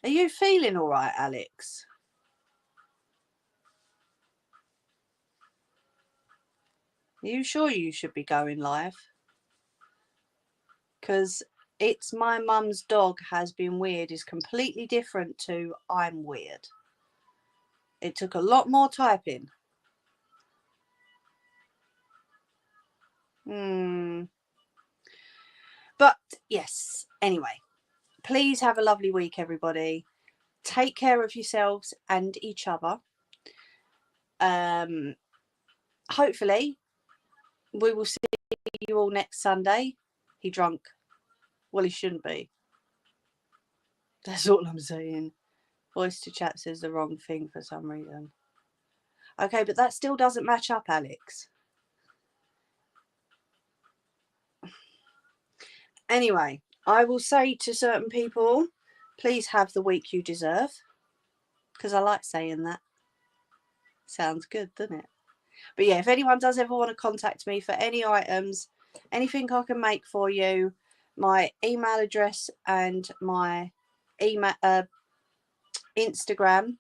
Are you feeling all right, Alex? Are you sure you should be going live? Because it's my mum's dog has been weird is completely different to I'm weird. It took a lot more typing. But yes, anyway, please have a lovely week, everybody. Take care of yourselves and each other. Hopefully we will see you all next Sunday. He drunk. Well, he shouldn't be. That's all I'm saying. Voice to chat says the wrong thing for some reason. Okay, but that still doesn't match up, Alex. Anyway, I will say to certain people, please have the week you deserve. Because I like saying that. Sounds good, doesn't it? But yeah, if anyone does ever want to contact me for any items, anything I can make for you, my email address and my email Instagram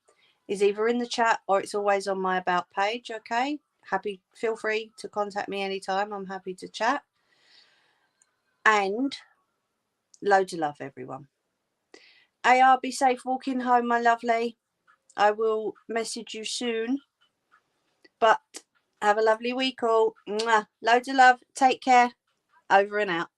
is either in the chat or it's always on my about page. Okay, feel free to contact me anytime. I'm happy to chat. And loads of love, everyone. AR, be safe walking home, my lovely. I will message you soon. But have a lovely week all. Mwah. Loads of love. Take care. Over and out.